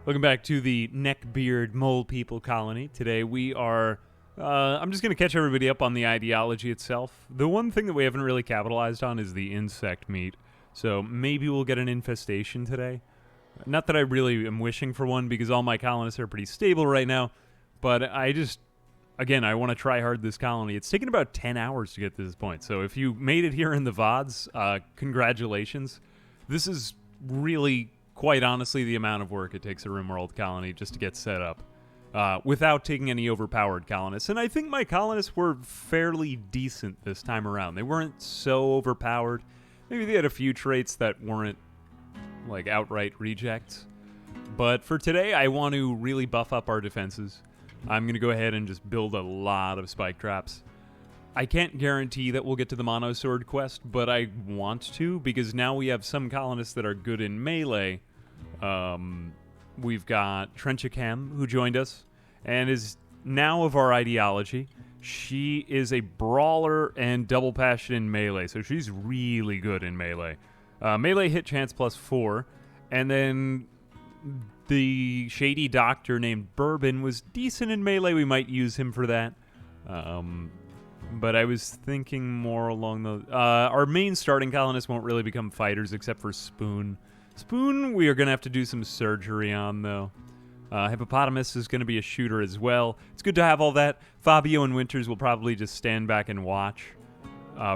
Welcome back to the Neckbeard Mole People Colony. Today we are, I'm just going to catch everybody up on the ideology itself. The one thing that we haven't really capitalized on is the insect meat. So maybe we'll get an infestation today. Not that I really am wishing for one because all my colonists are pretty stable right now. But I just, again, I want to try hard this colony. It's taken about 10 hours to get to this point. So if you made it here in the VODs, congratulations. This is really, quite honestly, the amount of work it takes a Rimworld colony just to get set up without taking any overpowered colonists. And I think my colonists were fairly decent this time around. They weren't so overpowered. Maybe they had a few traits that weren't like outright rejects. But for today, I want to really buff up our defenses. I'm going to go ahead and just build a lot of spike traps. I can't guarantee that we'll get to the Mono Sword quest, but I want to because now we have some colonists that are good in melee. We've got Trenchacam, who joined us, and is now of our ideology. She is a brawler and double passion in melee, so she's really good in melee. Melee hit chance +4, and then the shady doctor named Bourbon was decent in melee. We might use him for that. But I was thinking more along the... our main starting colonists won't really become fighters except for Spoon. Spoon, we are going to have to do some surgery on, though. Hippopotamus is going to be a shooter as well. It's good to have all that. Fabio and Winters will probably just stand back and watch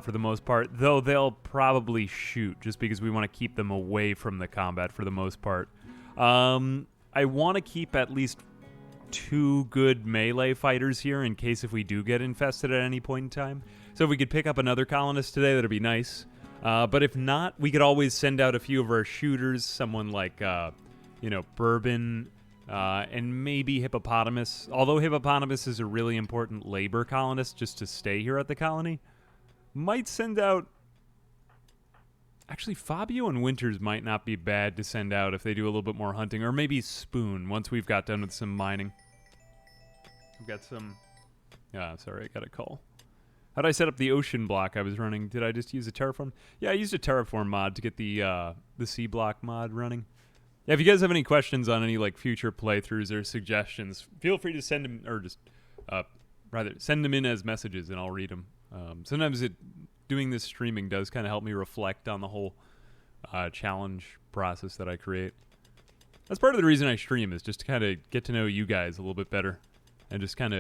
for the most part, though they'll probably shoot just because we want to keep them away from the combat for the most part. I want to keep at least 2 good melee fighters here in case if we do get infested at any point in time. So if we could pick up another colonist today, that'd be nice. But if not, we could always send out a few of our shooters, someone like, Bourbon, and maybe Hippopotamus. Although Hippopotamus is a really important labor colonist just to stay here at the colony. Might send out... Actually, Fabio and Winters might not be bad to send out if they do a little bit more hunting. Or maybe Spoon, once we've got done with some mining. We've got some... sorry, I got a call. How did I set up the ocean block I was running? Did I just use a terraform? Yeah, I used a terraform mod to get the sea block mod running. Yeah, if you guys have any questions on any like future playthroughs or suggestions, feel free to send them, or just rather send them in as messages and I'll read them. Sometimes doing this streaming does kind of help me reflect on the whole challenge process that I create. That's part of the reason I stream, is just to kind of get to know you guys a little bit better and just kind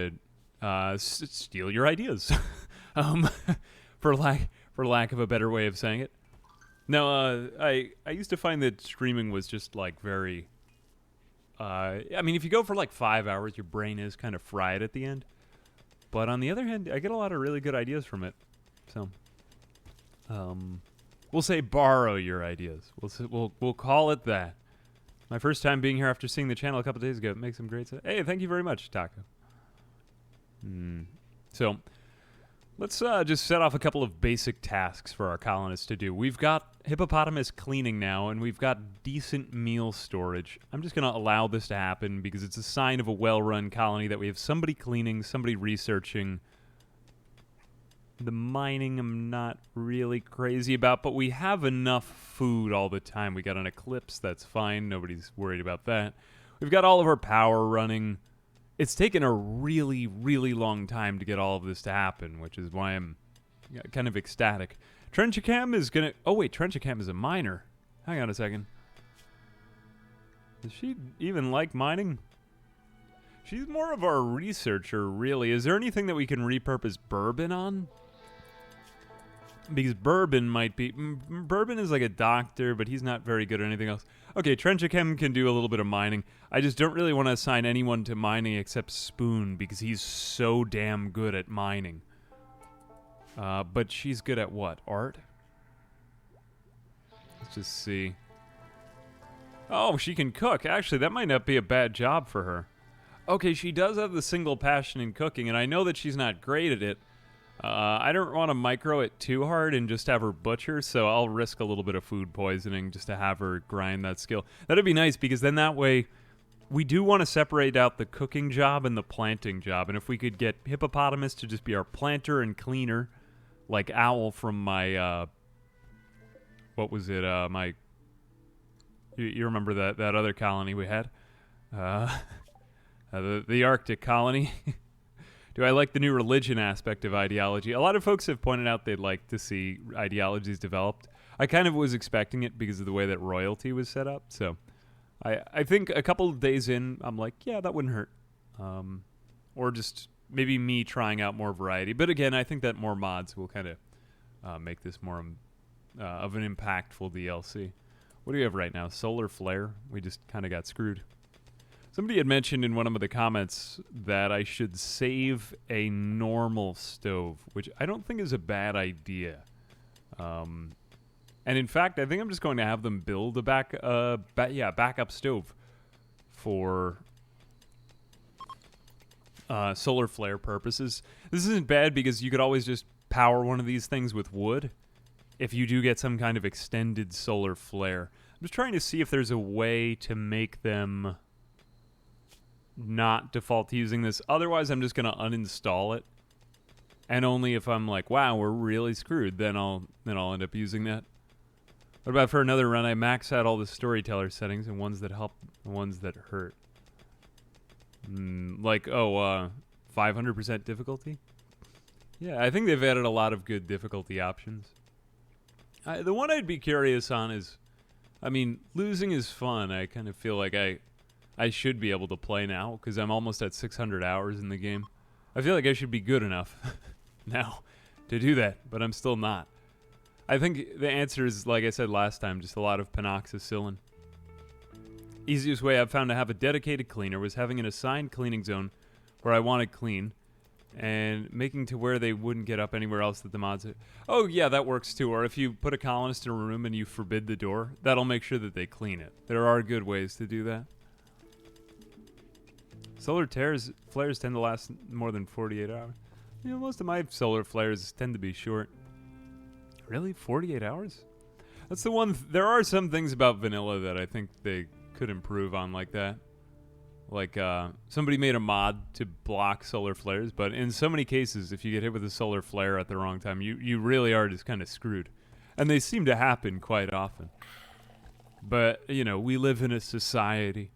of steal your ideas. For lack of a better way of saying it. No, I used to find that streaming was just like very... I mean, if you go for like 5 hours, your brain is kind of fried at the end. But on the other hand, I get a lot of really good ideas from it. So, we'll say borrow your ideas. We'll call it that. My first time being here after seeing the channel a couple days ago. It makes some great stuff. Hey, thank you very much, Taco. So... let's just set off a couple of basic tasks for our colonists to do. We've got hippopotamus cleaning now, and we've got decent meal storage. I'm just going to allow this to happen because it's a sign of a well-run colony that we have somebody cleaning, somebody researching. The mining I'm not really crazy about, but we have enough food all the time. We got an eclipse, that's fine. Nobody's worried about that. We've got all of our power running. It's taken a really, really long time to get all of this to happen, which is why I'm kind of ecstatic. Trenchacam is going to... oh, wait, Trenchacam is a miner. Hang on a second. Does she even like mining? She's more of our researcher, really. Is there anything that we can repurpose Bourbon on? Because Bourbon might be... Bourbon is like a doctor, but he's not very good at anything else. Okay, Trenchacam can do a little bit of mining. I just don't really want to assign anyone to mining except Spoon, because he's so damn good at mining. But she's good at what? Art? Let's just see. Oh, she can cook. Actually, that might not be a bad job for her. Okay, she does have the single passion in cooking, and I know that she's not great at it. I don't want to micro it too hard and just have her butcher, so I'll risk a little bit of food poisoning just to have her grind that skill. That'd be nice, because then that way we do want to separate out the cooking job and the planting job, and if we could get Hippopotamus to just be our planter and cleaner, like Owl from my, what was it, my... You remember that other colony we had? Uh, the Arctic colony. Do I like the new religion aspect of ideology? A lot of folks have pointed out they'd like to see ideologies developed. I kind of was expecting it because of the way that royalty was set up. So I think a couple of days in, I'm like, yeah, that wouldn't hurt. Or just maybe me trying out more variety. But again, I think that more mods will kind of make this more of an impactful DLC. What do you have right now? Solar flare? We just kind of got screwed. Somebody had mentioned in one of the comments that I should save a normal stove, which I don't think is a bad idea. And in fact, I think I'm just going to have them build a backup stove for solar flare purposes. This isn't bad because you could always just power one of these things with wood if you do get some kind of extended solar flare. I'm just trying to see if there's a way to make them not default to using this. Otherwise, I'm just going to uninstall it. And only if I'm like, wow, we're really screwed, then I'll end up using that. What about for another run? I max out all the storyteller settings and ones that help, ones that hurt. 500% difficulty? Yeah, I think they've added a lot of good difficulty options. The one I'd be curious on is, I mean, losing is fun. I kind of feel like I should be able to play now because I'm almost at 600 hours in the game. I feel like I should be good enough now to do that, but I'm still not. I think the answer is, like I said last time, just a lot of penoxycillin. Easiest way I've found to have a dedicated cleaner was having an assigned cleaning zone where I wanted clean and making to where they wouldn't get up anywhere else that the mods... Oh, yeah, that works too. Or if you put a colonist in a room and you forbid the door, that'll make sure that they clean it. There are good ways to do that. Solar flares tend to last more than 48 hours. You know, most of my solar flares tend to be short. Really? 48 hours? That's the one... There are some things about vanilla that I think they could improve on like that. Like, somebody made a mod to block solar flares, but in so many cases, if you get hit with a solar flare at the wrong time, you really are just kind of screwed. And they seem to happen quite often. But, you know, we live in a society.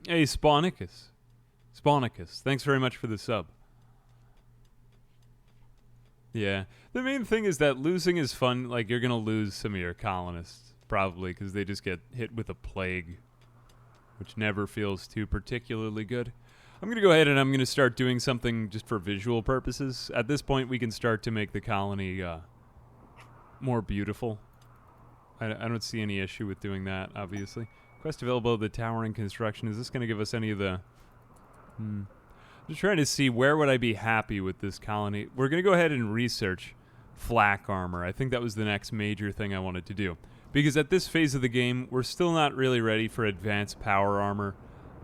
Hey, Spawnicus. Thanks very much for the sub. Yeah. The main thing is that losing is fun. Like, you're going to lose some of your colonists, probably, because they just get hit with a plague, which never feels too particularly good. I'm going to go ahead and I'm going to start doing something just for visual purposes. At this point, we can start to make the colony more beautiful. I don't see any issue with doing that, obviously. Quest available, the tower in construction. Is this going to give us any of the... I'm just trying to see where would I be happy with this colony. We're going to go ahead and research flak armor. I think that was the next major thing I wanted to do. Because at this phase of the game, we're still not really ready for advanced power armor.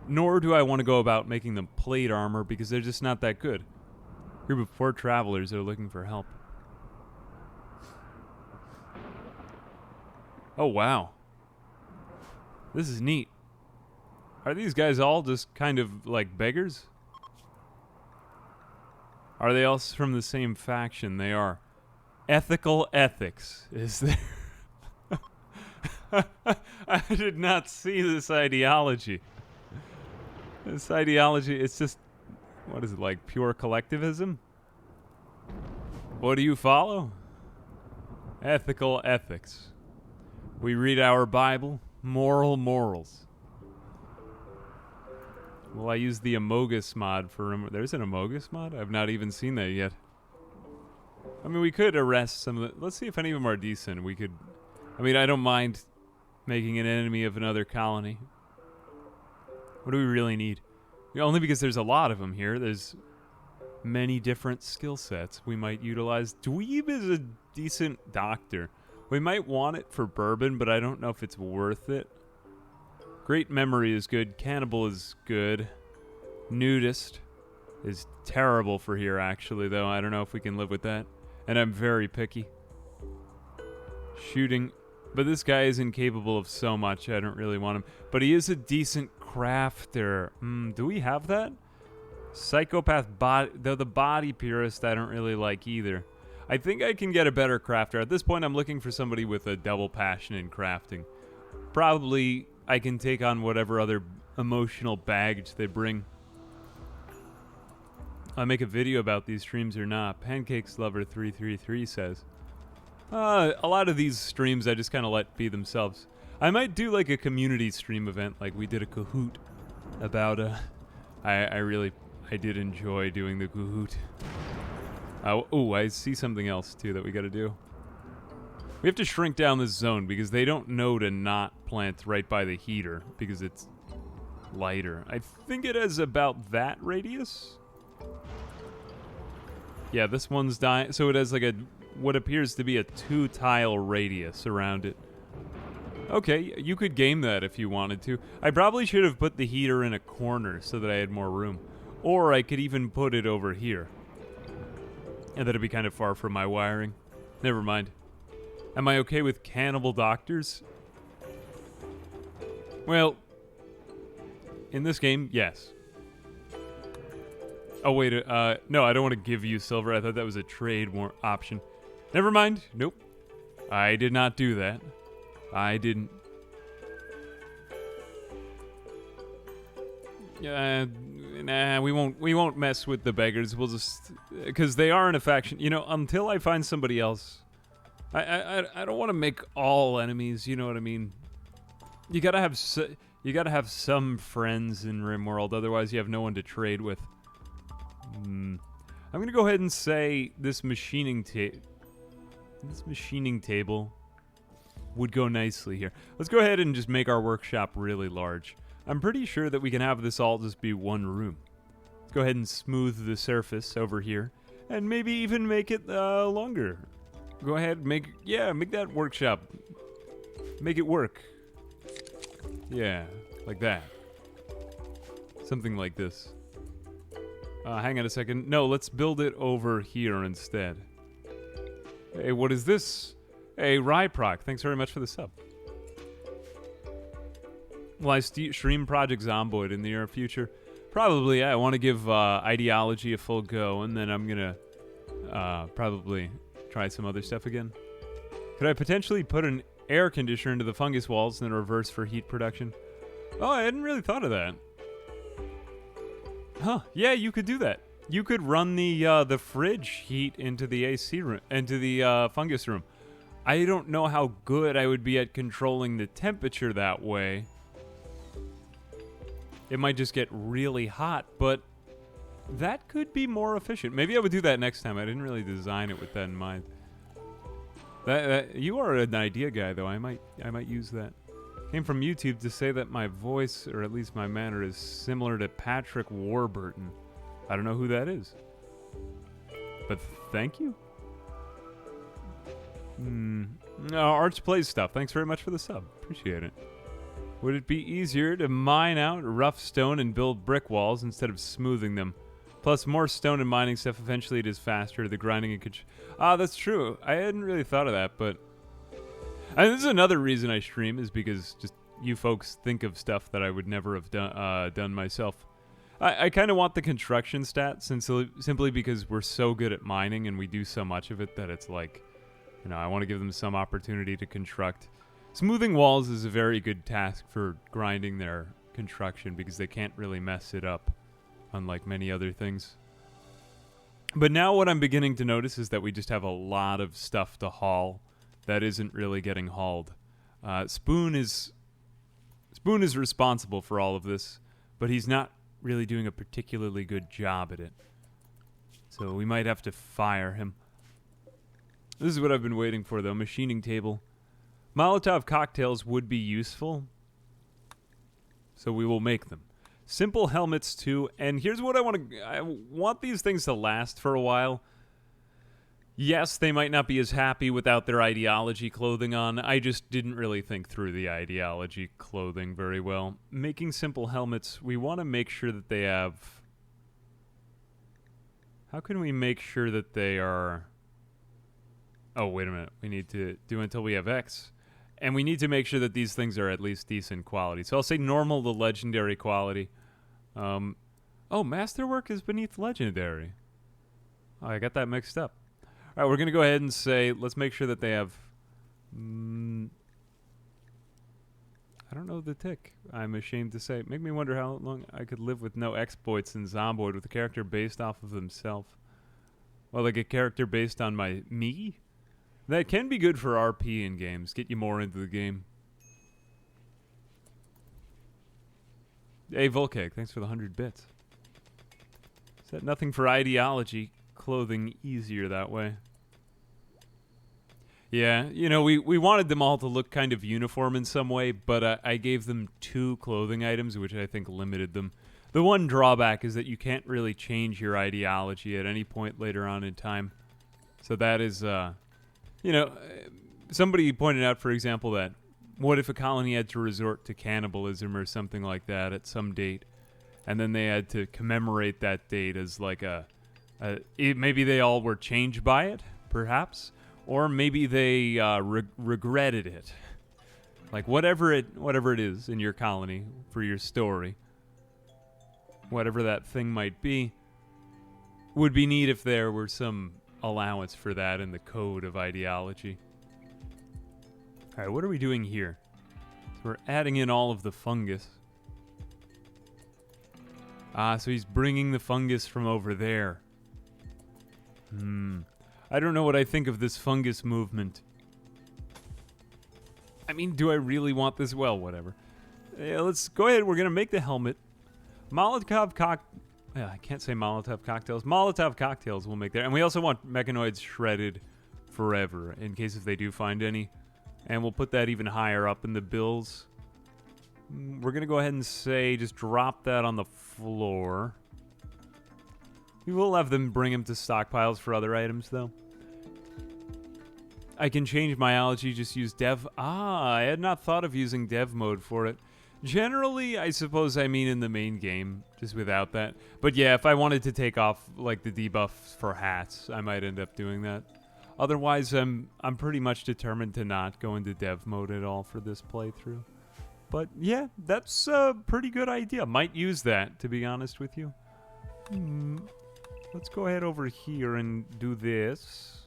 Nor do I want to go about making them plate armor because they're just not that good. Group of poor travelers are looking for help. Oh, wow. This is neat. Are these guys all just kind of like beggars? Are they all from the same faction? They are. Ethical ethics is there. I did not see this ideology. This ideology, it's just, what is it, like pure collectivism? What do you follow? Ethical ethics. We read our Bible, morals. Well, I use the Amogus mod for... There's an Amogus mod? I've not even seen that yet. I mean, we could arrest some of the... Let's see if any of them are decent. We could... I mean, I don't mind making an enemy of another colony. What do we really need? Only because there's a lot of them here. There's many different skill sets we might utilize. Dweeb is a decent doctor. We might want it for bourbon, but I don't know if it's worth it. Great memory is good. Cannibal is good. Nudist is terrible for here, actually, though. I don't know if we can live with that. And I'm very picky. Shooting. But this guy is incapable of so much. I don't really want him. But he is a decent crafter. Do we have that? Psychopath body. Though the body purist I don't really like either. I think I can get a better crafter. At this point, I'm looking for somebody with a double passion in crafting. Probably... I can take on whatever other emotional baggage they bring. I make a video about these streams or not. Pancakes Lover 333 says, a lot of these streams I just kind of let be themselves. I might do like a community stream event, like we did a Kahoot about I did enjoy doing the Kahoot. Oh, I see something else too that we got to do. We have to shrink down this zone because they don't know to not plant right by the heater because it's lighter. I think it has about that radius. Yeah, this one's dying, so it has like what appears to be a 2-tile radius around it. Okay, you could game that if you wanted to. I probably should have put the heater in a corner so that I had more room. Or I could even put it over here. And that'd be kind of far from my wiring. Never mind. Am I okay with cannibal doctors? Well, in this game, yes. Oh, wait, no, I don't want to give you silver. I thought that was a trade option. Never mind. Nope. I did not do that. I didn't. Nah, we won't mess with the beggars. We'll just, because they are in a faction. You know, until I find somebody else. I don't want to make all enemies. You know what I mean? You gotta have some friends in Rimworld. Otherwise, you have no one to trade with. I'm gonna go ahead and say this machining table would go nicely here. Let's go ahead and just make our workshop really large. I'm pretty sure that we can have this all just be one room. Let's go ahead and smooth the surface over here, and maybe even make it longer. Go ahead, make that workshop. Make it work. Yeah, like that. Something like this. Hang on a second. No, let's build it over here instead. Hey, what is this? Hey, Ryproc, thanks very much for the sub. Will I stream Project Zomboid in the near future? Probably, yeah. I want to give Ideology a full go, and then I'm going to probably try some other stuff again. Could I potentially put an air conditioner into the fungus walls and then reverse for heat production? Oh, I hadn't really thought of that. Huh, yeah, you could do that. You could run the fridge heat into the AC room, into the fungus room. I don't know how good I would be at controlling the temperature that way. It might just get really hot, but that could be more efficient. Maybe I would do that next time. I didn't really design it with that in mind. You are an idea guy, though. I might use that. Came from YouTube to say that my voice, or at least my manner, is similar to Patrick Warburton. I don't know who that is. But thank you. Arch plays stuff. Thanks very much for the sub. Appreciate it. Would it be easier to mine out rough stone and build brick walls instead of smoothing them? Plus, more stone and mining stuff, eventually it is faster. The grinding and that's true. I hadn't really thought of that, but... this is another reason I stream, is because just you folks think of stuff that I would never have done myself. I kind of want the construction stat, simply because we're so good at mining and we do so much of it that it's like, you know, I want to give them some opportunity to construct. Smoothing walls is a very good task for grinding their construction because they can't really mess it up, unlike many other things. But now what I'm beginning to notice is that we just have a lot of stuff to haul that isn't really getting hauled. Spoon is responsible for all of this, but he's not really doing a particularly good job at it. So we might have to fire him. This is what I've been waiting for, though. Machining table. Molotov cocktails would be useful, so we will make them. Simple helmets, too. And here's what I want these things to last for a while. Yes, they might not be as happy without their ideology clothing on. I just didn't really think through the ideology clothing very well. Making simple helmets, we want to make sure that they have... How can we make sure that they are... Oh, wait a minute. We need to do until we have X. And we need to make sure that these things are at least decent quality. So I'll say normal to legendary quality. Oh, masterwork is beneath legendary. Oh, I got that mixed up. All right, we're going to go ahead and say, let's make sure that they have... I don't know the tick, I'm ashamed to say. Make me wonder how long I could live with no exploits in Zomboid with a character based off of himself. Well, like a character based on me? That can be good for RP in games, get you more into the game. Hey, Volcake, thanks for the 100 bits. Is that nothing for ideology? Clothing easier that way. Yeah, you know, we wanted them all to look kind of uniform in some way, but I gave them 2 clothing items, which I think limited them. The one drawback is that you can't really change your ideology at any point later on in time. So that is, you know, somebody pointed out, for example, that what if a colony had to resort to cannibalism or something like that at some date, and then they had to commemorate that date as like maybe they all were changed by it, perhaps, or maybe they regretted it. Like whatever it is in your colony for your story, whatever that thing might be, would be neat if there were some allowance for that in the code of ideology. All right, what are we doing here? So we're adding in all of the fungus. Ah, so he's bringing the fungus from over there. I don't know what I think of this fungus movement. I mean, do I really want this? Well, whatever. Yeah, let's go ahead. We're going to make the helmet. I can't say Molotov cocktails. Molotov cocktails we'll make there. And we also want mechanoids shredded forever, in case if they do find any. And we'll put that even higher up in the bills. We're going to go ahead and say, just drop that on the floor. We will have them bring them to stockpiles for other items, though. I can change my allergy, just use dev. I had not thought of using dev mode for it. Generally, I suppose I mean in the main game, just without that. But yeah, if I wanted to take off like the debuffs for hats, I might end up doing that. Otherwise, I'm pretty much determined to not go into dev mode at all for this playthrough. But yeah, that's a pretty good idea. Might use that, to be honest with you. Let's go ahead over here and do this.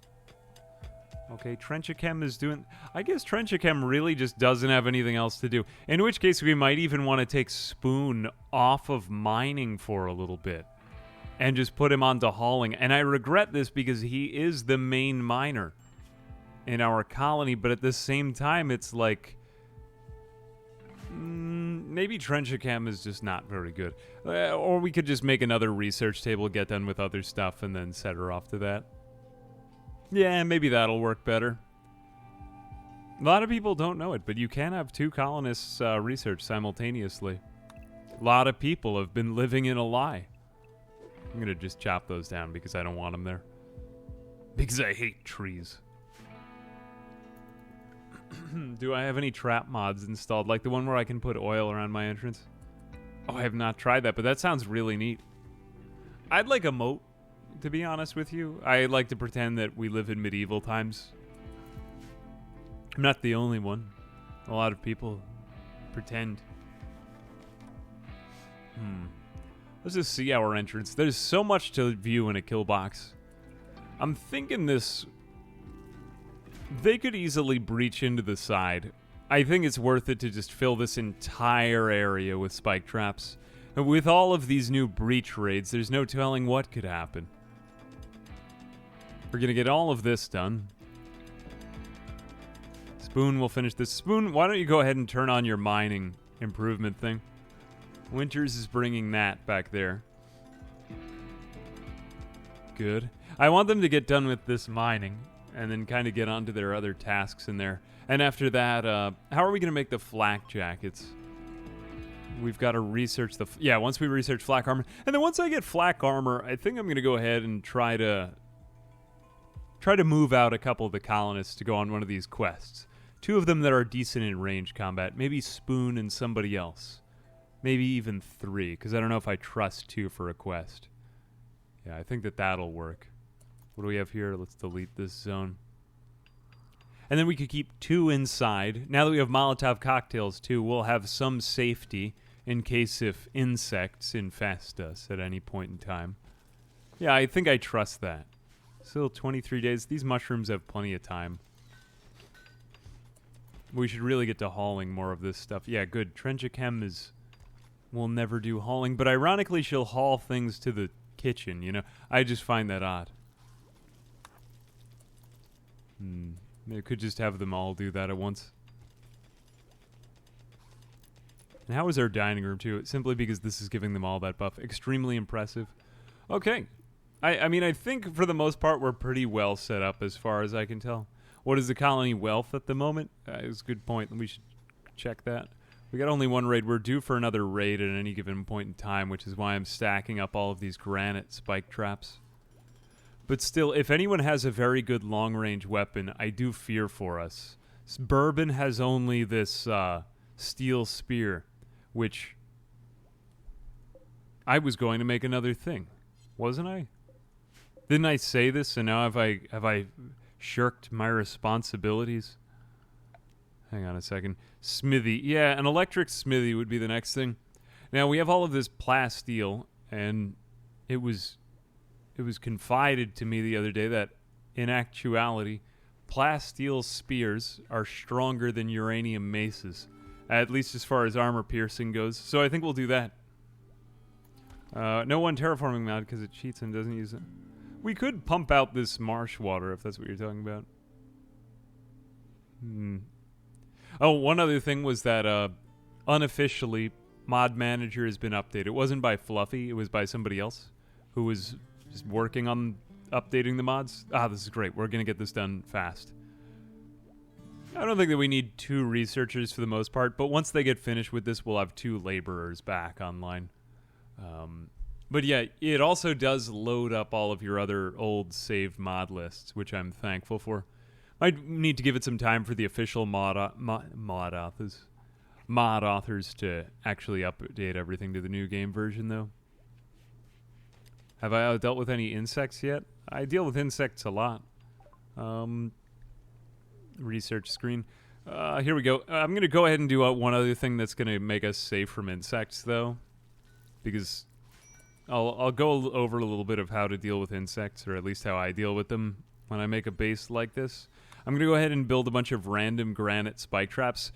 Okay, Trenchachem is doing... I guess Trenchachem really just doesn't have anything else to do. In which case, we might even want to take Spoon off of mining for a little bit. And just put him onto hauling. And I regret this because he is the main miner in our colony. But at the same time, it's like... maybe Trenchachem is just not very good. Or we could just make another research table, get done with other stuff, and then set her off to that. Yeah, maybe that'll work better. A lot of people don't know it, but you can have 2 colonists research simultaneously. A lot of people have been living in a lie. I'm going to just chop those down because I don't want them there. Because I hate trees. Do I have any trap mods installed? Like the one where I can put oil around my entrance? Oh, I have not tried that, but that sounds really neat. I'd like a moat, to be honest with you. I like to pretend that we live in medieval times. I'm not the only one. A lot of people pretend. Let's just see our entrance. There's so much to view in a kill box. I'm thinking this... They could easily breach into the side. I think it's worth it to just fill this entire area with spike traps. And with all of these new breach raids, there's no telling what could happen. We're going to get all of this done. Spoon will finish this. Spoon, why don't you go ahead and turn on your mining improvement thing? Winters is bringing that back there. Good. I want them to get done with this mining and then kind of get on to their other tasks in there. And after that, how are we going to make the flak jackets? We've got to research the... Yeah, once we research flak armor. And then once I get flak armor, I think I'm going to go ahead and try to move out a couple of the colonists to go on one of these quests. 2 of them that are decent in range combat. Maybe Spoon and somebody else. Maybe even 3, because I don't know if I trust 2 for a quest. Yeah, I think that that'll work. What do we have here? Let's delete this zone. And then we could keep 2 inside. Now that we have Molotov cocktails too, we'll have some safety in case if insects infest us at any point in time. Yeah, I think I trust that. Still 23 days. These mushrooms have plenty of time. We should really get to hauling more of this stuff. Yeah, good. Trenchachem will never do hauling, but ironically she'll haul things to the kitchen, you know? I just find that odd. They could just have them all do that at once. And how is our dining room, too? Simply because this is giving them all that buff. Extremely impressive. Okay. I mean, I think for the most part we're pretty well set up as far as I can tell. What is the colony wealth at the moment? Is a good point. We should check that. We got only one raid. We're due for another raid at any given point in time, which is why I'm stacking up all of these granite spike traps. But still, if anyone has a very good long-range weapon, I do fear for us. Bourbon has only this steel spear, which I was going to make another thing, wasn't I? Didn't I say this, and now have I shirked my responsibilities? Hang on a second. Smithy. Yeah, an electric smithy would be the next thing. Now, we have all of this plasteel, and it was confided to me the other day that, in actuality, plasteel spears are stronger than uranium maces, at least as far as armor piercing goes. So I think we'll do that. No one terraforming mod because it cheats and doesn't use it. We could pump out this marsh water if that's what you're talking about. Oh, one other thing was that unofficially, Mod Manager has been updated. It wasn't by Fluffy, it was by somebody else who was just working on updating the mods. This is great. We're going to get this done fast. I don't think that we need 2 researchers for the most part, but once they get finished with this, we'll have 2 laborers back online. But yeah, it also does load up all of your other old saved mod lists, which I'm thankful for. Might need to give it some time for the official mod authors to actually update everything to the new game version, though. Have I dealt with any insects yet? I deal with insects a lot. Research screen. Here we go. I'm going to go ahead and do one other thing that's going to make us safe from insects, though. Because I'll go over a little bit of how to deal with insects, or at least how I deal with them when I make a base like this. I'm going to go ahead and build a bunch of random granite spike traps.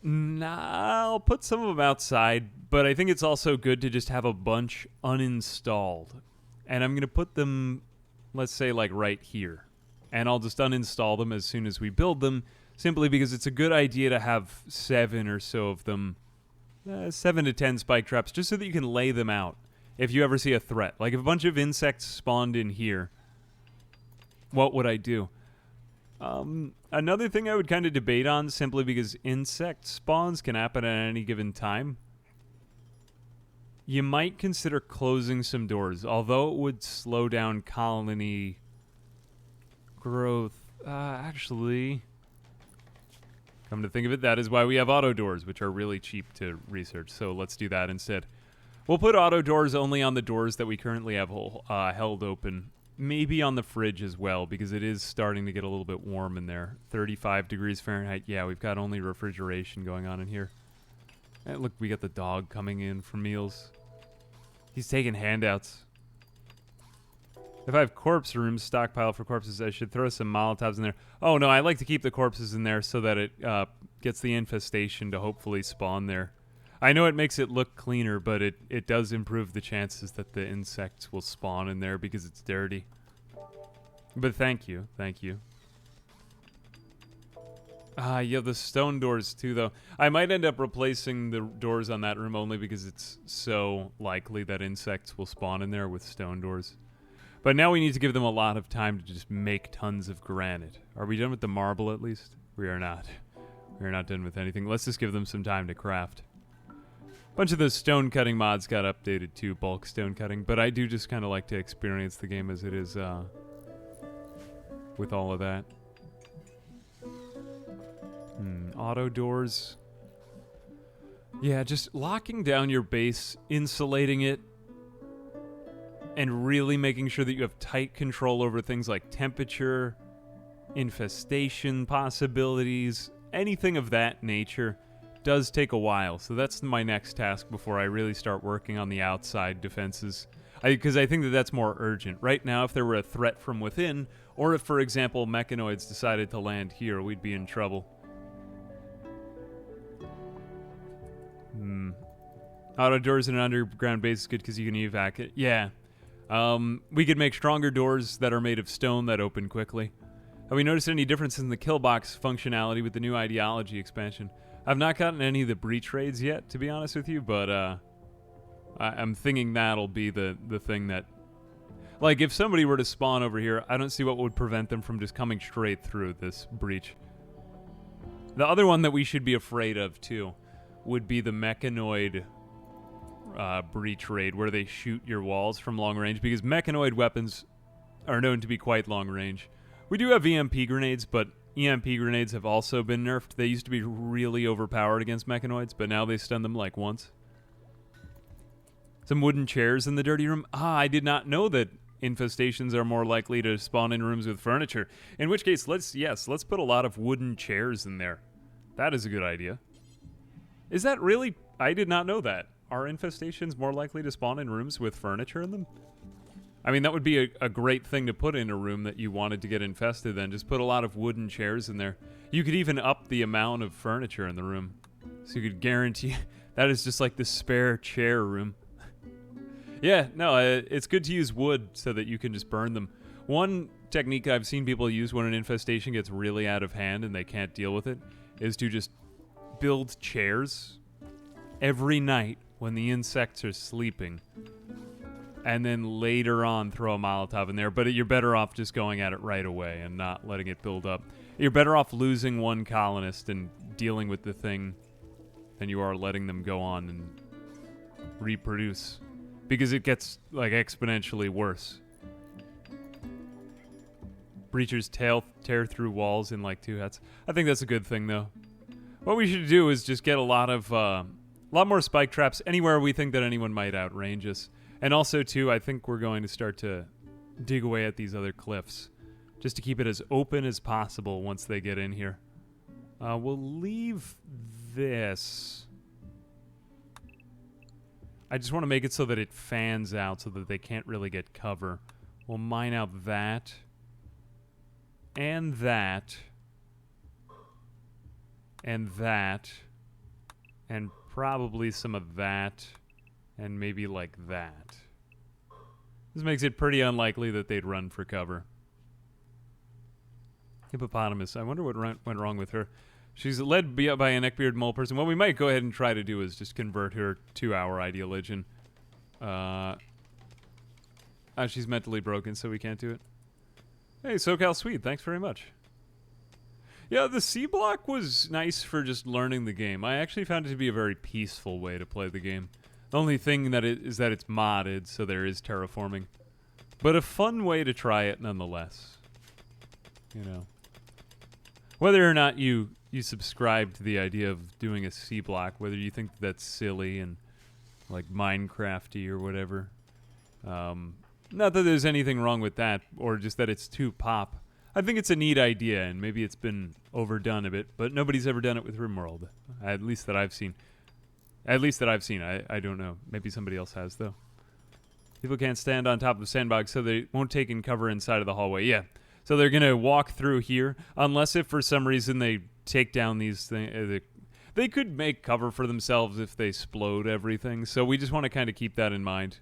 I'll put some of them outside, but I think it's also good to just have a bunch uninstalled. And I'm going to put them, let's say, like right here. And I'll just uninstall them as soon as we build them, simply because it's a good idea to have 7 or so of them. 7 to 10 spike traps, just so that you can lay them out if you ever see a threat. Like, if a bunch of insects spawned in here, what would I do? Another thing I would kind of debate on, simply because insect spawns can happen at any given time, you might consider closing some doors, although it would slow down colony growth. Actually, come to think of it, that is why we have auto doors, which are really cheap to research. So let's do that instead. We'll put auto doors only on the doors that we currently have held open. Maybe on the fridge as well, because it is starting to get a little bit warm in there. 35 degrees Fahrenheit. Yeah, we've got only refrigeration going on in here. And look, we got the dog coming in for meals. He's taking handouts. If I have corpse rooms stockpile for corpses, I should throw some Molotovs in there. Oh, no, I like to keep the corpses in there so that it gets the infestation to hopefully spawn there. I know it makes it look cleaner, but it does improve the chances that the insects will spawn in there because it's dirty. But thank you. Thank you. Yeah, the stone doors too, though. I might end up replacing the doors on that room only because it's so likely that insects will spawn in there with stone doors. But now we need to give them a lot of time to just make tons of granite. Are we done with the marble at least? We are not. We are not done with anything. Let's just give them some time to craft. A bunch of the stone cutting mods got updated too, bulk stone cutting, but I do just kind of like to experience the game as it is with all of that. Auto doors. Yeah, just locking down your base, insulating it, and really making sure that you have tight control over things like temperature, infestation possibilities, anything of that nature does take a while. So that's my next task before I really start working on the outside defenses. Because I think that that's more urgent. Right now, if there were a threat from within, or if, for example, mechanoids decided to land here, we'd be in trouble. Auto doors in an underground base is good because you can evac it. Yeah. We could make stronger doors that are made of stone that open quickly. Have we noticed any difference in the kill box functionality with the new Ideology expansion? I've not gotten any of the breach raids yet, to be honest with you, but I'm thinking that'll be the thing that... Like, if somebody were to spawn over here, I don't see what would prevent them from just coming straight through this breach. The other one that we should be afraid of, too, would be the mechanoid breach raid, where they shoot your walls from long range, because mechanoid weapons are known to be quite long range. We do have EMP grenades, but EMP grenades have also been nerfed. They used to be really overpowered against mechanoids, but now they stun them like once. Some wooden chairs in the dirty room. I did not know that infestations are more likely to spawn in rooms with furniture. In which case, let's put a lot of wooden chairs in there. That is a good idea. Is that really? I did not know that. Are infestations more likely to spawn in rooms with furniture in them? I mean, that would be a great thing to put in a room that you wanted to get infested then. Just put a lot of wooden chairs in there. You could even up the amount of furniture in the room. So you could guarantee... That is just like the spare chair room. Yeah, no, it's good to use wood so that you can just burn them. One technique I've seen people use when an infestation gets really out of hand and they can't deal with it is to just build chairs every night when the insects are sleeping. And then later on throw a Molotov in there. But you're better off just going at it right away and not letting it build up. You're better off losing one colonist and dealing with the thing than you are letting them go on and reproduce. Because it gets, like, exponentially worse. Breachers tear through walls in, like, 2 hits. I think that's a good thing, though. What we should do is just get a lot more spike traps anywhere we think that anyone might outrange us. And also, too, I think we're going to start to dig away at these other cliffs. Just to keep it as open as possible once they get in here. We'll leave this. I just want to make it so that it fans out so that they can't really get cover. We'll mine out that. And that. And that. And probably some of that. And maybe like that. This makes it pretty unlikely that they'd run for cover. Hippopotamus. I wonder what went wrong with her. She's led by a neckbeard mole person. What we might go ahead and try to do is just convert her to our Ideological. She's mentally broken, so we can't do it. Hey, SoCal Sweet, thanks very much. Yeah, the C block was nice for just learning the game. I actually found it to be a very peaceful way to play the game. The only thing that is that it's modded, so there is terraforming. But a fun way to try it nonetheless. You know. Whether or not you subscribe to the idea of doing a C block, whether you think that's silly and like Minecrafty or whatever. Not that there's anything wrong with that, or just that it's too pop. I think it's a neat idea, and maybe it's been overdone a bit, but nobody's ever done it with Rimworld. At least that I've seen. At least that I've seen. I don't know. Maybe somebody else has, though. People can't stand on top of the sandbox, so they won't take in cover inside of the hallway. Yeah. So they're going to walk through here, unless if for some reason they take down these things. They could make cover for themselves if they explode everything, so we just want to kind of keep that in mind.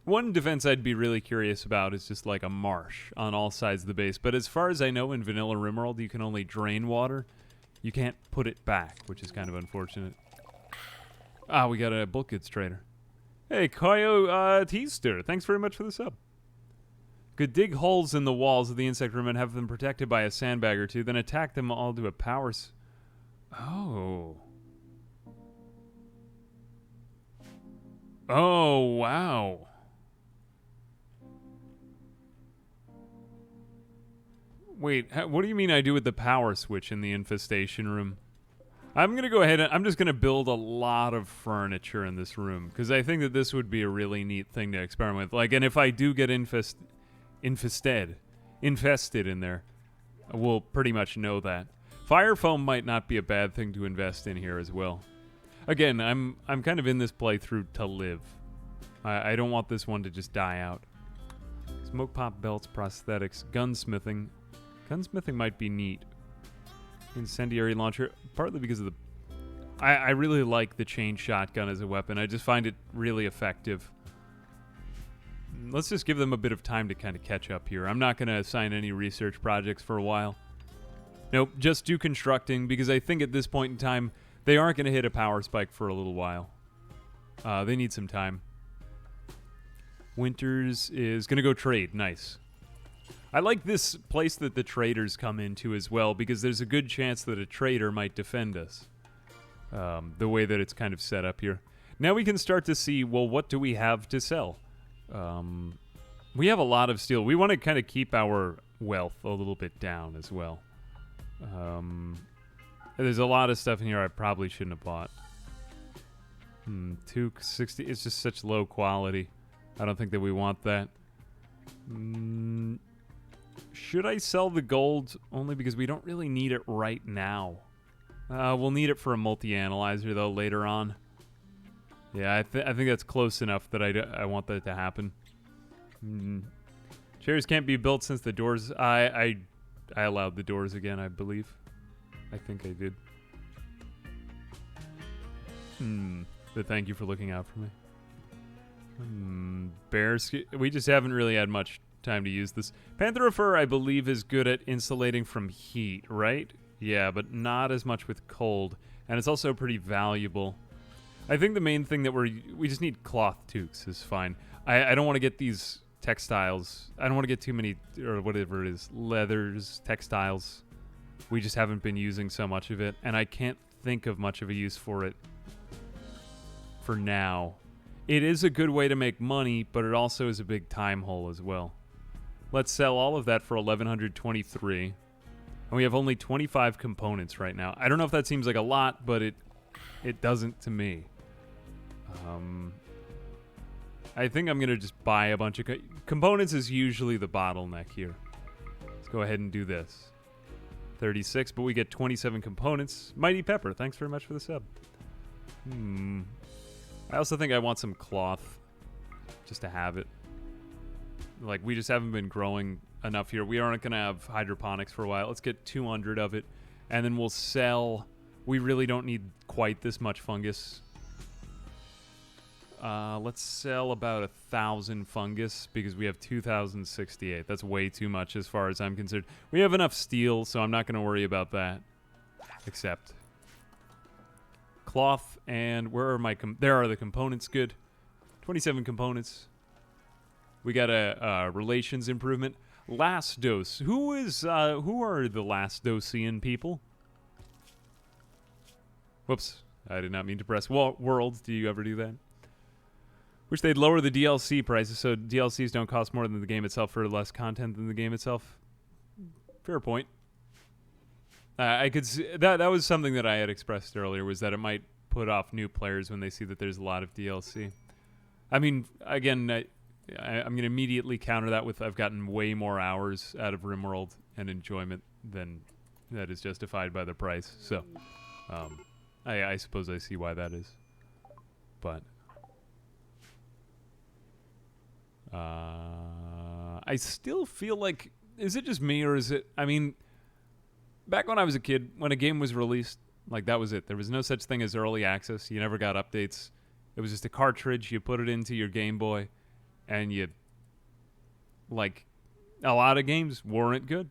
One defense I'd be really curious about is just like a marsh on all sides of the base, but as far as I know in vanilla Rimworld, you can only drain water. You can't put it back, which is kind of unfortunate. Ah, we got a bulk goods trader. Hey, Koyo Teaster, thanks very much for the sub. Could dig holes in the walls of the insect room and have them protected by a sandbag or two, then attack them all to a power... Oh. Oh, wow. Wait, what do you mean I do with the power switch in the infestation room? I'm going to go ahead and I'm just going to build a lot of furniture in this room, because I think that this would be a really neat thing to experiment with. Like, and if I do get infested in there, we'll pretty much know that. Fire foam might not be a bad thing to invest in here as well. Again, I'm kind of in this playthrough to live. I don't want this one to just die out. Smoke pop belts, prosthetics, gunsmithing. Gunsmithing might be neat. Incendiary launcher, partly because of the... I really like the chain shotgun as a weapon. I just find it really effective. Let's just give them a bit of time to kind of catch up here. I'm not going to assign any research projects for a while. Nope, just do constructing, because I think at this point in time, they aren't going to hit a power spike for a little while. They need some time. Winters is going to go trade. Nice. I like this place that the traders come into as well, because there's a good chance that a trader might defend us. The way that it's kind of set up here. Now we can start to see, well, what do we have to sell? We have a lot of steel. We want to kind of keep our wealth a little bit down as well. There's a lot of stuff in here I probably shouldn't have bought. 260. It's just such low quality. I don't think that we want that. Should I sell the gold? Only because we don't really need it right now. We'll need it for a multi-analyzer, though, later on. Yeah, I think that's close enough that I want that to happen. Chairs can't be built since the doors... I allowed the doors again, I believe. I think I did. But thank you for looking out for me. Bears... We just haven't really had much time to use this. Panther Fur, I believe, is good at insulating from heat, right? Yeah, but not as much with cold. And it's also pretty valuable. I think the main thing that we just need cloth toques is fine. I don't want to get these textiles. I don't want to get too many, or whatever it is, leathers, textiles. We just haven't been using so much of it, and I can't think of much of a use for it for now. It is a good way to make money, but it also is a big time hole as well. Let's sell all of that for 1,123. And we have only 25 components right now. I don't know if that seems like a lot, but it doesn't to me. I think I'm going to just buy a bunch of... Components is usually the bottleneck here. Let's go ahead and do this. 36, but we get 27 components. Mighty Pepper, thanks very much for the sub. I also think I want some cloth just to have it. Like, we just haven't been growing enough here. We aren't going to have hydroponics for a while. Let's get 200 of it, and then we'll sell. We really don't need quite this much fungus. Let's sell about 1,000 fungus because we have 2,068. That's way too much as far as I'm concerned. We have enough steel, so I'm not going to worry about that. Except cloth, and where are my... there are the components. Good. 27 components. We got a relations improvement. Last dose. Who are the last dosian people? Whoops. I did not mean to press world. Do you ever do that? Wish they'd lower the DLC prices so DLCs don't cost more than the game itself for less content than the game itself. Fair point. I could see that was something that I had expressed earlier, was that it might put off new players when they see that there's a lot of DLC. I mean, again, I'm going to immediately counter that with I've gotten way more hours out of Rimworld and enjoyment than that is justified by the price. So, I suppose I see why that is. But I still feel like, is it just me or is it, I mean, back when I was a kid, when a game was released, like that was it. There was no such thing as early access. You never got updates. It was just a cartridge. You put it into your Game Boy and you, like, a lot of games weren't good.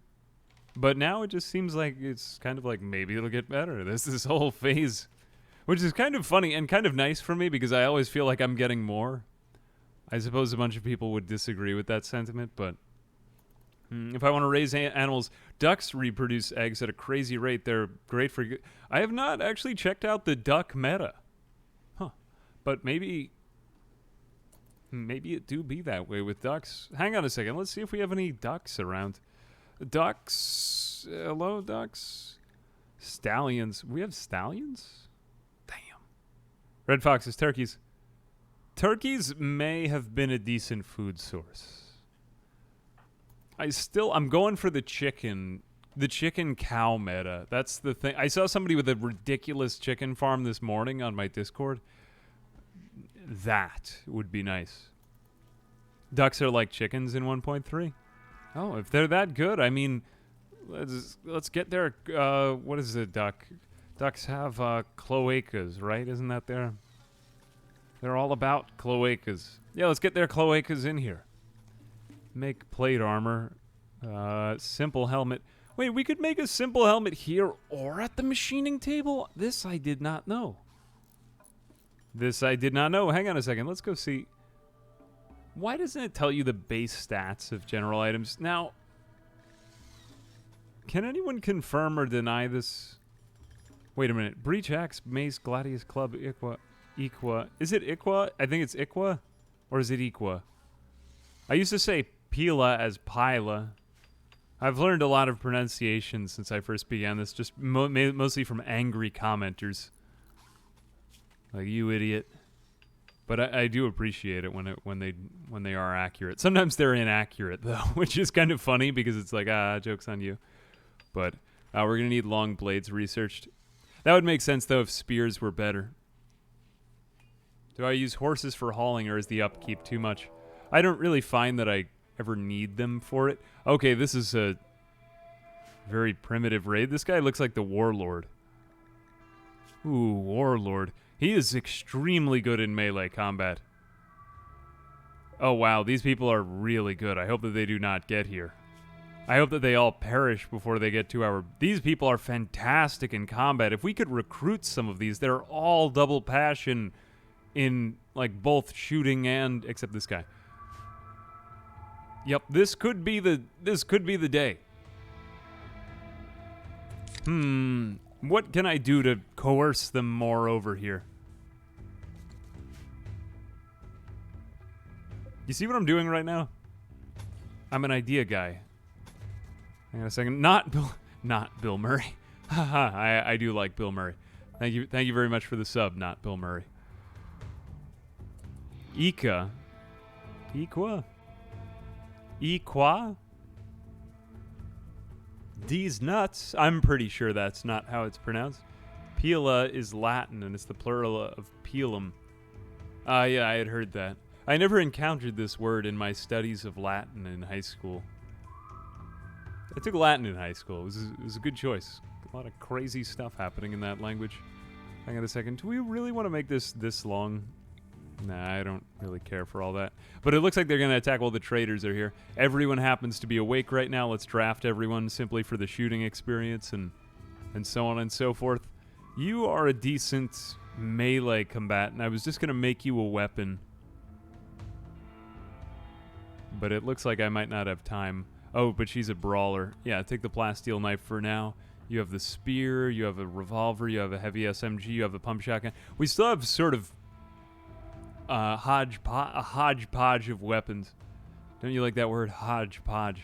But now it just seems like it's kind of like maybe it'll get better. There's this whole phase, which is kind of funny and kind of nice for me because I always feel like I'm getting more. I suppose a bunch of people would disagree with that sentiment, but if I want to raise animals, ducks reproduce eggs at a crazy rate. They're great for... I have not actually checked out the duck meta. Huh. But maybe it do be that way with ducks. Hang on a second. Let's see if we have any ducks around. Ducks. Hello, ducks. Stallions. We have stallions? Damn. Red foxes, turkeys. Turkeys may have been a decent food source. I'm going for the chicken cow meta. That's the thing. I saw somebody with a ridiculous chicken farm this morning on my Discord. That would be nice. Ducks are like chickens in 1.3. Oh, if they're that good, I mean, let's get their, what is a duck? Ducks have cloacas, right? Isn't that there? They're all about cloacas. Yeah, let's get their cloacas in here. Make plate armor. Simple helmet. Wait, we could make a simple helmet here or at the machining table? This I did not know. This I did not know. Hang on a second. Let's go see. Why doesn't it tell you the base stats of general items? Now, can anyone confirm or deny this? Wait a minute. Breach axe, mace, gladius club, Equa. Is it Equa? I think it's Equa. Or is it Equa? I used to say Pila as Pila. I've learned a lot of pronunciation since I first began this, just mostly from angry commenters. Like, you idiot. But I do appreciate it when they are accurate. Sometimes they're inaccurate though, which is kind of funny because it's like, joke's on you. But we're gonna need long blades researched. That would make sense though if spears were better. Do I use horses for hauling, or is the upkeep too much? I don't really find that I ever need them for it. Okay, this is a very primitive raid. This guy looks like the warlord. Ooh, warlord. He is extremely good in melee combat. Oh, wow. These people are really good. I hope that they do not get here. I hope that they all perish before they get to our... These people are fantastic in combat. If we could recruit some of these, they're all double passion in, like, both shooting and... Except this guy. Yep, this could be the day. What can I do to coerce them more over here? You see what I'm doing right now? I'm an idea guy. Hang on a second. Not Bill Murray. Haha, I do like Bill Murray. Thank you very much for the sub, not Bill Murray. Equa. These nuts. I'm pretty sure that's not how it's pronounced. Pila is Latin, and it's the plural of pilum. Yeah, I had heard that. I never encountered this word in my studies of Latin in high school. I took Latin in high school. It was a good choice. A lot of crazy stuff happening in that language. Hang on a second. Do we really want to make this long? Nah, I don't really care for all that. But it looks like they're going to attack while the traders are here. Everyone happens to be awake right now. Let's draft everyone simply for the shooting experience and so on and so forth. You are a decent melee combatant. I was just going to make you a weapon. But it looks like I might not have time. Oh, but she's a brawler. Yeah, take the plasteel knife for now. You have the spear, you have a revolver, you have a heavy SMG, you have a pump shotgun. We still have sort of a hodgepodge of weapons. Don't you like that word, hodgepodge?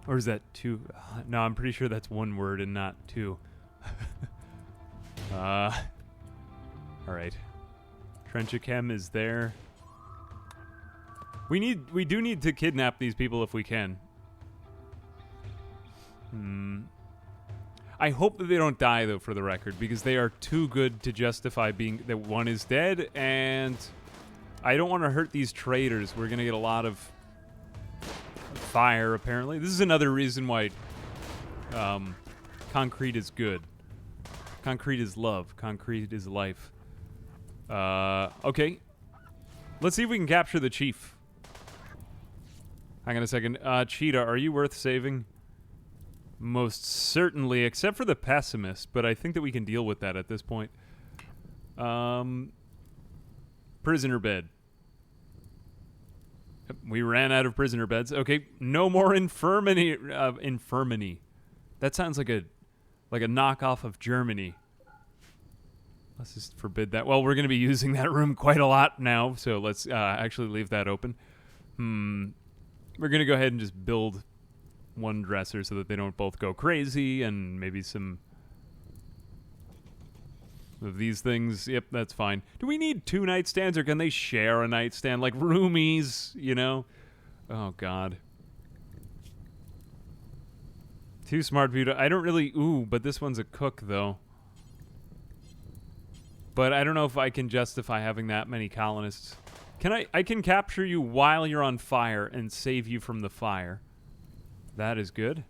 Or is that two? No, I'm pretty sure that's one word and not two. All right. Trenchachem is there. We do need to kidnap these people if we can. I hope that they don't die, though, for the record, because they are too good to justify being that one is dead, and I don't want to hurt these traders. We're going to get a lot of fire, apparently. This is another reason why concrete is good. Concrete is love. Concrete is life. Okay. Let's see if we can capture the chief. Hang on a second. Cheetah, are you worth saving? Most certainly, except for the pessimist, but I think that we can deal with that at this point. Prisoner bed. Yep, we ran out of prisoner beds. Okay, no more infirmity. Infirmity. That sounds like a knockoff of Germany. Let's just forbid that. Well, we're going to be using that room quite a lot now, so let's actually leave that open. We're going to go ahead and just build one dresser so that they don't both go crazy, and maybe some of these things. Yep, that's fine. Do we need 2 nightstands, or can they share a nightstand like roomies, you know? Oh, God. Too smart for you to... I don't really... Ooh, but this one's a cook, though. But I don't know if I can justify having that many colonists. I can capture you while you're on fire and save you from the fire. That is good.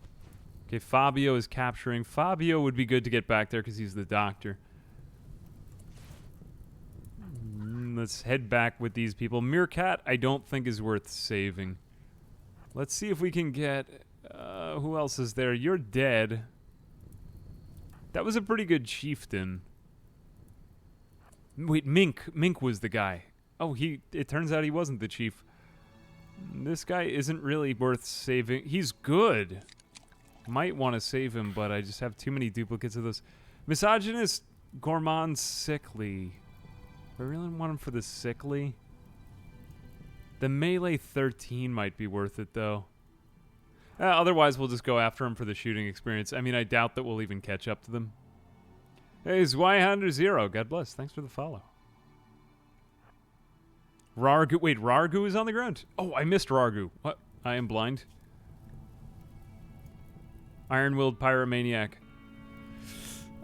Okay, Fabio is capturing. Fabio would be good to get back there because he's the doctor. Let's head back with these people. Meerkat, I don't think is worth saving. Let's see if we can get... who else is there? You're dead. That was a pretty good chieftain. Wait, Mink. Mink was the guy. Oh, it turns out he wasn't the chief. This guy isn't really worth saving. He's good. Might want to save him, but I just have too many duplicates of those. Misogynist, gourmand, sickly. Do I really want him for the sickly? The melee 13 might be worth it, though. Otherwise, we'll just go after him for the shooting experience. I mean, I doubt that we'll even catch up to them. Hey, Zweihander0. God bless. Thanks for the follow. Rargu. Wait, Rargu is on the ground? Oh, I missed Rargu. What? I am blind. Iron-willed pyromaniac.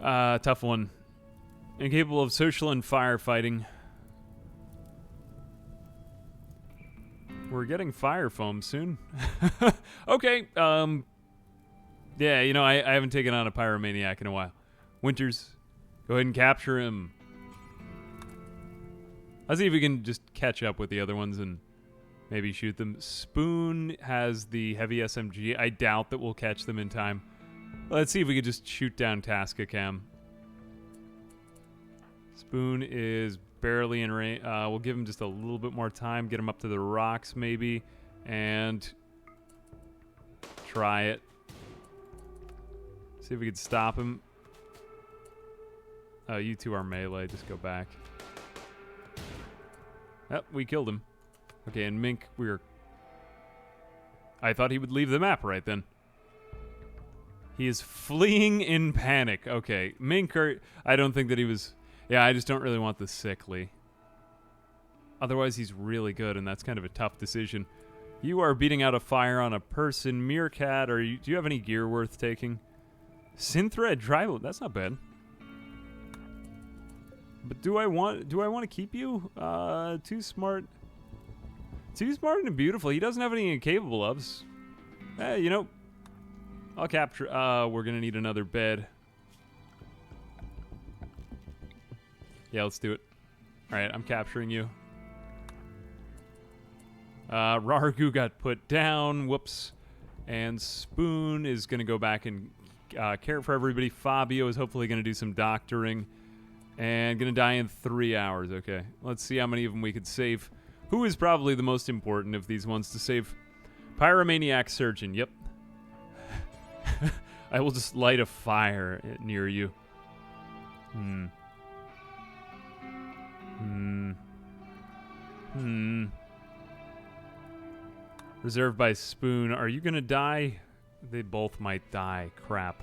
Tough one. Incapable of social and firefighting. We're getting fire foam soon. Okay. Yeah, you know, I haven't taken on a pyromaniac in a while. Winters, go ahead and capture him. Let's see if we can just catch up with the other ones and maybe shoot them. Spoon has the heavy SMG. I doubt that we'll catch them in time. Let's see if we could just shoot down Tascacam. Spoon is barely in range. We'll give him just a little bit more time. Get him up to the rocks, maybe. And try it. See if we could stop him. Oh, you two are melee. Just go back. Yep, we killed him. Okay, and Mink, I thought he would leave the map right then. He is fleeing in panic. Okay, Mink, I don't think that he was... Yeah, I just don't really want the sickly. Otherwise, he's really good, and that's kind of a tough decision. You are beating out a fire on a person. Meerkat, do you have any gear worth taking? Synthread tribal, that's not bad. But do I want to keep you? Too smart. Too smart and beautiful. He doesn't have any incapable ofs. You know, I'll capture. We're gonna need another bed. Yeah, let's do it. All right, I'm capturing you. Rargu got put down. Whoops. And Spoon is gonna go back and care for everybody. Fabio is hopefully gonna do some doctoring. And gonna die in 3 hours. Okay, let's see how many of them we could save. Who is probably the most important of these ones to save? Pyromaniac Surgeon, yep. I will just light a fire near you. Reserved by Spoon. Are you gonna die? They both might die. Crap.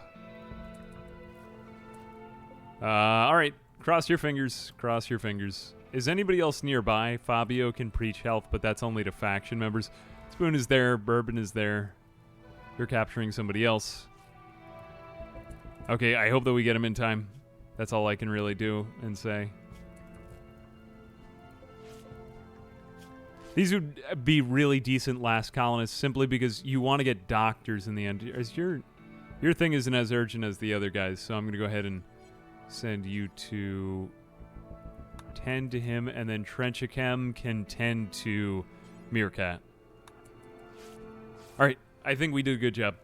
Alright. Cross your fingers. Cross your fingers. Is anybody else nearby? Fabio can preach health, but that's only to faction members. Spoon is there. Bourbon is there. You're capturing somebody else. Okay, I hope that we get him in time. That's all I can really do and say. These would be really decent last colonists simply because you want to get doctors in the end. Your thing isn't as urgent as the other guys, so I'm going to go ahead and send you to tend to him, and then Trenchachem can tend to Meerkat. Alright, I think we did a good job.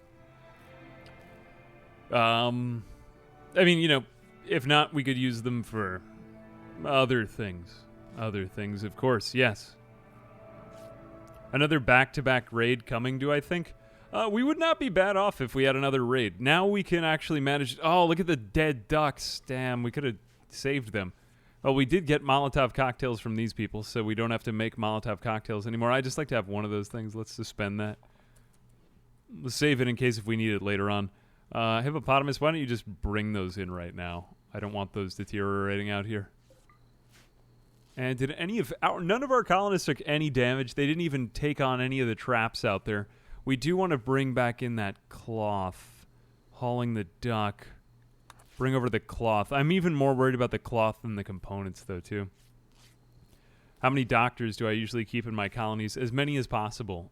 I mean, you know, if not, we could use them for other things. Other things, of course, yes. Another back-to-back raid coming, do I think? We would not be bad off if we had another raid. Now we can actually manage... Oh, look at the dead ducks. Damn, we could have saved them. Well, we did get Molotov cocktails from these people, so we don't have to make Molotov cocktails anymore. I just like to have one of those things. Let's suspend that. Let's save it in case if we need it later on. Hippopotamus, why don't you just bring those in right now? I don't want those deteriorating out here. And did none of our colonists took any damage? They didn't even take on any of the traps out there. We do want to bring back in that cloth. Hauling the duck. Bring over the cloth. I'm even more worried about the cloth than the components, though, too. How many doctors do I usually keep in my colonies? As many as possible.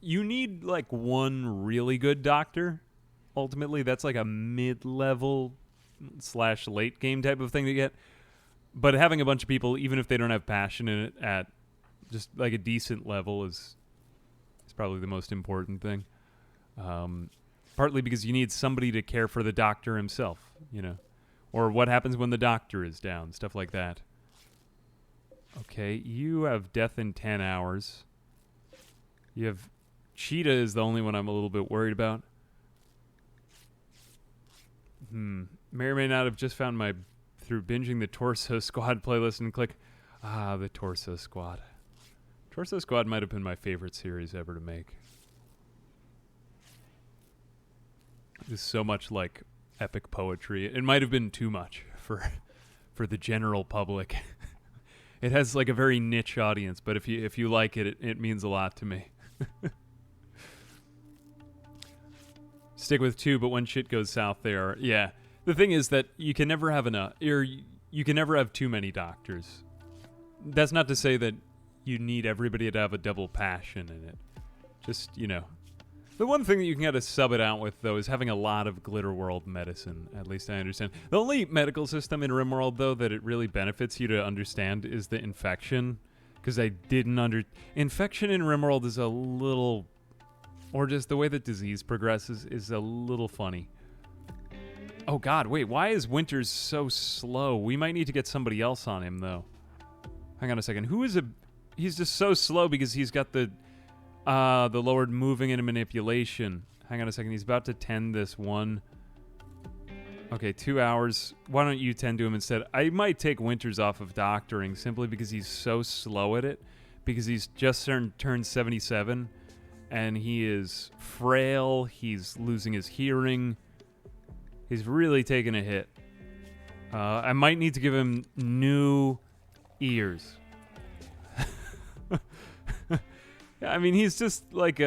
You need, like, one really good doctor. ultimately. That's like a mid-level / late game type of thing to get. But having a bunch of people, even if they don't have passion in it, at just like a decent level is probably the most important thing. Partly because you need somebody to care for the doctor himself, you know, or what happens when the doctor is down, stuff like that. Okay, you have death in 10 hours. You have Cheetah is the only one I'm a little bit worried about. May or may not have just found my, through binging the Torso Squad playlist and click, the Torso Squad. Torso Squad might have been my favorite series ever to make. There's so much like epic poetry. It might have been too much for the general public. It has like a very niche audience, but if you like it, it means a lot to me. Stick with 2, but when shit goes south, they are. Yeah, the thing is that you can never have enough, or you can never have too many doctors. That's not to say that you need everybody to have a double passion in it. Just, you know. The one thing that you can kind of sub it out with, though, is having a lot of Glitter World medicine. At least I understand. The only medical system in Rimworld, though, that it really benefits you to understand is the infection. Because I didn't Infection in Rimworld is a little... Or just the way that disease progresses is a little funny. Oh, God, wait. Why is Winters so slow? We might need to get somebody else on him, though. Hang on a second. Who is a... He's just so slow because he's got the lowered moving and manipulation. Hang on a second. He's about to tend this one. Okay, 2 hours. Why don't you tend to him instead? I might take Winters off of doctoring simply because he's so slow at it. Because he's just turned 77. And he is frail. He's losing his hearing. He's really taking a hit. I might need to give him new ears. I mean, he's just like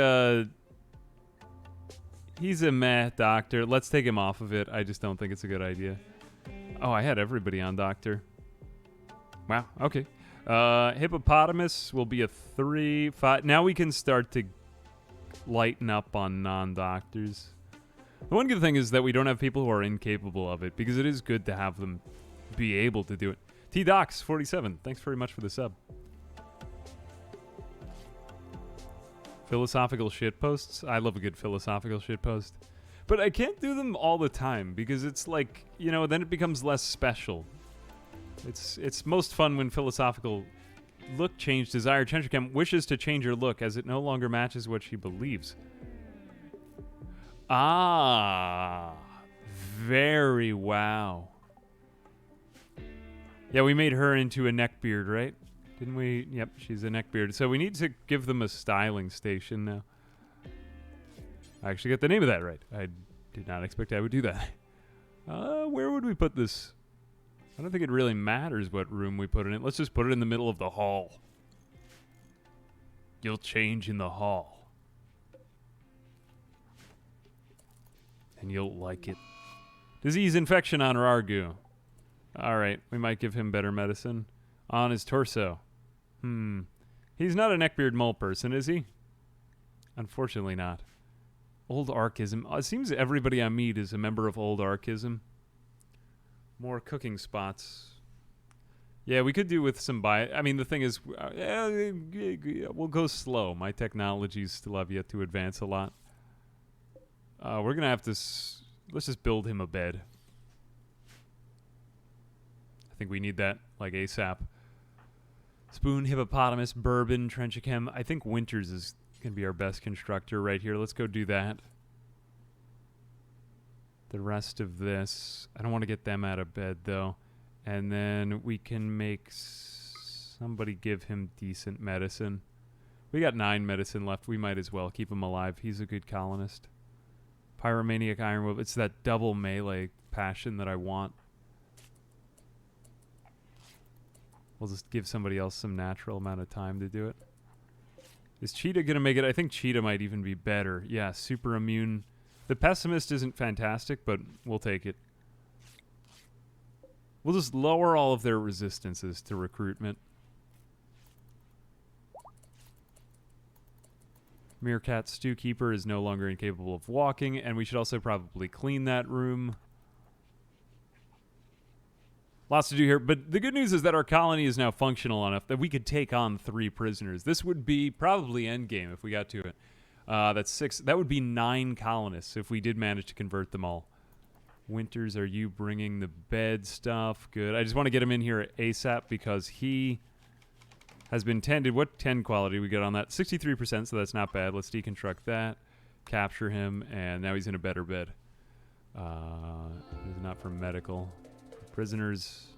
he's a meh doctor. Let's take him off of it. I just don't think it's a good idea. Oh, I had everybody on doctor. Wow, okay. Hippopotamus will be a 3, 5. Now we can start to lighten up on non-doctors. The one good thing is that we don't have people who are incapable of it, because it is good to have them be able to do it. T-Docs, 47. Thanks very much for the sub. Philosophical shitposts. I love a good philosophical shitpost. But I can't do them all the time because it's like, you know, then it becomes less special. It's most fun when philosophical look change desire. Chenchicam wishes to change her look as it no longer matches what she believes. Ah. Very wow. Yeah, we made her into a neckbeard, right? Didn't we? Yep, she's a neckbeard. So we need to give them a styling station now. I actually got the name of that right. I did not expect I would do that. Where would we put this? I don't think it really matters what room we put it in. Let's just put it in the middle of the hall. You'll change in the hall. And you'll like it. Disease infection on Rargu. Alright, we might give him better medicine. On his torso. He's not a neckbeard mole person, is he? Unfortunately not. Old Archism. It seems everybody I meet is a member of Old Archism. More cooking spots. Yeah, we could do with some I mean, the thing is, we'll go slow. My technologies still have yet to advance a lot. We're going to have to... let's just build him a bed. I think we need that, like, ASAP. Spoon, Hippopotamus, Bourbon, Trenchichem. I think Winters is going to be our best constructor right here. Let's go do that. The rest of this... I don't want to get them out of bed, though. And then we can make somebody give him decent medicine. We got 9 medicine left. We might as well keep him alive. He's a good colonist. Pyromaniac Ironwolf. It's that double melee passion that I want. We'll just give somebody else some natural amount of time to do it. Is Cheetah going to make it? I think Cheetah might even be better. Yeah, super immune. The Pessimist isn't fantastic, but we'll take it. We'll just lower all of their resistances to recruitment. Meerkat Stewkeeper is no longer incapable of walking, and we should also probably clean that room. Lots to do here, but the good news is that our colony is now functional enough that we could take on 3 prisoners. This would be probably endgame if we got to it. That's 6. That would be 9 colonists if we did manage to convert them all. Winters, are you bringing the bed stuff? Good. I just want to get him in here ASAP because he has been tended. What 10 quality we got on that? 63%, so that's not bad. Let's deconstruct that. Capture him, and now he's in a better bed. This is not for medical. Prisoners.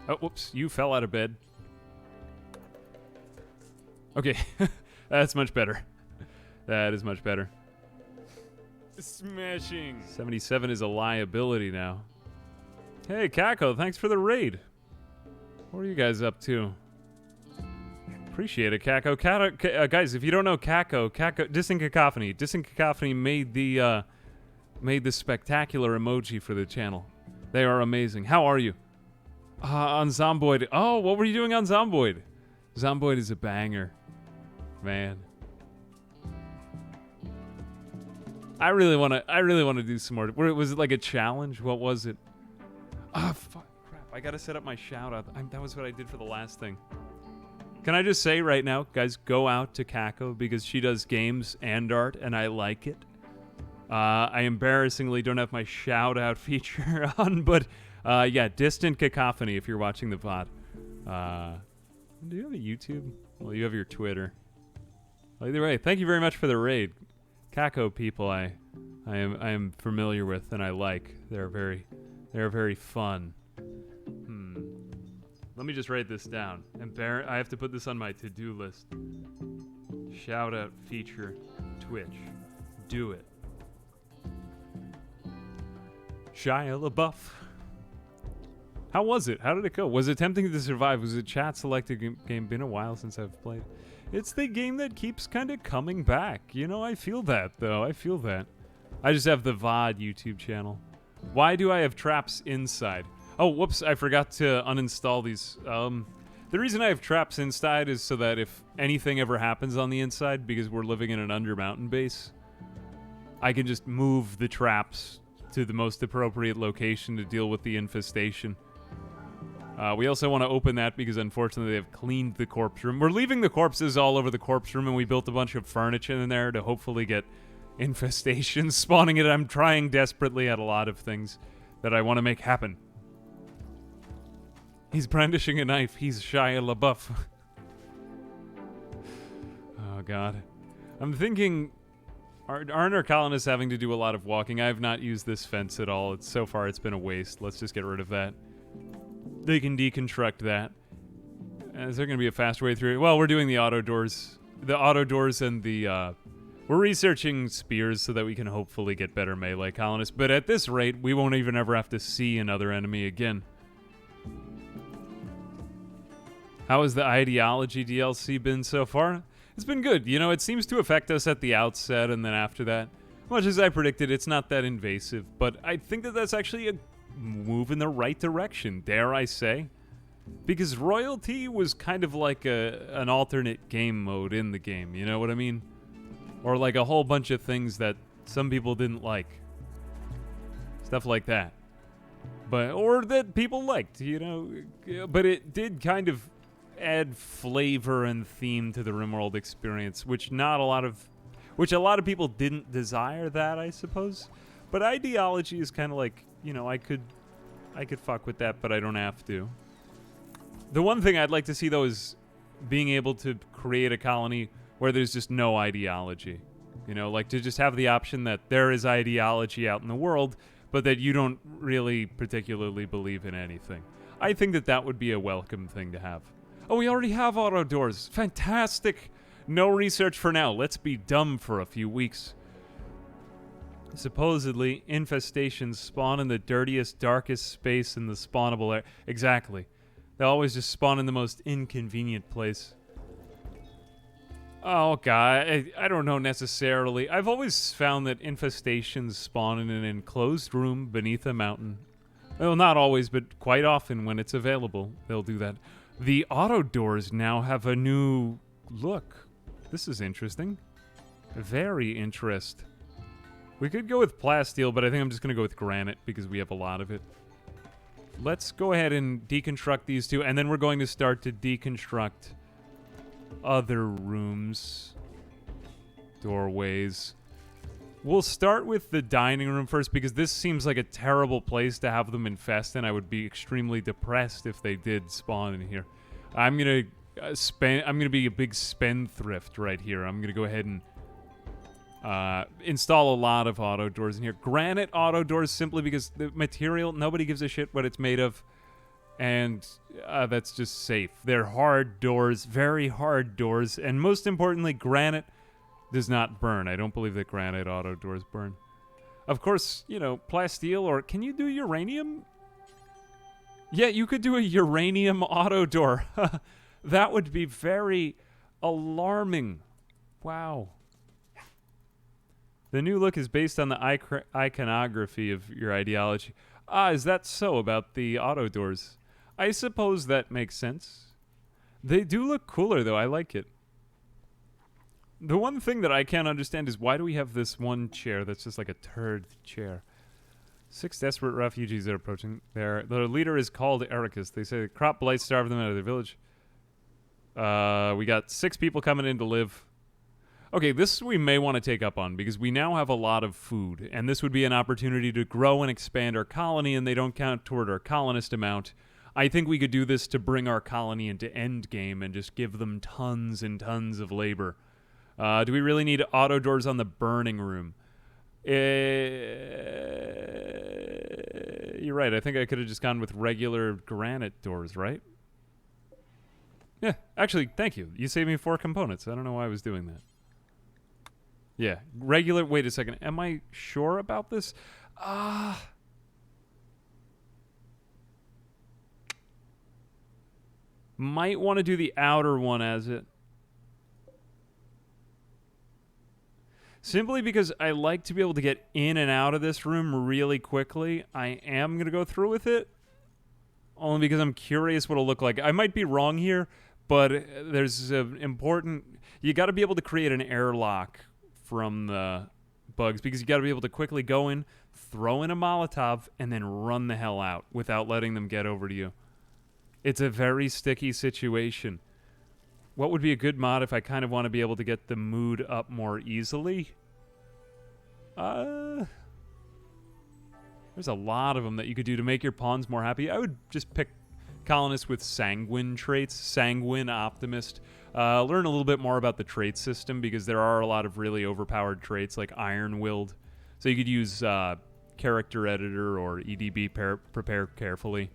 Oh, whoops. You fell out of bed. Okay. That's much better. That is much better. Smashing. 77 is a liability now. Hey, Kako, thanks for the raid. What are you guys up to? Appreciate it, Kako. Guys, if you don't know Kako, Distant Cacophony. Distant Cacophony made the spectacular emoji for the channel. They are amazing. How are you? On Zomboid. Oh, what were you doing on Zomboid? Zomboid is a banger. Man. I really want to do some more. Was it like a challenge? What was it? Ah, fuck, crap. I got to set up my shout out. That was what I did for the last thing. Can I just say right now, guys, go out to Kako because she does games and art and I like it. I embarrassingly don't have my shout out feature on, but yeah, Distant Cacophony if you're watching the VOD. Do you have a YouTube? Well, you have your Twitter. Well, either way, thank you very much for the raid. Kako people I am familiar with and I like. They're very fun. Let me just write this down. I have to put this on my to-do list. Shout out feature Twitch. Do it. Shia LaBeouf. How was it? How did it go? Was it tempting to survive? Was it chat selected game? Been a while since I've played. It's the game that keeps kind of coming back. You know, I feel that, though. I feel that. I just have the VOD YouTube channel. Why do I have traps inside? Oh, whoops. I forgot to uninstall these. The reason I have traps inside is so that if anything ever happens on the inside, because we're living in an under-mountain base, I can just move the traps to the most appropriate location to deal with the infestation. We also want to open that because unfortunately they've cleaned the corpse room. We're leaving the corpses all over the corpse room and we built a bunch of furniture in there to hopefully get infestations spawning it. I'm trying desperately at a lot of things that I want to make happen. He's brandishing a knife. He's Shia LaBeouf. Oh, God. I'm thinking, aren't our colonists having to do a lot of walking? I have not used this fence at all. So far, it's been a waste. Let's just get rid of that. They can deconstruct that. Is there going to be a fast way through it? Well, we're doing the auto doors. The auto doors and the, we're researching spears so that we can hopefully get better melee colonists. But at this rate, we won't even ever have to see another enemy again. How has the Ideology DLC been so far? It's been good. You know, it seems to affect us at the outset, and then after that, much as I predicted, it's not that invasive. But I think that that's actually a move in the right direction, dare I say. Because royalty was kind of like an alternate game mode in the game, you know what I mean? Or like a whole bunch of things that some people didn't like. Stuff like that. Or that people liked, you know? But it did kind of add flavor and theme to the Rimworld experience, which a lot of people didn't desire that, I suppose. But Ideology is kind of like, you know, I could fuck with that, but I don't have to. The one thing I'd like to see, though, is being able to create a colony where there's just no ideology. You know, like to just have the option that there is ideology out in the world, but that you don't really particularly believe in anything. I think that that would be a welcome thing to have. Oh, we already have auto doors. Fantastic. No research for now. Let's be dumb for a few weeks. Supposedly, infestations spawn in the dirtiest, darkest space in the spawnable area. Exactly. They always just spawn in the most inconvenient place. Oh, God. I don't know necessarily. I've always found that infestations spawn in an enclosed room beneath a mountain. Well, not always, but quite often when it's available, they'll do that. The auto doors now have a new look. This is interesting. Very interesting. We could go with plasteel, but I think I'm just going to go with granite because we have a lot of it. Let's go ahead and deconstruct these two, and then we're going to start to deconstruct other rooms. Doorways. We'll start with the dining room first because this seems like a terrible place to have them infest, and I would be extremely depressed if they did spawn in here. I'm going to be a big spendthrift right here. I'm going to go ahead and install a lot of auto doors in here. Granite auto doors simply because the material, nobody gives a shit what it's made of. And that's just safe. They're hard doors, very hard doors. And most importantly, granite does not burn. I don't believe that granite auto doors burn. Of course, you know, plasteel, or can you do uranium? Yeah, you could do a uranium auto door. That would be very alarming. Wow. The new look is based on the iconography of your ideology. Ah, is that so about the auto doors? I suppose that makes sense. They do look cooler, though. I like it. The one thing that I can't understand is why do we have this one chair that's just like a turd chair? 6 desperate refugees are approaching there. The leader is called Ericus. They say the crop blight starved them out of their village. We got 6 people coming in to live. Okay, this we may want to take up on because we now have a lot of food, and this would be an opportunity to grow and expand our colony, and they don't count toward our colonist amount. I think we could do this to bring our colony into endgame and just give them tons and tons of labor. Do we really need auto doors on the burning room? You're right. I think I could have just gone with regular granite doors, right? Yeah, actually, thank you. You saved me 4 components. I don't know why I was doing that. Yeah, regular. Wait a second. Am I sure about this? Might want to do the outer one as it. Simply because I like to be able to get in and out of this room really quickly. I am going to go through with it. Only because I'm curious what it'll look like. I might be wrong here, but there's an important. You got to be able to create an airlock from the bugs because you got to be able to quickly go in, throw in a Molotov, and then run the hell out without letting them get over to you. It's a very sticky situation. What would be a good mod if I kind of want to be able to get the mood up more easily? There's a lot of them that you could do to make your pawns more happy. I would just pick colonists with sanguine traits, sanguine, optimist. Learn a little bit more about the trait system because there are a lot of really overpowered traits like iron-willed. So you could use character editor or EDB prepare carefully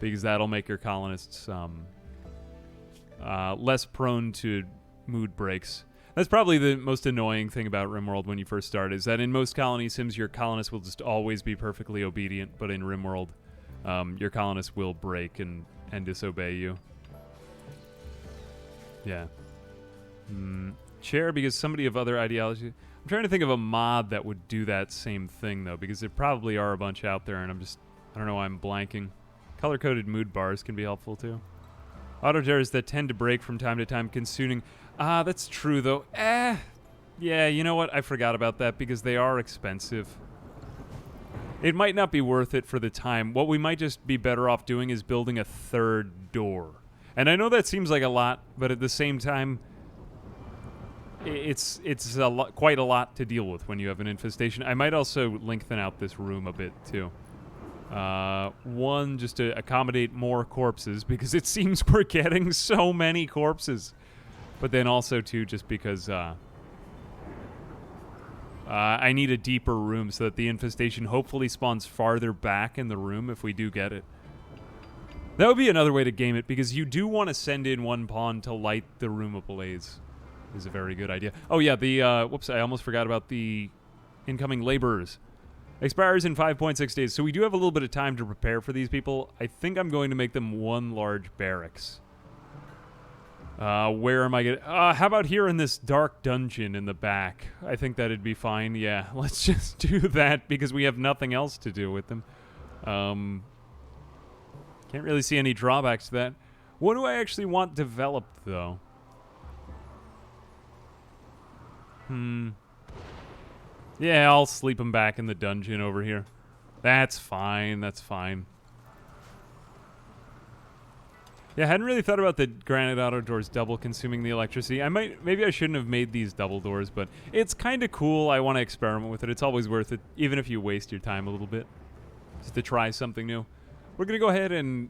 because that'll make your colonists less prone to mood breaks. That's probably the most annoying thing about Rimworld when you first start is that in most colony sims your colonists will just always be perfectly obedient, but in Rimworld your colonists will break and disobey you. Yeah. Chair because somebody of other ideology. I'm trying to think of a mod that would do that same thing though, because there probably are a bunch out there, and I don't know why I'm blanking. Color-coded mood bars can be helpful too. Auto jars that tend to break from time to time, consuming. That's true though. Yeah, you know what? I forgot about that because they are expensive. It might not be worth it for the time. What we might just be better off doing is building a 3rd door. And I know that seems like a lot, but at the same time, it's quite a lot to deal with when you have an infestation. I might also lengthen out this room a bit too. 1, just to accommodate more corpses because it seems we're getting so many corpses. But then also 2, just because I need a deeper room so that the infestation hopefully spawns farther back in the room if we do get it. That would be another way to game it because you do want to send in 1 pawn to light the room ablaze. Is a very good idea. Oh yeah, the whoops, I almost forgot about the incoming laborers. Expires in 5.6 days, so we do have a little bit of time to prepare for these people. I think I'm going to make them 1 large barracks. Where am I going to... how about here in this dark dungeon in the back? I think that'd be fine. Yeah, let's just do that because we have nothing else to do with them. Can't really see any drawbacks to that. What do I actually want developed, though? Yeah, I'll sleep them back in the dungeon over here. That's fine. That's fine. Yeah, I hadn't really thought about the granite auto doors double consuming the electricity. Maybe I shouldn't have made these double doors, but it's kind of cool. I want to experiment with it. It's always worth it, even if you waste your time a little bit, just to try something new. We're going to go ahead and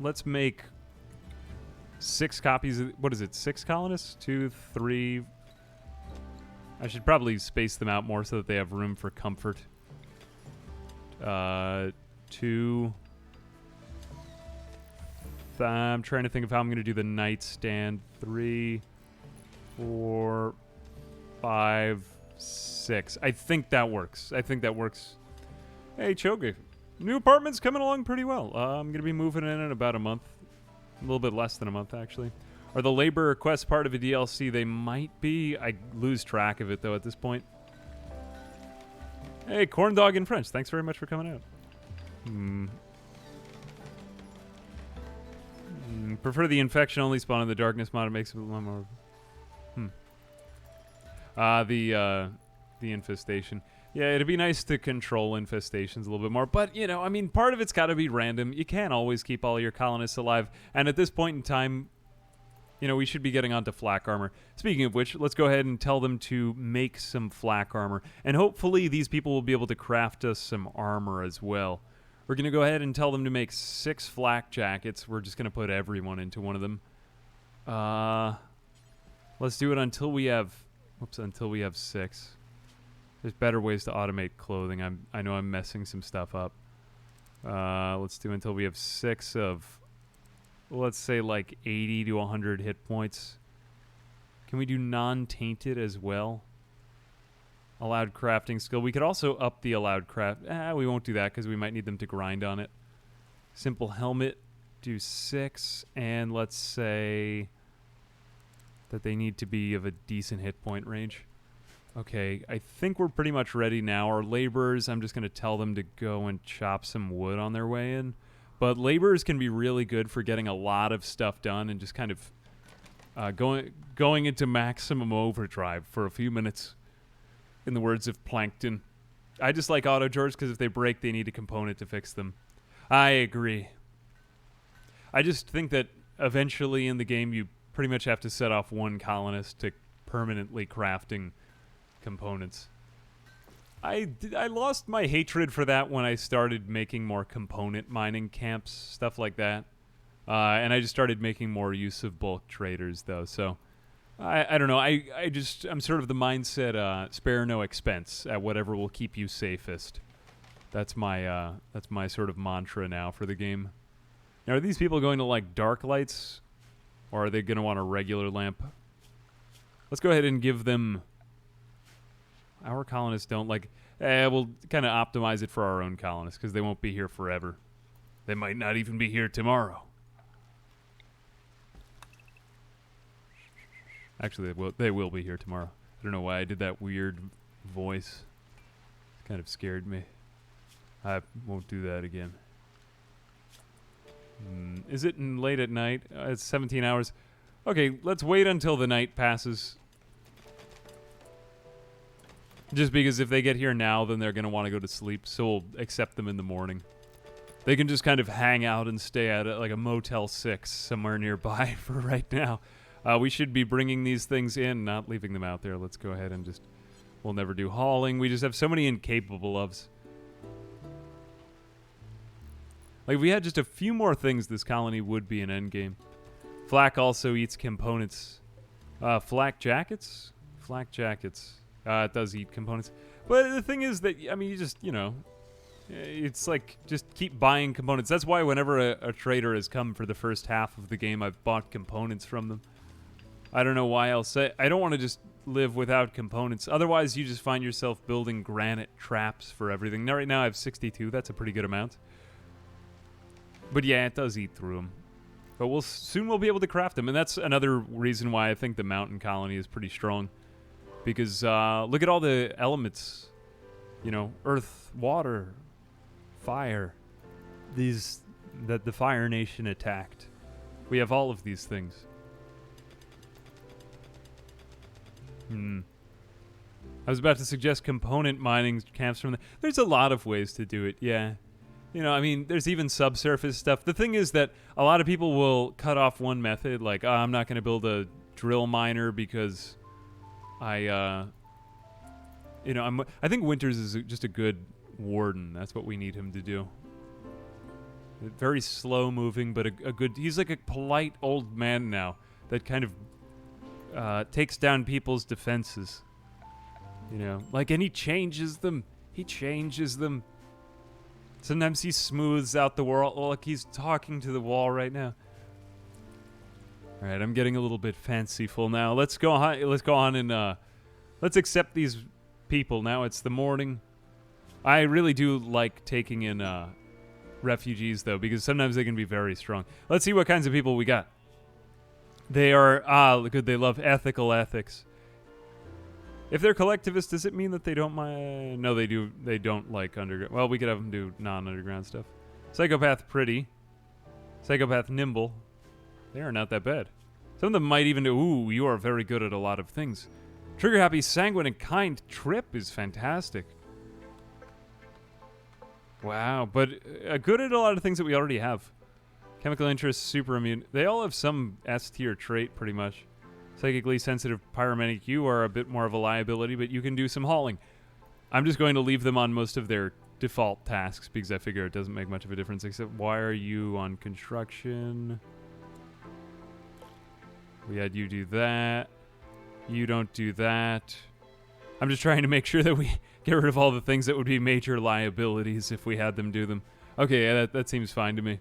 let's make 6 copies. What is it? 6 colonists? 2, 3. I should probably space them out more so that they have room for comfort. 2. I'm trying to think of how I'm going to do the nightstand. 3, 4, 5, 6. I think that works. Hey, Choga. New apartment's coming along pretty well. I'm going to be moving in about a month. A little bit less than a month, actually. Are the labor requests part of a DLC? They might be. I lose track of it, though, at this point. Hey, Corn Dog in French. Thanks very much for coming out. Prefer the infection only spawn in the darkness mod. It makes it a little more... The infestation. Yeah, it'd be nice to control infestations a little bit more. But, you know, I mean, part of it's got to be random. You can't always keep all your colonists alive. And at this point in time, you know, we should be getting onto flak armor. Speaking of which, let's go ahead and tell them to make some flak armor. And hopefully these people will be able to craft us some armor as well. We're going to go ahead and tell them to make 6 flak jackets. We're just going to put everyone into one of them. Let's do it until we have... Whoops, until we have 6. There's better ways to automate clothing. I know I'm messing some stuff up. Let's do until we have 6 of... Let's say like 80 to 100 hit points. Can we do non-tainted as well? Allowed crafting skill. We could also up the allowed craft. We won't do that because we might need them to grind on it. Simple helmet. Do 6. And let's say that they need to be of a decent hit point range. Okay, I think we're pretty much ready now. Our laborers, I'm just going to tell them to go and chop some wood on their way in. But laborers can be really good for getting a lot of stuff done and just kind of going into maximum overdrive for a few minutes, in the words of Plankton. I just like auto drawers because if they break, they need a component to fix them. I agree. I just think that eventually in the game, you pretty much have to set off one colonist to permanently crafting components. I lost my hatred for that when I started making more component mining camps, stuff like that. And I just started making more use of bulk traders, though. So, I don't know. I'm sort of the mindset, spare no expense at whatever will keep you safest. That's my sort of mantra now for the game. Now, are these people going to like dark lights? Or are they going to want a regular lamp? Let's go ahead and give them... Our colonists don't like... we'll kind of optimize it for our own colonists, because they won't be here forever. They might not even be here tomorrow. Actually, they will be here tomorrow. I don't know why I did that weird voice. It kind of scared me. I won't do that again. Is it late at night? It's 17 hours. Okay, let's wait until the night passes. Just because if they get here now, then they're going to want to go to sleep, so we'll accept them in the morning. They can just kind of hang out and stay at like a Motel 6 somewhere nearby for right now. We should be bringing these things in, not leaving them out there. Let's go ahead and just... We'll never do hauling. We just have so many incapable ofs. Like, if we had just a few more things, this colony would be an endgame. Flak also eats components. Flak jackets? Flak jackets. It does eat components. But the thing is that, I mean, you just, you know, it's like, just keep buying components. That's why whenever a trader has come for the first half of the game, I've bought components from them. I don't know why else. I don't want to just live without components. Otherwise, you just find yourself building granite traps for everything. Now, right now, I have 62. That's a pretty good amount. But yeah, it does eat through them. But soon we'll be able to craft them. And that's another reason why I think the mountain colony is pretty strong. Because look at all the elements. You know, earth, water, fire. That the Fire Nation attacked. We have all of these things. I was about to suggest component mining camps from there's a lot of ways to do it, yeah. You know, I mean, there's even subsurface stuff. The thing is that a lot of people will cut off one method, like, I'm not going to build a drill miner because I think Winters is just a good warden. That's what we need him to do. Very slow moving, but a good... He's like a polite old man now that kind of takes down people's defenses. You know, like, and he changes them. He changes them. Sometimes he smooths out the wall. Like he's talking to the wall right now. All right, I'm getting a little bit fanciful now. Let's go on and let's accept these people. Now it's the morning. I really do like taking in refugees though, because sometimes they can be very strong. Let's see what kinds of people we got. They are good. They love ethics. If they're collectivist, does it mean that they don't mind? No, they do. They don't like underground. Well, we could have them do non-underground stuff. Psychopath pretty. Psychopath nimble. They are not that bad. Some of them might even do, ooh, you are very good at a lot of things. Trigger happy, sanguine, and kind. Trip is fantastic. Wow, but good at a lot of things that we already have. Chemical interest, super immune. They all have some S tier trait, pretty much. Psychically sensitive pyromanic, you are a bit more of a liability, but you can do some hauling. I'm just going to leave them on most of their default tasks because I figure it doesn't make much of a difference, except why are you on construction? We had you do that. You don't do that. I'm just trying to make sure that we get rid of all the things that would be major liabilities if we had them do them. Okay, yeah, that seems fine to me.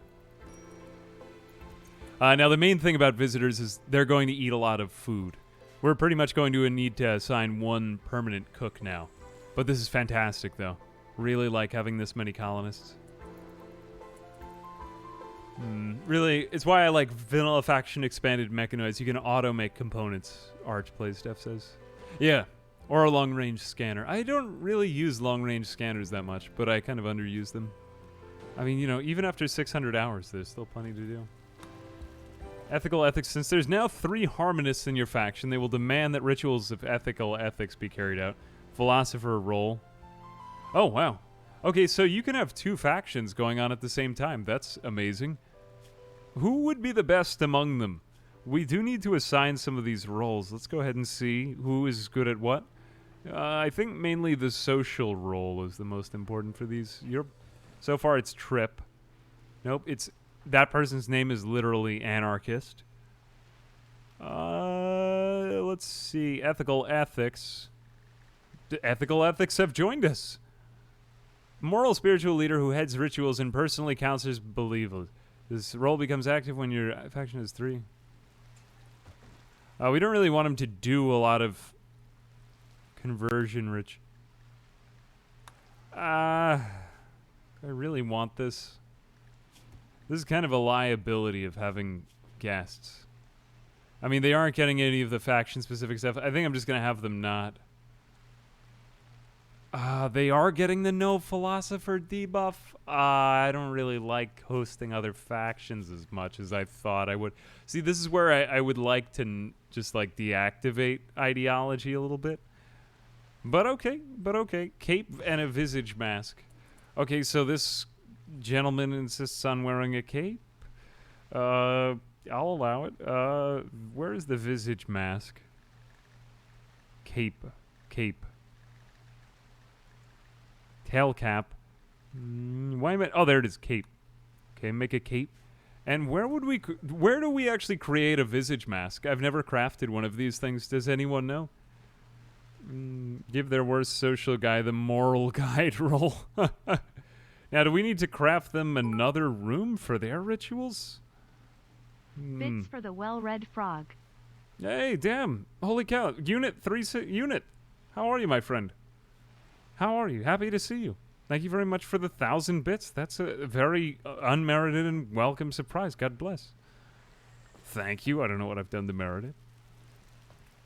Now, the main thing about visitors is they're going to eat a lot of food. We're pretty much going to need to assign one permanent cook now. But this is fantastic, though. Really like having this many colonists. Really, it's why I like Vanilla Faction Expanded Mechanoids. You can auto-make components, Archplay stuff says. Yeah, or a long-range scanner. I don't really use long-range scanners that much, but I kind of underuse them. I mean, you know, even after 600 hours, there's still plenty to do. Ethical ethics. Since there's now 3 harmonists in your faction, they will demand that rituals of ethical ethics be carried out. Philosopher role. Oh, wow. Okay, so you can have 2 factions going on at the same time. That's amazing. Who would be the best among them? We do need to assign some of these roles. Let's go ahead and see who is good at what. I think mainly the social role is the most important for these. So far, it's Trip. Nope, it's... That person's name is literally Anarchist. Let's see. Ethical ethics. Ethical ethics have joined us. Moral spiritual leader who heads rituals and personally counsels believers. This role becomes active when your faction is 3. We don't really want him to do a lot of conversion rich. I really want this. This is kind of a liability of having guests. I mean, they aren't getting any of the faction-specific stuff. I think I'm just going to have them not. They are getting the no philosopher debuff. I don't really like hosting other factions as much as I thought I would. See, this is where I would like to just, like, deactivate ideology a little bit. But okay. Cape and a visage mask. Okay, so this... gentleman insists on wearing a cape. I'll allow it. Where is the visage mask? Cape. Tail cap. Why am I... Oh, there it is. Cape. Okay, make a cape. And where do we actually create a visage mask? I've never crafted one of these things. Does anyone know? Give their worst social guy the moral guide role. Now, do we need to craft them another room for their rituals? Bits for the well-read frog. Hey, damn. Holy cow. Unit. How are you, my friend? How are you? Happy to see you. Thank you very much for the 1,000 bits. That's a very unmerited and welcome surprise. God bless. Thank you. I don't know what I've done to merit it.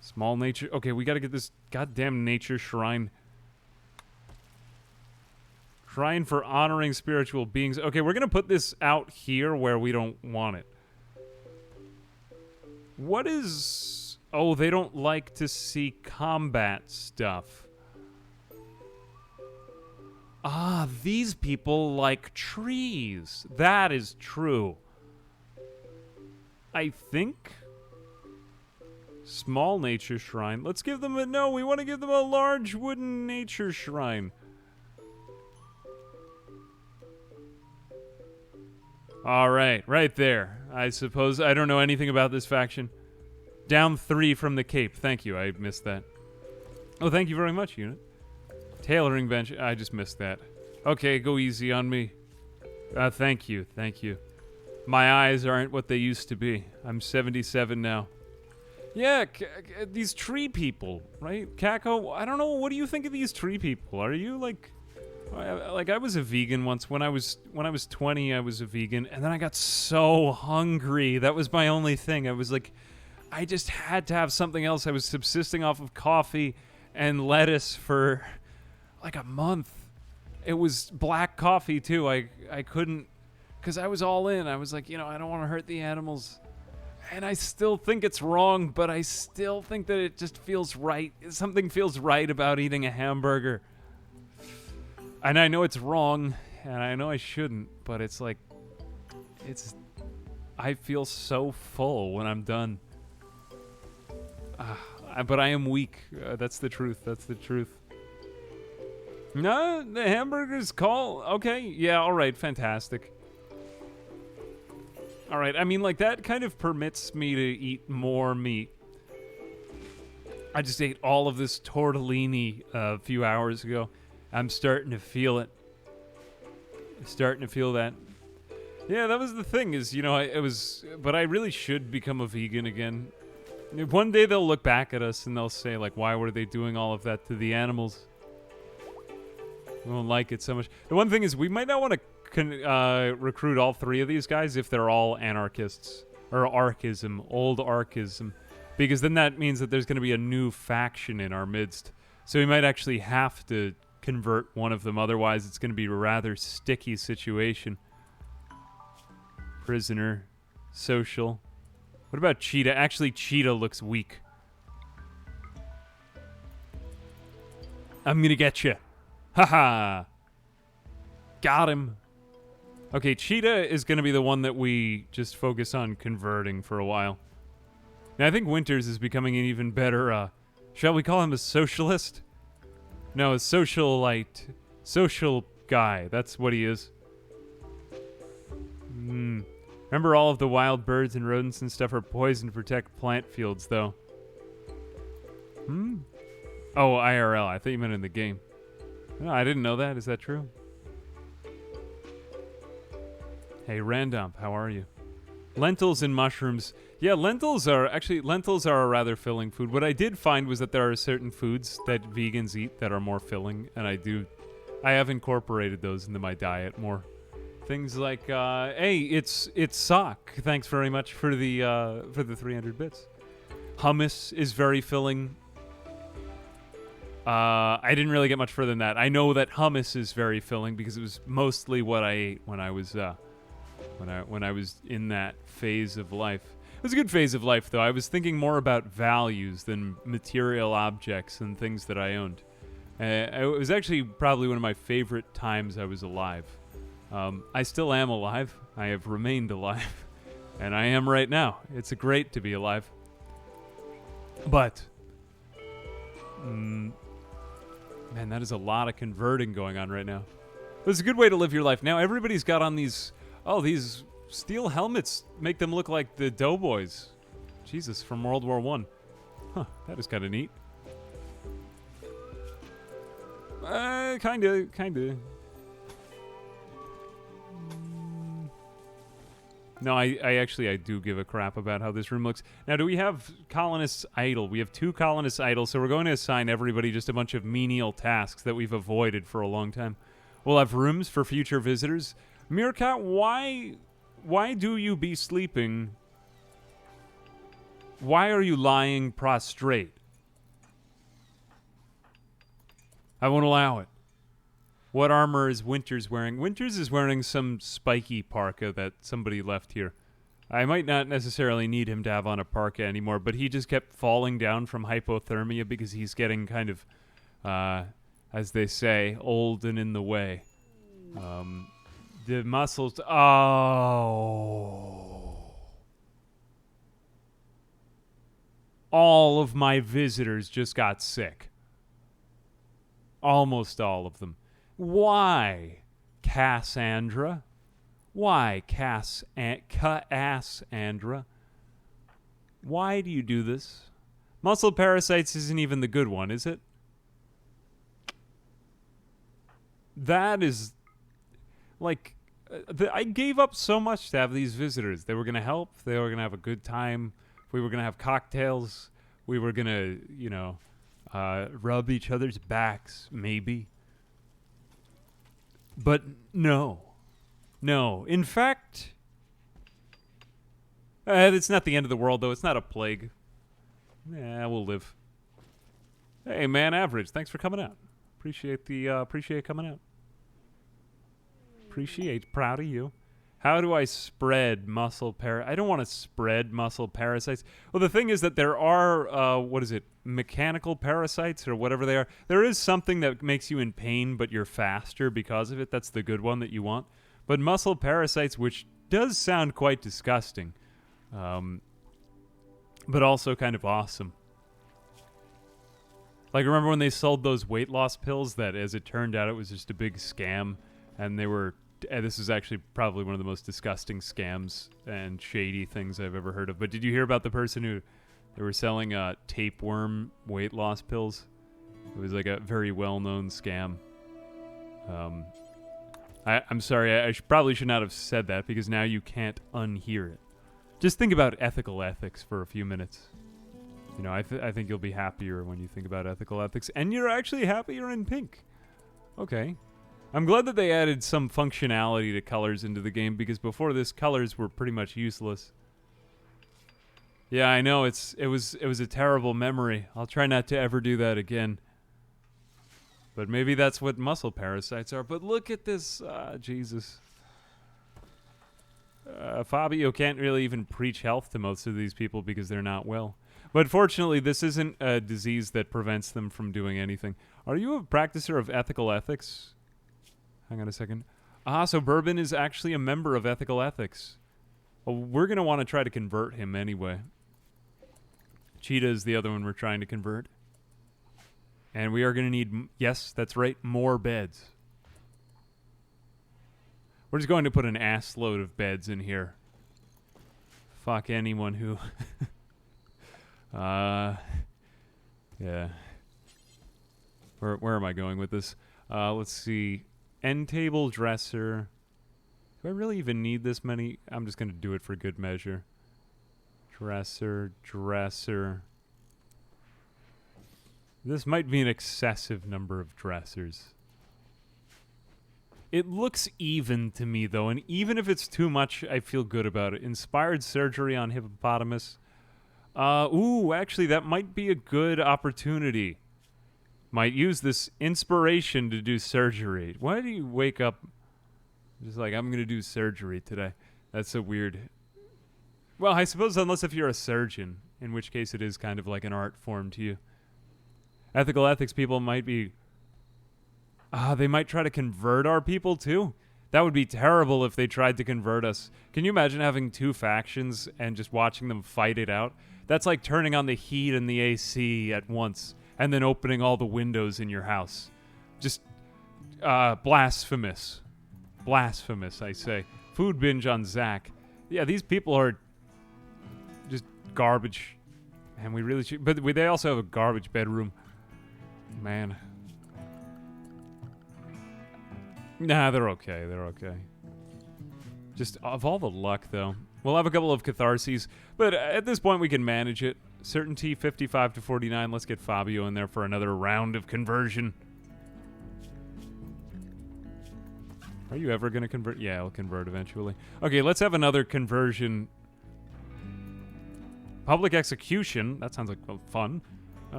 Small nature. Okay, we got to get this goddamn nature shrine. Shrine for honoring spiritual beings. Okay, we're going to put this out here where we don't want it. What is... Oh, they don't like to see combat stuff. Ah, these people like trees. That is true. I think. Small nature shrine. Let's give them a... No, we want to give them a large wooden nature shrine. All right, right there. I suppose I don't know anything about this faction. Down 3 from the cape. Thank you. I missed that. Oh, thank you very much, unit. Tailoring bench. I just missed that. Okay, go easy on me. Thank you. Thank you. My eyes aren't what they used to be. I'm 77 now. Yeah, these tree people, right? Kako, I don't know. What do you think of these tree people? Are you like I was a vegan once. When I was 20, I was a vegan, and then I got so hungry. That was my only thing. I was like, I just had to have something else. I was subsisting off of coffee and lettuce for like a month. It was black coffee too. I couldn't, because I was all in. I was like, I don't want to hurt the animals. And I still think it's wrong, but I still think that it just feels right. Something feels right about eating a hamburger. And I know it's wrong, and I know I shouldn't, but it's like, I feel so full when I'm done. But I am weak. That's the truth. That's the truth. No, the hamburgers call. Okay, yeah, all right, fantastic. All right, I mean, like, that kind of permits me to eat more meat. I just ate all of this tortellini a few hours ago. I'm starting to feel it. Starting to feel that. Yeah, that was the thing is, but I really should become a vegan again. One day they'll look back at us and they'll say, like, why were they doing all of that to the animals? We won't like it so much. The one thing is, we might not want to recruit all 3 of these guys if they're all anarchists. Or archism, old archism. Because then that means that there's going to be a new faction in our midst. So we might actually have to convert one of them, otherwise it's going to be a rather sticky situation. Prisoner. Social. What about Cheetah? Actually, Cheetah looks weak. I'm gonna get you. Haha. Got him. Okay, Cheetah is gonna be the one that we just focus on converting for a while. Now, I think Winters is becoming an even better, shall we call him a socialist? No, a socialite. Social guy. That's what he is. Remember, all of the wild birds and rodents and stuff are poisoned to protect plant fields, though. Oh, IRL. I thought you meant in the game. No, I didn't know that. Is that true? Hey, Random, how are you? Lentils and mushrooms. Yeah, lentils are a rather filling food. What I did find was that there are certain foods that vegans eat that are more filling, and I have incorporated those into my diet more. Things like, hey, it's Sock. Thanks very much for the 300 bits. Hummus is very filling. I didn't really get much further than that. I know that hummus is very filling because it was mostly what I ate when I was when I was in that phase of life. It was a good phase of life, though. I was thinking more about values than material objects and things that I owned. It was actually probably one of my favorite times I was alive. I still am alive. I have remained alive. And I am right now. It's great to be alive. But, man, that is a lot of converting going on right now. It's a good way to live your life. Now everybody's got on these steel helmets make them look like the doughboys. Jesus, from World War I. Huh, that is kind of neat. Kinda. No, I do give a crap about how this room looks. Now, do we have colonists idle? We have 2 colonists idle, so we're going to assign everybody just a bunch of menial tasks that we've avoided for a long time. We'll have rooms for future visitors. Meerkat, why do you be sleeping? Why are you lying prostrate? I won't allow it. What armor is Winters wearing? Winters is wearing some spiky parka that somebody left here. I might not necessarily need him to have on a parka anymore, but he just kept falling down from hypothermia because he's getting kind of, I as they say, old and in the way. The muscles. Oh. All of my visitors just got sick. Almost all of them. Why, Cassandra? Why, Cassandra? Why do you do this? Muscle parasites isn't even the good one, is it? That is, like, I gave up so much to have these visitors. They were going to help. They were going to have a good time. We were going to have cocktails. We were going to, you know, rub each other's backs, maybe. But no. No. In fact, it's not the end of the world, though. It's not a plague. Yeah, we'll live. Hey, man, average. Thanks for coming out. Appreciate coming out. Proud of you. How do I spread muscle I don't want to spread muscle parasites. Well, the thing is that there are, mechanical parasites or whatever they are. There is something that makes you in pain, but you're faster because of it. That's the good one that you want. But muscle parasites, which does sound quite disgusting, but also kind of awesome. Like, remember when they sold those weight loss pills that, as it turned out, it was just a big scam, and they were... this is actually probably one of the most disgusting scams and shady things I've ever heard of. But did you hear about the person who they were selling tapeworm weight loss pills? It was like a very well-known scam. I'm sorry, I probably should not have said that because now you can't unhear it. Just think about ethical ethics for a few minutes. You know, I think you'll be happier when you think about ethical ethics. And you're actually happier in pink. Okay. I'm glad that they added some functionality to colors into the game because before this, colors were pretty much useless. Yeah, I know, it was a terrible memory. I'll try not to ever do that again. But maybe that's what muscle parasites are. But look at this, Jesus. Fabio can't really even preach health to most of these people because they're not well. But fortunately, this isn't a disease that prevents them from doing anything. Are you a practicer of ethical ethics? Hang on a second. So Bourbon is actually a member of Ethical Ethics. Well, we're going to want to try to convert him anyway. Cheetah is the other one we're trying to convert. And we are going to need, yes, that's right, more beds. We're just going to put an ass load of beds in here. Fuck anyone who... yeah. Where am I going with this? Let's see... End table, dresser. Do I really even need this many? I'm just going to do it for good measure. Dresser. This might be an excessive number of dressers. It looks even to me, though, and even if it's too much, I feel good about it. Inspired surgery on hippopotamus. Actually, that might be a good opportunity. Might use this inspiration to do surgery. Why do you wake up just like, I'm going to do surgery today? That's so weird. Well, I suppose unless if you're a surgeon, in which case it is kind of like an art form to you. Ethical ethics people might be... they might try to convert our people too. That would be terrible if they tried to convert us. Can you imagine having two factions and just watching them fight it out? That's like turning on the heat and the AC at once. And then opening all the windows in your house. Just, blasphemous. Blasphemous, I say. Food binge on Zach. Yeah, these people are just garbage. And we really should... But they also have a garbage bedroom. Man. Nah, they're okay. They're okay. Just, of all the luck, though. We'll have a couple of catharses. But at this point, we can manage it. Certainty 55 to 49. Let's get Fabio in there for another round of conversion. Are you ever going to convert? Yeah, I'll convert eventually. Okay, let's have another conversion. Public execution. That sounds like fun.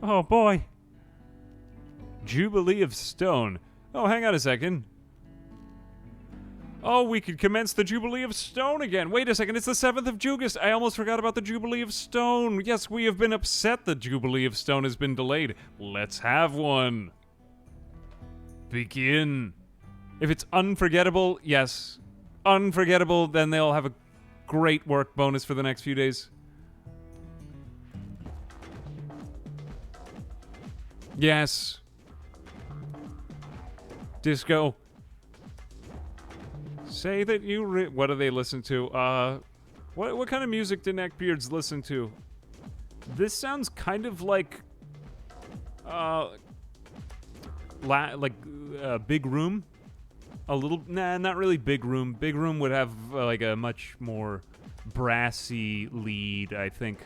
Oh, boy. Jubilee of Stone. Oh, hang on a second. Oh, we could commence the Jubilee of Stone again. Wait a second, it's the 7th of Jugas. I almost forgot about the Jubilee of Stone. Yes, we have been upset the Jubilee of Stone has been delayed. Let's have one. Begin. If it's unforgettable, yes. Unforgettable, then they'll have a great work bonus for the next few days. Yes. Disco. Say that you what do they listen to? What kind of music do neckbeards listen to? This sounds kind of like Big Room. A little, nah, not really Big Room. Big Room would have like a much more brassy lead, I think.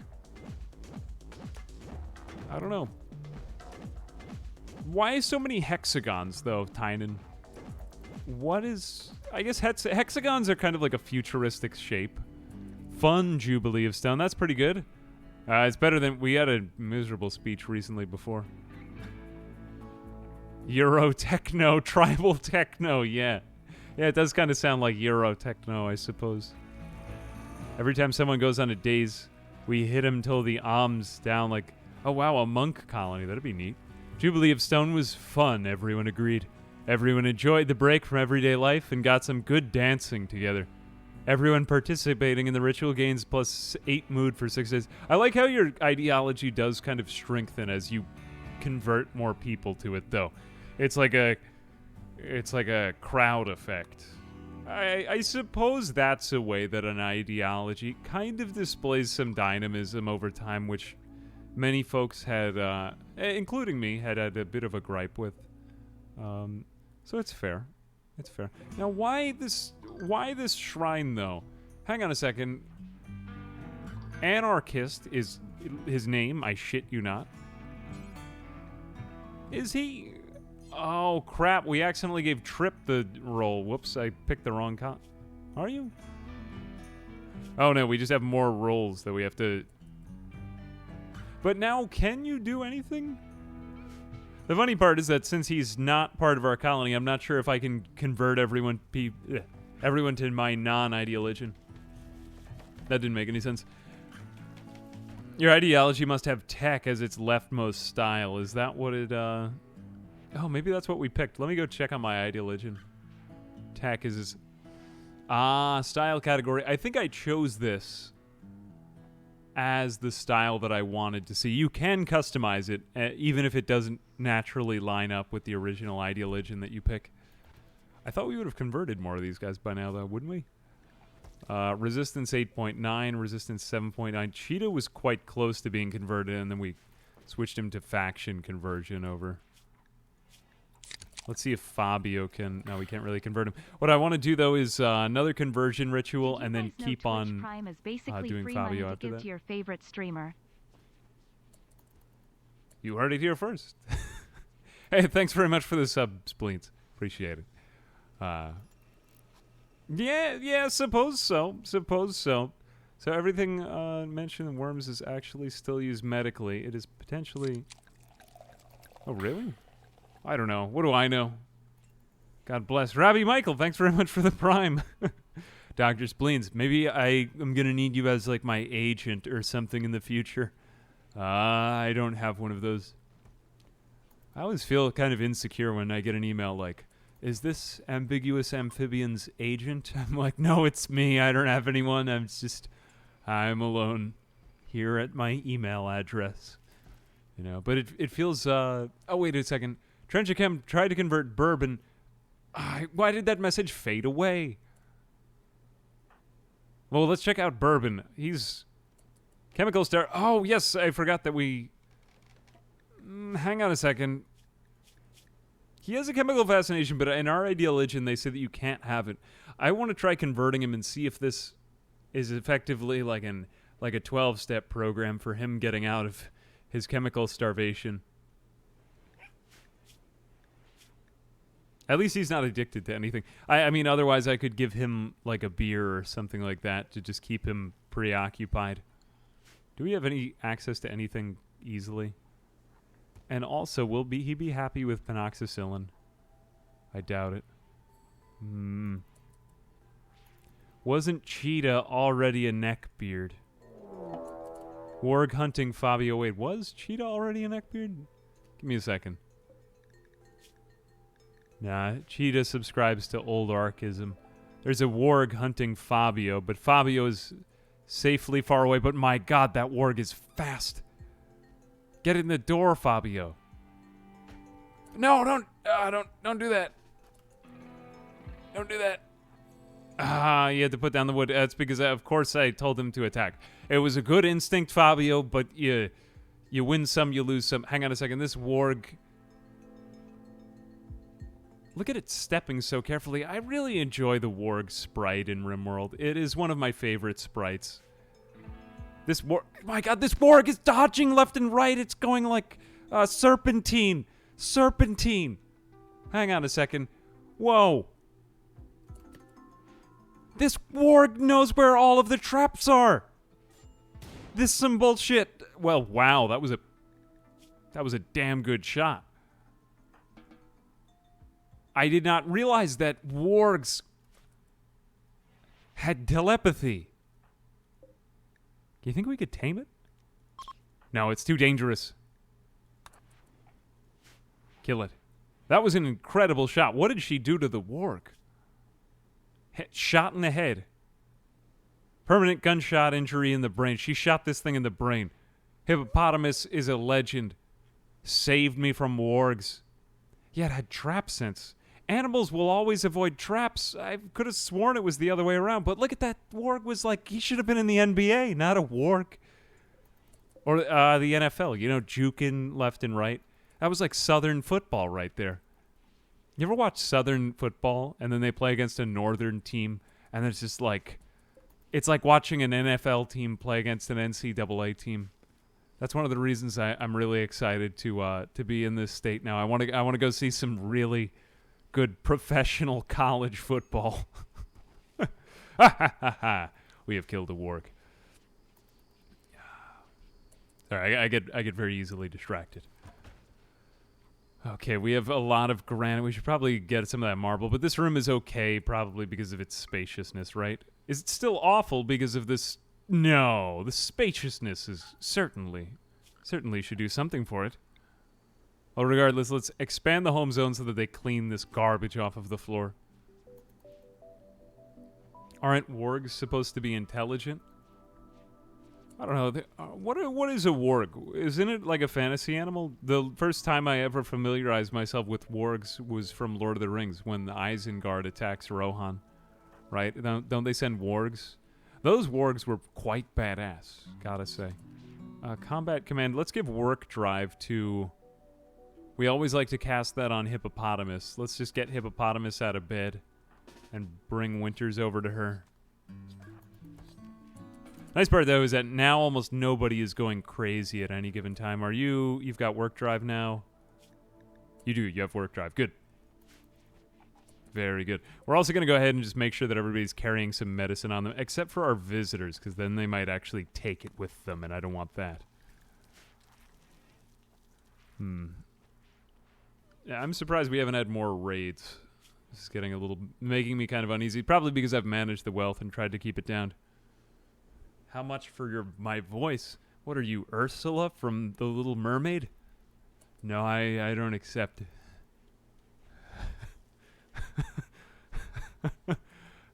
I don't know. Why so many hexagons, though, Tynan? What is... I guess hexagons are kind of like a futuristic shape. Fun Jubilee of Stone. That's pretty good. It's better than... We had a miserable speech recently before. Euro techno, tribal techno, yeah. Yeah, it does kind of sound like Euro techno, I suppose. Every time someone goes on a daze, we hit him till the arms down like, oh wow, a monk colony, that'd be neat. Jubilee of Stone was fun, everyone agreed. Everyone enjoyed the break from everyday life and got some good dancing together. Everyone participating in the ritual gains +8 mood for 6 days. I like how your ideology does kind of strengthen as you convert more people to it, though. It's like a crowd effect. I suppose that's a way that an ideology kind of displays some dynamism over time, which many folks had, including me, had a bit of a gripe with. So it's fair. It's fair. Now, why this shrine, though? Hang on a second. Anarchist is his name, I shit you not. Is he... Oh, crap. We accidentally gave Trip the roll. Whoops, I picked the wrong Are you? Oh, no, we just have more rolls that we have to... But now, can you do anything? The funny part is that since he's not part of our colony, I'm not sure if I can convert everyone to my non-ideologian. That didn't make any sense. Your ideology must have tech as its leftmost style. Is that what it, Oh, maybe that's what we picked. Let me go check on my ideologian. Tech is his... style category. I think I chose this as the style that I wanted to see. You can customize it, even if it doesn't naturally line up with the original ideologian that you pick. I thought we would have converted more of these guys by now, though, wouldn't we? Resistance 8.9, resistance 7.9. Cheetah was quite close to being converted, and then we switched him to faction conversion over. Let's see if Fabio can... No, we can't really convert him. What I want to do, though, is another conversion ritual and then keep on doing Fabio after that. To your favorite streamer. You heard it here first. Hey, thanks very much for the sub, Spleens. Appreciate it. Yeah, suppose so. Suppose so. So everything mentioned in Worms is actually still used medically. It is potentially... Oh, really? I don't know. What do I know? God bless. Robbie Michael, thanks very much for the prime. Dr. Spleens, maybe I am going to need you as like my agent or something in the future. I don't have one of those. I always feel kind of insecure when I get an email like, is this Ambiguous Amphibian's agent? I'm like, no, it's me. I don't have anyone. I'm alone here at my email address. You know, but it feels, oh, wait a second. Trenchachem tried to convert Bourbon. Why did that message fade away? Well, let's check out Bourbon. He's Chemical Star. Oh, yes, I forgot that we... hang on a second. He has a chemical fascination, but in our ideologian, they say that you can't have it. I want to try converting him and see if this is effectively like a 12-step program for him getting out of his chemical starvation. At least he's not addicted to anything. I mean, otherwise I could give him like a beer or something like that to just keep him preoccupied. Do we have any access to anything easily? And also, will he be happy with penoxycillin? I doubt it. Wasn't Cheetah already a neckbeard? Warg hunting Fabio. Wait, was Cheetah already a neckbeard? Give me a second. Nah, Cheetah subscribes to old archism. There's a warg hunting Fabio, but Fabio is safely far away. But my god, that warg is fast. Get in the door, Fabio. No, don't do that. Don't do that. You had to put down the wood. That's because, of course, I told him to attack. It was a good instinct, Fabio, but you win some, you lose some. Hang on a second. This warg... Look at it stepping so carefully. I really enjoy the warg sprite in Rimworld. It is one of my favorite sprites. This warg... My god, this warg is dodging left and right. It's going like serpentine. Serpentine. Hang on a second. Whoa. This warg knows where all of the traps are. This is some bullshit. Well, wow, that was a damn good shot. I did not realize that wargs had telepathy. Do you think we could tame it? No, it's too dangerous. Kill it. That was an incredible shot. What did she do to the warg? Shot in the head. Permanent gunshot injury in the brain. She shot this thing in the brain. Hippopotamus is a legend. Saved me from wargs. Yeah, it had trap sense. Animals will always avoid traps. I could have sworn it was the other way around, but look at that. Warg was like, he should have been in the NBA, not a warg. Or the NFL, you know, juking left and right. That was like Southern football right there. You ever watch Southern football and then they play against a Northern team and it's just like, it's like watching an NFL team play against an NCAA team. That's one of the reasons I'm really excited to be in this state now. I want to go see some really good professional college football. We have killed a warg. Sorry, I get very easily distracted. Okay, we have a lot of granite. We should probably get some of that marble, but this room is okay probably because of its spaciousness, right? Is it still awful because of this? No, the spaciousness is certainly should do something for it. Well, regardless, let's expand the home zone so that they clean this garbage off of the floor. Aren't wargs supposed to be intelligent? I don't know. What is a warg? Isn't it like a fantasy animal? The first time I ever familiarized myself with wargs was from Lord of the Rings when Isengard attacks Rohan. Right? Don't they send wargs? Those wargs were quite badass, gotta say. Combat command. Let's give work drive to... We always like to cast that on Hippopotamus. Let's just get Hippopotamus out of bed and bring Winters over to her. Nice part, though, is that now almost nobody is going crazy at any given time. Are you? You've got work drive now? You do. You have work drive. Good. Very good. We're also going to go ahead and just make sure that everybody's carrying some medicine on them, except for our visitors, because then they might actually take it with them, and I don't want that. Yeah, I'm surprised we haven't had more raids. This is getting a little... making me kind of uneasy, probably because I've managed the wealth and tried to keep it down. How much for my voice? What are you, Ursula from The Little Mermaid? No, I don't accept.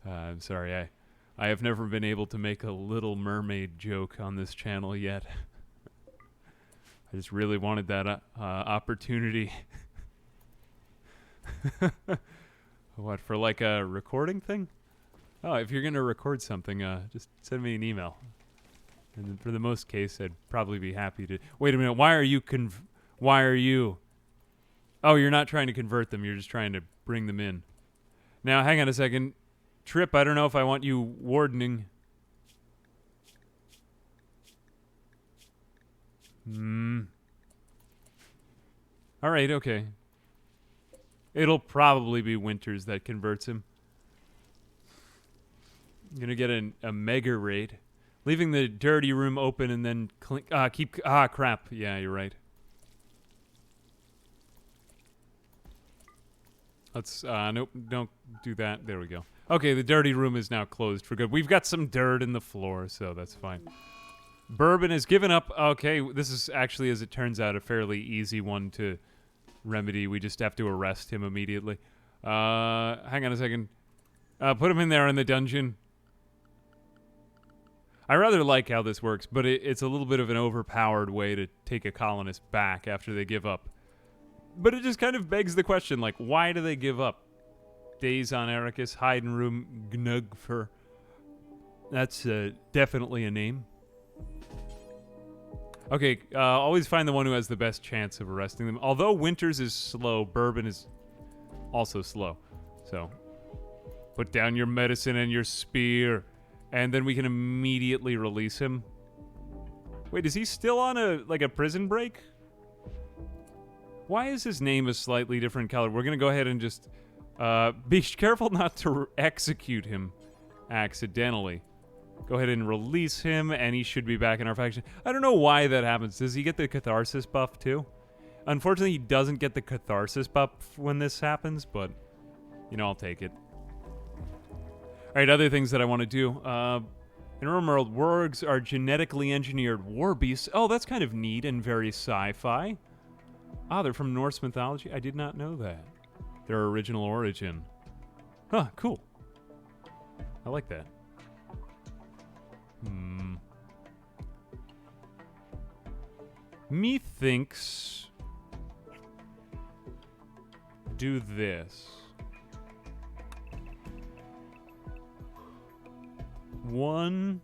I'm sorry, I have never been able to make a Little Mermaid joke on this channel yet. I just really wanted that opportunity. What, for like a recording thing? Oh, if you're going to record something, just send me an email. And for the most case, I'd probably be happy to... Wait a minute, why are you... Oh, you're not trying to convert them, you're just trying to bring them in. Now, hang on a second. Trip, I don't know if I want you wardening. Alright, okay. It'll probably be Winters that converts him. I'm gonna get a mega raid. Leaving the dirty room open and then keep... crap. Yeah, you're right. Let's... nope, don't do that. There we go. Okay, the dirty room is now closed for good. We've got some dirt in the floor, so that's fine. Bourbon has given up. Okay, this is actually, as it turns out, a fairly easy one to remedy. We just have to arrest him immediately. Hang on a second. Put him in there in the dungeon. I rather like how this works, but it's a little bit of an overpowered way to take a colonist back after they give up. But it just kind of begs the question, like, why do they give up? Days on Ericus, Hidden Room, Gnugfer. That's definitely a name. Okay, always find the one who has the best chance of arresting them. Although Winters is slow, Bourbon is also slow. So, put down your medicine and your spear, and then we can immediately release him. Wait, is he still on a prison break? Why is his name a slightly different color? We're gonna go ahead and just be careful not to execute him accidentally. Go ahead and release him, and he should be back in our faction. I don't know why that happens. Does he get the catharsis buff too? Unfortunately, he doesn't get the catharsis buff when this happens, but, you know, I'll take it. All right, other things that I want to do. In Rimworld, wargs are genetically engineered war beasts. Oh, that's kind of neat and very sci-fi. Ah, they're from Norse mythology? I did not know that. Their original origin. Huh, cool. I like that. Methinks do this. 1,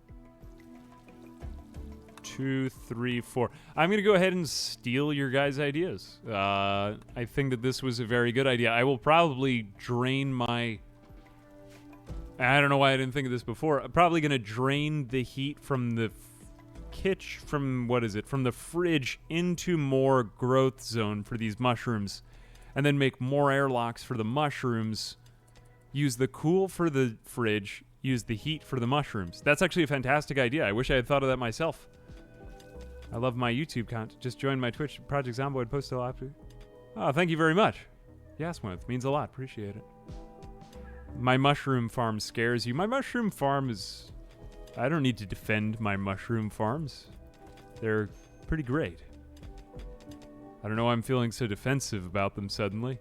2, 3, 4. I'm going to go ahead and steal your guys' ideas. I think that this was a very good idea. I will probably drain my... I don't know why I didn't think of this before. I'm probably going to drain the heat from the from the fridge into more growth zone for these mushrooms, and then make more airlocks for the mushrooms, use the cool for the fridge, use the heat for the mushrooms. That's actually a fantastic idea. I wish I had thought of that myself. I love my YouTube content. Just joined my Twitch, Project Zomboid, post a lot. Oh, thank you very much. Yasmith, means a lot. Appreciate it. My mushroom farm scares you. My mushroom farm is... I don't need to defend my mushroom farms. They're pretty great. I don't know why I'm feeling so defensive about them suddenly.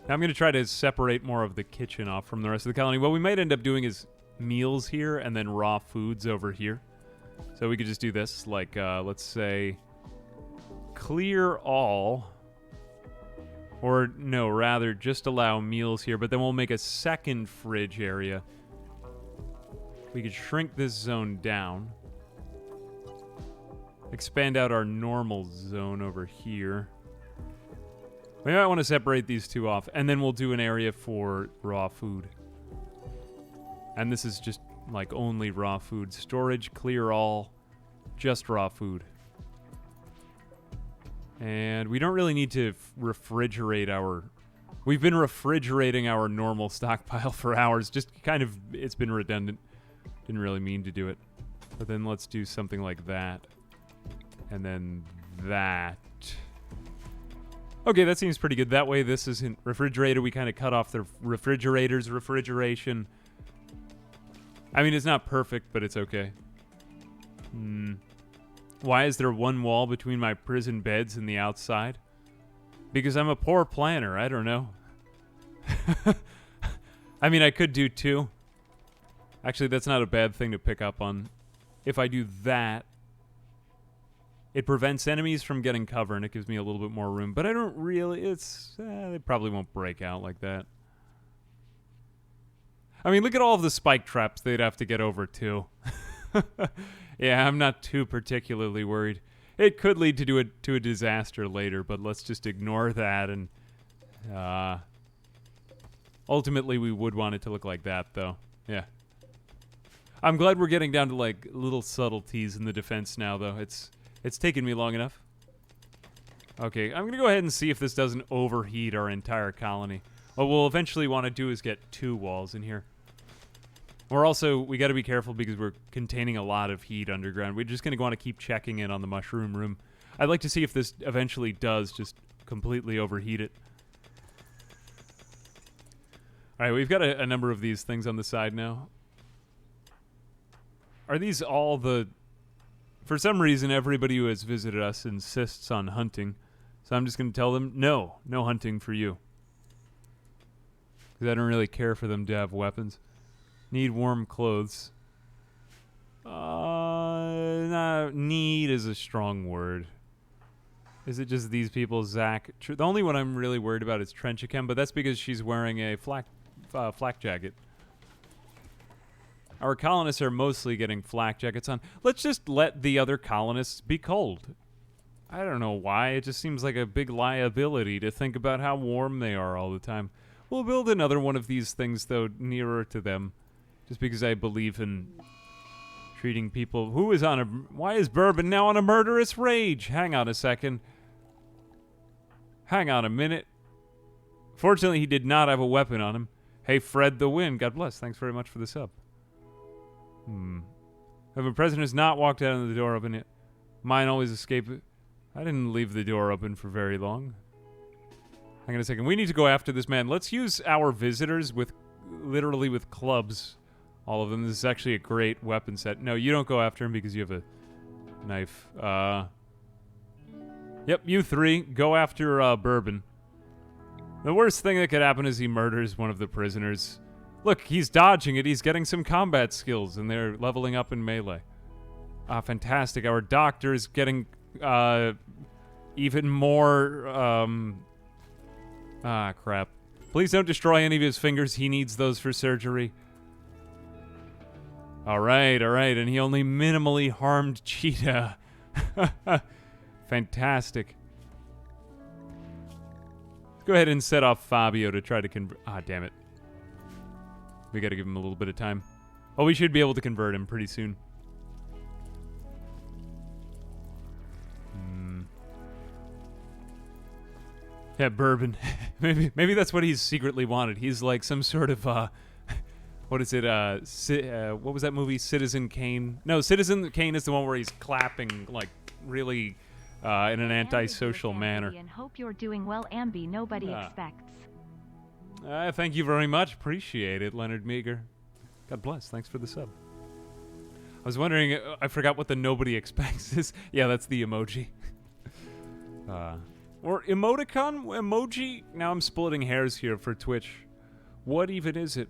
Now I'm going to try to separate more of the kitchen off from the rest of the colony. What we might end up doing is meals here and then raw foods over here. So we could just do this, like, let's say, clear all... Or, no, rather, just allow meals here, but then we'll make a second fridge area. We could shrink this zone down. Expand out our normal zone over here. We might want to separate these two off, and then we'll do an area for raw food. And this is just, like, only raw food. Storage, clear all, just raw food. And we don't really need to refrigerate our... We've been refrigerating our normal stockpile for hours. Just kind of... It's been redundant. Didn't really mean to do it. But then let's do something like that. And then that. Okay, that seems pretty good. That way this isn't refrigerated. We kind of cut off the refrigerator's refrigeration. I mean, it's not perfect, but it's okay. Why is there one wall between my prison beds and the outside? Because I'm a poor planner. I don't know. I mean, I could do two. Actually, that's not a bad thing to pick up on. If I do that, it prevents enemies from getting cover, and it gives me a little bit more room. But I don't really... It's... they probably won't break out like that. I mean, look at all of the spike traps they'd have to get over, too. Yeah, I'm not too particularly worried. It could lead to a disaster later, but let's just ignore that. And ultimately, we would want it to look like that, though. Yeah. I'm glad we're getting down to, like, little subtleties in the defense now, though. It's taken me long enough. Okay, I'm going to go ahead and see if this doesn't overheat our entire colony. What we'll eventually want to do is get 2 walls in here. We got to be careful because we're containing a lot of heat underground. We're just going to want to keep checking in on the mushroom room. I'd like to see if this eventually does just completely overheat it. All right, we've got a number of these things on the side now. Are these all the... For some reason, everybody who has visited us insists on hunting. So I'm just going to tell them, no hunting for you. Because I don't really care for them to have weapons. Need warm clothes. Need is a strong word. Is it just these people, Zach? The only one I'm really worried about is Trenchichem, but that's because she's wearing a flak jacket. Our colonists are mostly getting flak jackets on. Let's just let the other colonists be cold. I don't know why. It just seems like a big liability to think about how warm they are all the time. We'll build another one of these things, though, nearer to them. Just because I believe in treating people... Why is Bourbon now on a murderous rage? Hang on a second. Hang on a minute. Fortunately, he did not have a weapon on him. Hey, Fred the Wind. God bless. Thanks very much for the sub. If a president has not walked out of the door open yet, mine always escape. I didn't leave the door open for very long. Hang on a second. We need to go after this man. Let's use our visitors literally with clubs. All of them. This is actually a great weapon set. No, you don't go after him because you have a knife. Yep, you three. Go after Bourbon. The worst thing that could happen is he murders one of the prisoners. Look, he's dodging it. He's getting some combat skills, and they're leveling up in melee. Fantastic. Our doctor is getting even more... crap. Please don't destroy any of his fingers. He needs those for surgery. All right. And he only minimally harmed Cheetah. Fantastic. Let's go ahead and set off Fabio to try to convert... damn it. We gotta give him a little bit of time. Oh, we should be able to convert him pretty soon. Yeah, Bourbon. maybe that's what he's secretly wanted. He's like some sort of what is it? What was that movie? Citizen Kane. No, Citizen Kane is the one where he's clapping like really in an antisocial manner. And hope you're doing well, Ambi. Nobody expects. Thank you very much. Appreciate it, Leonard Meager. God bless. Thanks for the sub. I was wondering, I forgot what the nobody expects is. Yeah, that's the emoji. Or emoticon? Emoji? Now I'm splitting hairs here for Twitch. What even is it?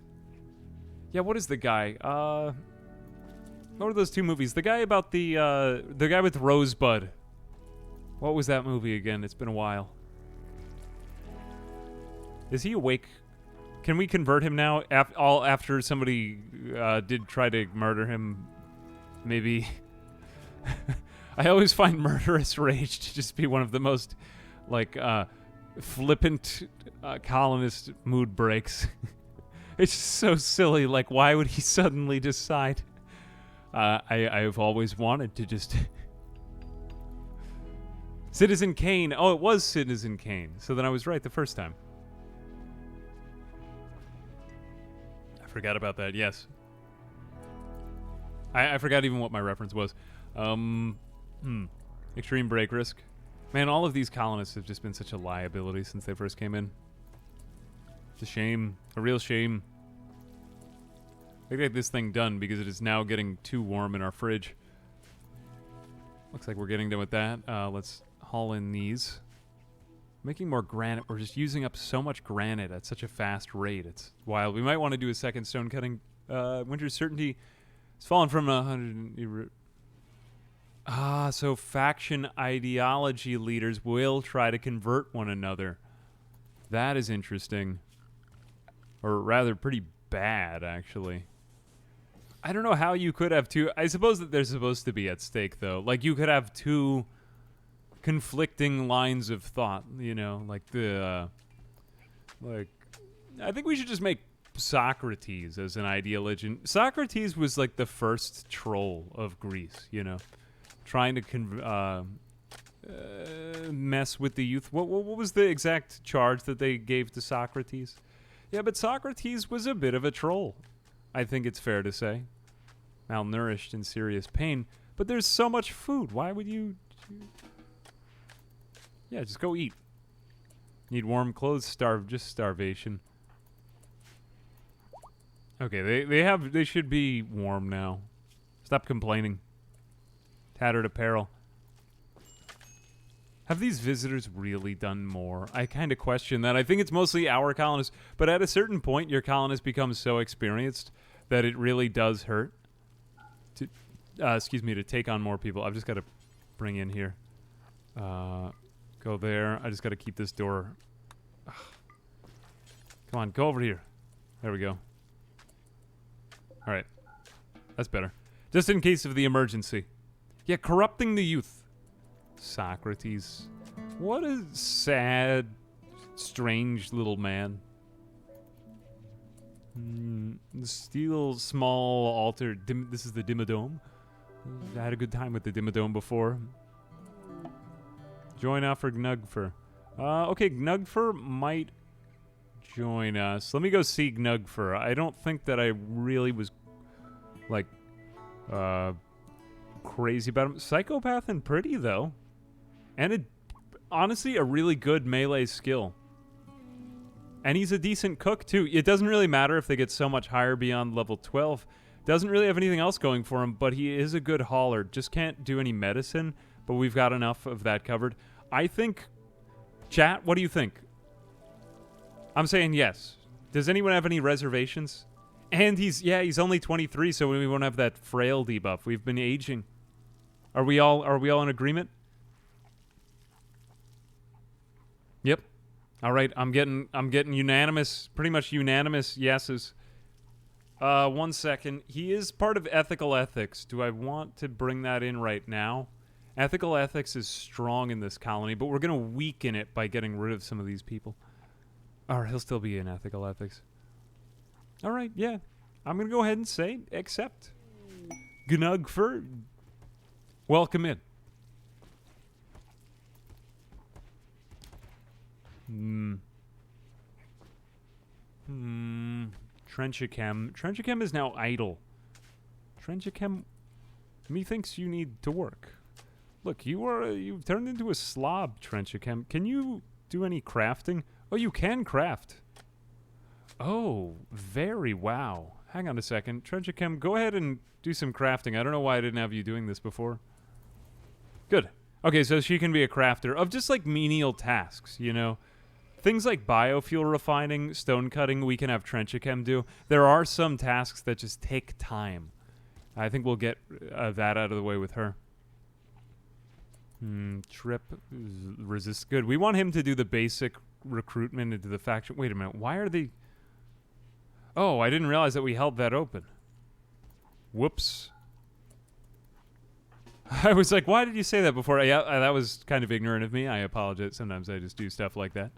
Yeah, what is the guy? What were those two movies? The guy about the guy with Rosebud. What was that movie again? It's been a while. Is he awake? Can we convert him now? After somebody did try to murder him? Maybe. I always find murderous rage to just be one of the most, like, flippant colonist mood breaks. It's just so silly. Like, why would he suddenly decide? I've always wanted to just... Citizen Kane. Oh, it was Citizen Kane. So then I was right the first time. I forgot about that, yes. I forgot even what my reference was. Extreme break risk. Man, all of these colonists have just been such a liability since they first came in. It's a shame. A real shame. I get this thing done because it is now getting too warm in our fridge. Looks like we're getting done with that. Let's haul in these. Making more granite. We're just using up so much granite at such a fast rate. It's wild. We might want to do a second stone cutting. Winter's certainty has fallen from 100... so faction ideology leaders will try to convert one another. That is interesting. Or rather, pretty bad, actually. I don't know how you could have two... I suppose that they're supposed to be at stake, though. Like, you could have two conflicting lines of thought, you know? Like, I think we should just make Socrates as an ideologian. Socrates was, like, the first troll of Greece, you know? Trying to mess with the youth. What was the exact charge that they gave to Socrates? Yeah, but Socrates was a bit of a troll. I think it's fair to say. Malnourished in serious pain. But there's so much food. Why would you... Yeah, just go eat. Need warm clothes, just starvation. Okay, they should be warm now. Stop complaining. Tattered apparel. Have these visitors really done more? I kind of question that. I think it's mostly our colonists, but at a certain point, your colonists become so experienced that it really does hurt to, to take on more people. I've just got to bring in here. Go there. I just got to keep this door. Ugh. Come on, go over here. There we go. All right. That's better. Just in case of the emergency. Yeah, corrupting the youth. Socrates. What a sad, strange little man. Steel small altar. This is the Dimmadome. I had a good time with the Dimmadome before. Join offer Gnugfur. Okay, Gnugfur might join us. Let me go see Gnugfur. I don't think that I really was, like, crazy about him. Psychopath and pretty, though. And honestly, a really good melee skill. And he's a decent cook, too. It doesn't really matter if they get so much higher beyond level 12. Doesn't really have anything else going for him, but he is a good hauler. Just can't do any medicine, but we've got enough of that covered. I think... Chat, what do you think? I'm saying yes. Does anyone have any reservations? And he's only 23, so we won't have that frail debuff. We've been aging. Are we all in agreement? Yep. All right, I'm getting unanimous, pretty much unanimous yeses. 1 second. He is part of ethical ethics. Do I want to bring that in right now? Ethical ethics is strong in this colony, but we're going to weaken it by getting rid of some of these people. Or he'll still be in ethical ethics. All right, yeah. I'm going to go ahead and say accept. Gnugfur, welcome in. Trenchichem. Trenchichem is now idle. Trenchichem, methinks you need to work. Look, you've turned into a slob, Trenchichem. Can you do any crafting? Oh, you can craft. Oh, very wow. Hang on a second. Trenchichem, go ahead and do some crafting. I don't know why I didn't have you doing this before. Good. Okay, so she can be a crafter of just like menial tasks, you know? Things like biofuel refining, stone cutting, we can have Trenchichem do. There are some tasks that just take time. I think we'll get that out of the way with her. Trip resist. Good. We want him to do the basic recruitment into the faction. Wait a minute. Why are they... Oh, I didn't realize that we held that open. Whoops. I was like, why did you say that before? Yeah, that was kind of ignorant of me. I apologize. Sometimes I just do stuff like that.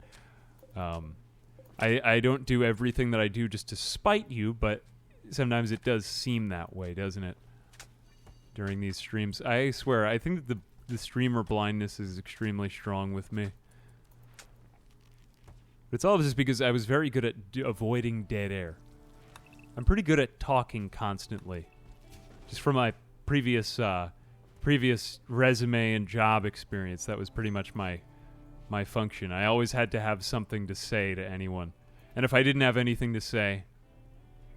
I don't do everything that I do just to spite you, but sometimes it does seem that way, doesn't it? During these streams. I swear, I think that the streamer blindness is extremely strong with me. But it's all just because I was very good at avoiding dead air. I'm pretty good at talking constantly. Just from my previous resume and job experience, that was pretty much my function. I always had to have something to say to anyone. And if I didn't have anything to say,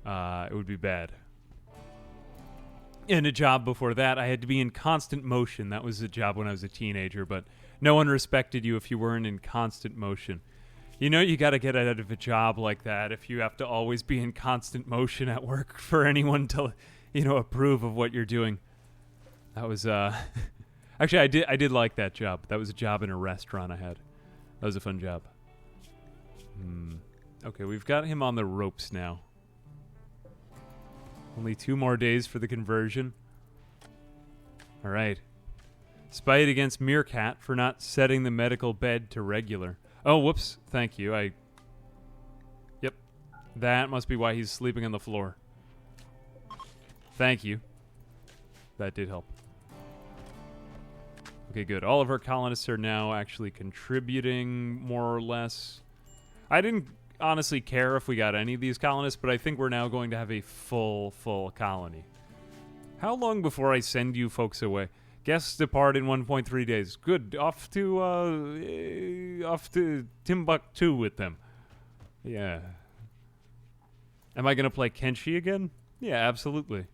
it would be bad. In a job before that, I had to be in constant motion. That was a job when I was a teenager, but no one respected you if you weren't in constant motion. You know, you got to get out of a job like that if you have to always be in constant motion at work for anyone to, you know, approve of what you're doing. That was, actually, I did like that job. That was a job in a restaurant I had. That was a fun job. Okay, we've got him on the ropes now. Only 2 more days for the conversion. All right. Spite against Meerkat for not setting the medical bed to regular. Oh, whoops. Thank you. Yep. That must be why he's sleeping on the floor. Thank you. That did help. Okay, good. All of our colonists are now actually contributing, more or less. I didn't honestly care if we got any of these colonists, but I think we're now going to have a full colony. How long before I send you folks away? Guests depart in 1.3 days. Good. Off to Timbuktu with them. Yeah. Am I going to play Kenshi again? Yeah, absolutely.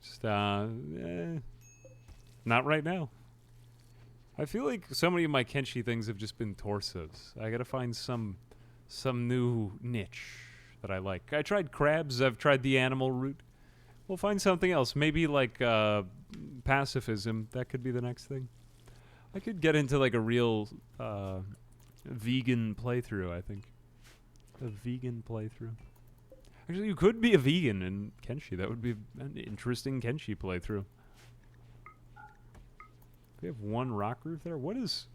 Just, not right now. I feel like so many of my Kenshi things have just been torsos. I gotta find some new niche that I like. I tried crabs. I've tried the animal route. We'll find something else. Maybe like pacifism. That could be the next thing. I could get into like a real vegan playthrough, I think. A vegan playthrough. Actually, you could be a vegan in Kenshi. That would be an interesting Kenshi playthrough. We have one rock roof there. What is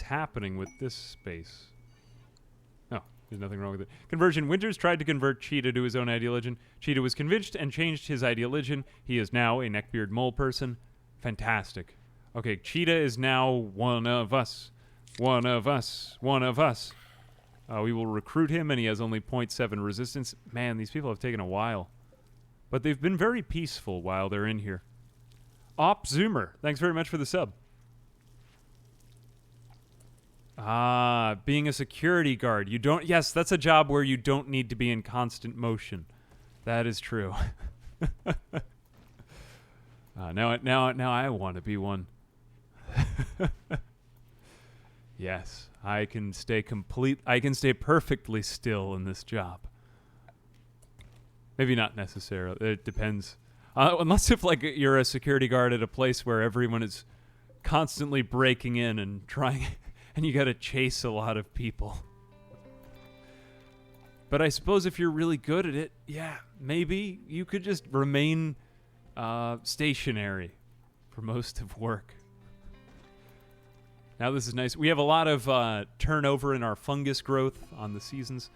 happening with this space? Oh, there's nothing wrong with it. Conversion. Winters tried to convert Cheetah to his own ideologian. Cheetah was convinced and changed his ideologian. He is now a neckbeard mole person. Fantastic. Okay, Cheetah is now one of us. One of us. One of us. We will recruit him, and he has only 0.7 resistance. Man, these people have taken a while. But they've been very peaceful while they're in here. Op Zoomer, thanks very much for the sub. Being a security guard. You don't... Yes, that's a job where you don't need to be in constant motion. That is true. Now I want to be one. Yes, I can stay perfectly still in this job. Maybe not necessarily. It depends. Unless if like you're a security guard at a place where everyone is constantly breaking in and trying, and you got to chase a lot of people. But I suppose if you're really good at it, yeah, maybe you could just remain stationary for most of work. Now this is nice. We have a lot of turnover in our fungus growth on the seasons.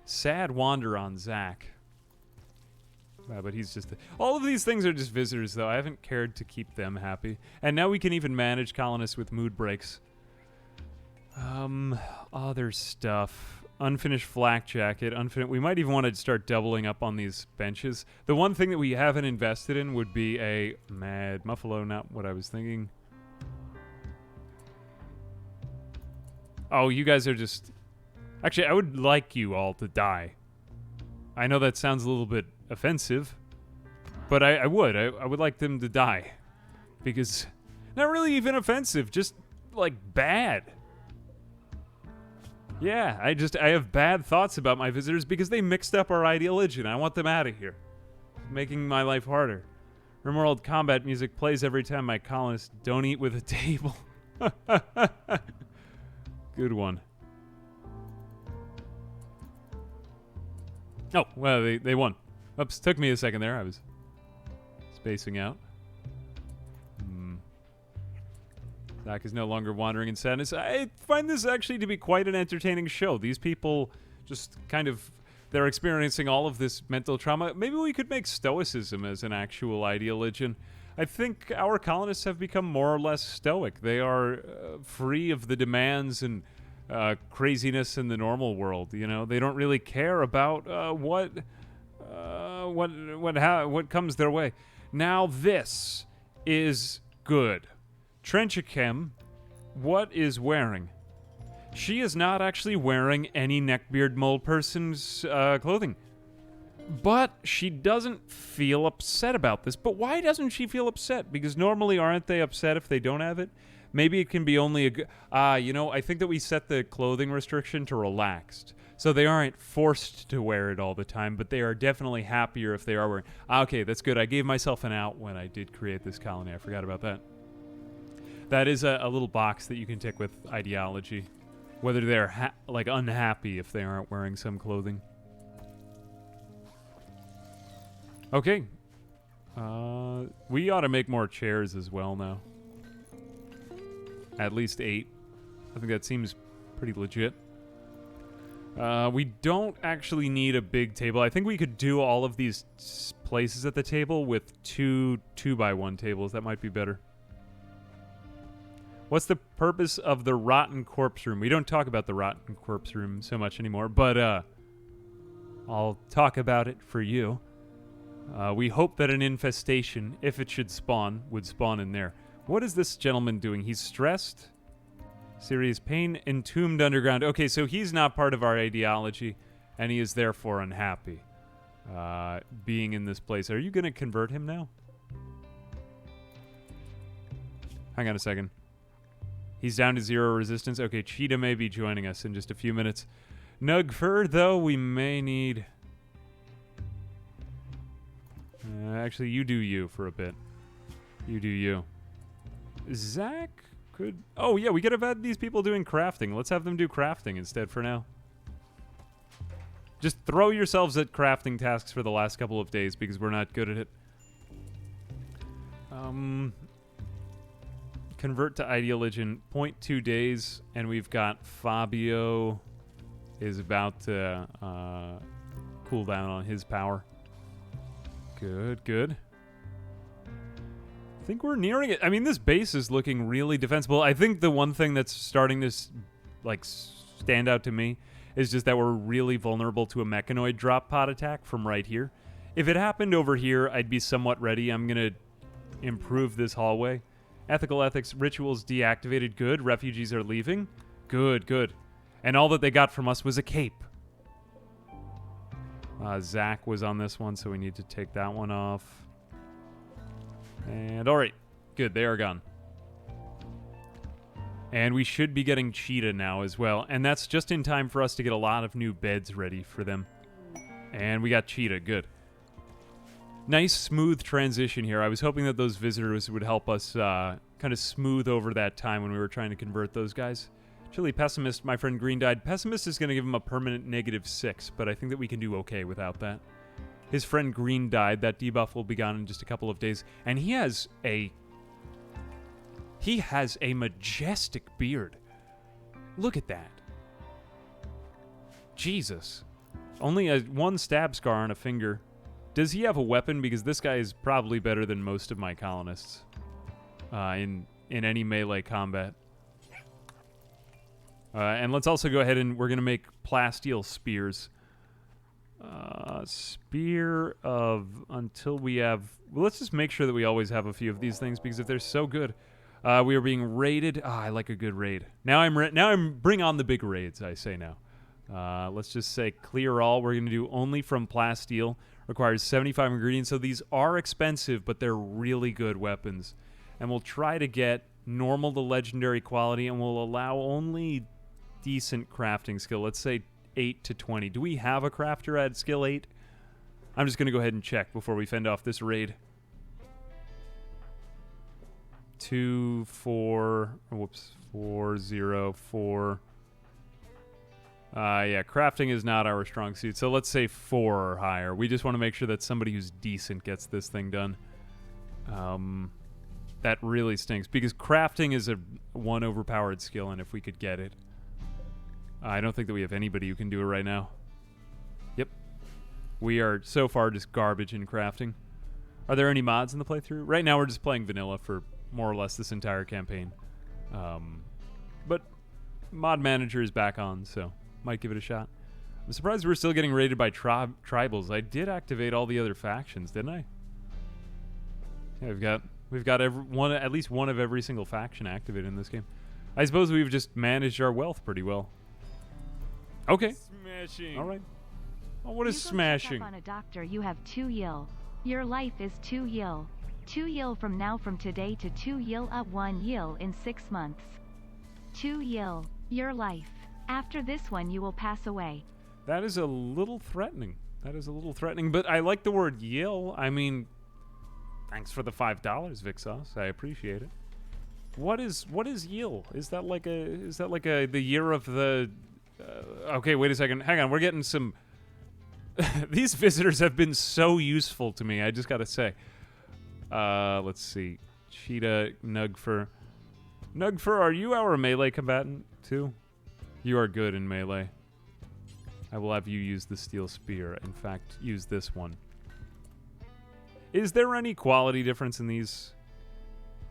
Sad wander on Zach. But he's just... all of these things are just visitors, though. I haven't cared to keep them happy. And now we can even manage colonists with mood breaks. Other stuff. Unfinished flak jacket. We might even want to start doubling up on these benches. The one thing that we haven't invested in would be a mad muffalo. Not what I was thinking. Oh, you guys are just... Actually, I would like you all to die. I know that sounds a little bit offensive, but I would like them to die. Because... not really even offensive, just, like, bad. Yeah, I have bad thoughts about my visitors because they mixed up our ideology. I want them out of here. Making my life harder. Rimworld combat music plays every time my colonists don't eat with a table. Good one. Oh, well, they won. Oops, took me a second there. I was spacing out. Zach is no longer wandering in sadness. I find this actually to be quite an entertaining show. These people just kind of... they're experiencing all of this mental trauma. Maybe we could make stoicism as an actual ideologian. I think our colonists have become more or less stoic. They are free of the demands and craziness in the normal world. You know, they don't really care about what comes their way. Now this is good. Trenchichem, what is wearing? She is not actually wearing any neckbeard mole person's clothing. But she doesn't feel upset about this. But why doesn't she feel upset? Because normally aren't they upset if they don't have it? Maybe it can be only a... you know, I think that we set the clothing restriction to relaxed. So they aren't forced to wear it all the time, but they are definitely happier if they are wearing... okay, that's good. I gave myself an out when I did create this colony. I forgot about that. That is a little box that you can tick with ideology. Whether they're like unhappy if they aren't wearing some clothing. Okay. We ought to make more chairs as well now. At least 8. I think that seems pretty legit. We don't actually need a big table. I think we could do all of these places at the table with 2 2x1 tables. That might be better. What's the purpose of the rotten corpse room? We don't talk about the rotten corpse room so much anymore, but I'll talk about it for you. We hope that an infestation, if it should spawn, would spawn in there. What is this gentleman doing? He's stressed? Serious pain, entombed underground. Okay, so he's not part of our ideology. and he is therefore unhappy being in this place. Are you going to convert him now? Hang on a second. He's down to 0 resistance. Okay, Cheetah may be joining us in just a few minutes. Nugfur, though, we may need... actually, you do you for a bit. You do you. Zach could... Oh, yeah, we could have had these people doing crafting. Let's have them do crafting instead for now. Just throw yourselves at crafting tasks for the last couple of days because we're not good at it. Convert to Ideological, 0.2 days, and we've got Fabio is about to cool down on his power. Good, good. I think we're nearing it. I mean, this base is looking really defensible. I think the one thing that's starting to like stand out to me is just that we're really vulnerable to a mechanoid drop pod attack from right here. If it happened over here, I'd be somewhat ready. I'm going to improve this hallway. Ethical ethics, rituals deactivated. Good. Refugees are leaving. Good, good. And all that they got from us was a cape. Zach was on this one, so we need to take that one off. And all right. Good. They are gone. And we should be getting Cheetah now as well. And that's just in time for us to get a lot of new beds ready for them. And we got Cheetah. Good. Nice, smooth transition here. I was hoping that those visitors would help us kind of smooth over that time when we were trying to convert those guys. Chili Pessimist, my friend Green died. Pessimist is going to give him a permanent -6, but I think that we can do okay without that. His friend Green died. That debuff will be gone in just a couple of days. And he has a majestic beard. Look at that. Jesus. Only one stab scar on a finger. Does he have a weapon? Because this guy is probably better than most of my colonists in any melee combat. And let's also go ahead and we're going to make plasteel spears. Spear of until we have... Well, let's just make sure that we always have a few of these things because if they're so good... we are being raided. I like a good raid. Now I'm bring on the big raids, I say now. Let's just say clear all. We're going to do only from plasteel. Requires 75 ingredients. So these are expensive, but they're really good weapons. And we'll try to get normal to legendary quality, and we'll allow only decent crafting skill. Let's say 8 to 20. Do we have a crafter at skill 8? I'm just going to go ahead and check before we fend off this raid. 2, 4, whoops, 4, 0, 4. Yeah, crafting is not our strong suit, so let's say 4 or higher. We just want to make sure that somebody who's decent gets this thing done. That really stinks, because crafting is a one overpowered skill, and if we could get it. I don't think that we have anybody who can do it right now. Yep. We are so far just garbage in crafting. Are there any mods in the playthrough? Right now we're just playing vanilla for more or less this entire campaign. But Mod Manager is back on, so might give it a shot. I'm surprised we're still getting raided by tribals. I did activate all the other factions, didn't I? Yeah, we've got at least one of every single faction activated in this game. I suppose we've just managed our wealth pretty well. Okay. Smashing. All right. Oh, what is smashing? Check up on a doctor, you have 2 yil. Your life is 2 yil. 2 yil from now from today to 2 yil up 1 yil in 6 months. 2 yil. Your life. After this one you will pass away. That is a little threatening. That is a little threatening, but I like the word yil. I mean, thanks for the $5, Vixos. I appreciate it. What is yil? Is that like the year of the okay, wait a second. Hang on. We're getting some these visitors have been so useful to me. I just got to say. Let's see. Cheetah, Nugfur. Nugfur, are you our melee combatant too? You are good in melee. I will have you use the steel spear. In fact, use this one. Is there any quality difference in these?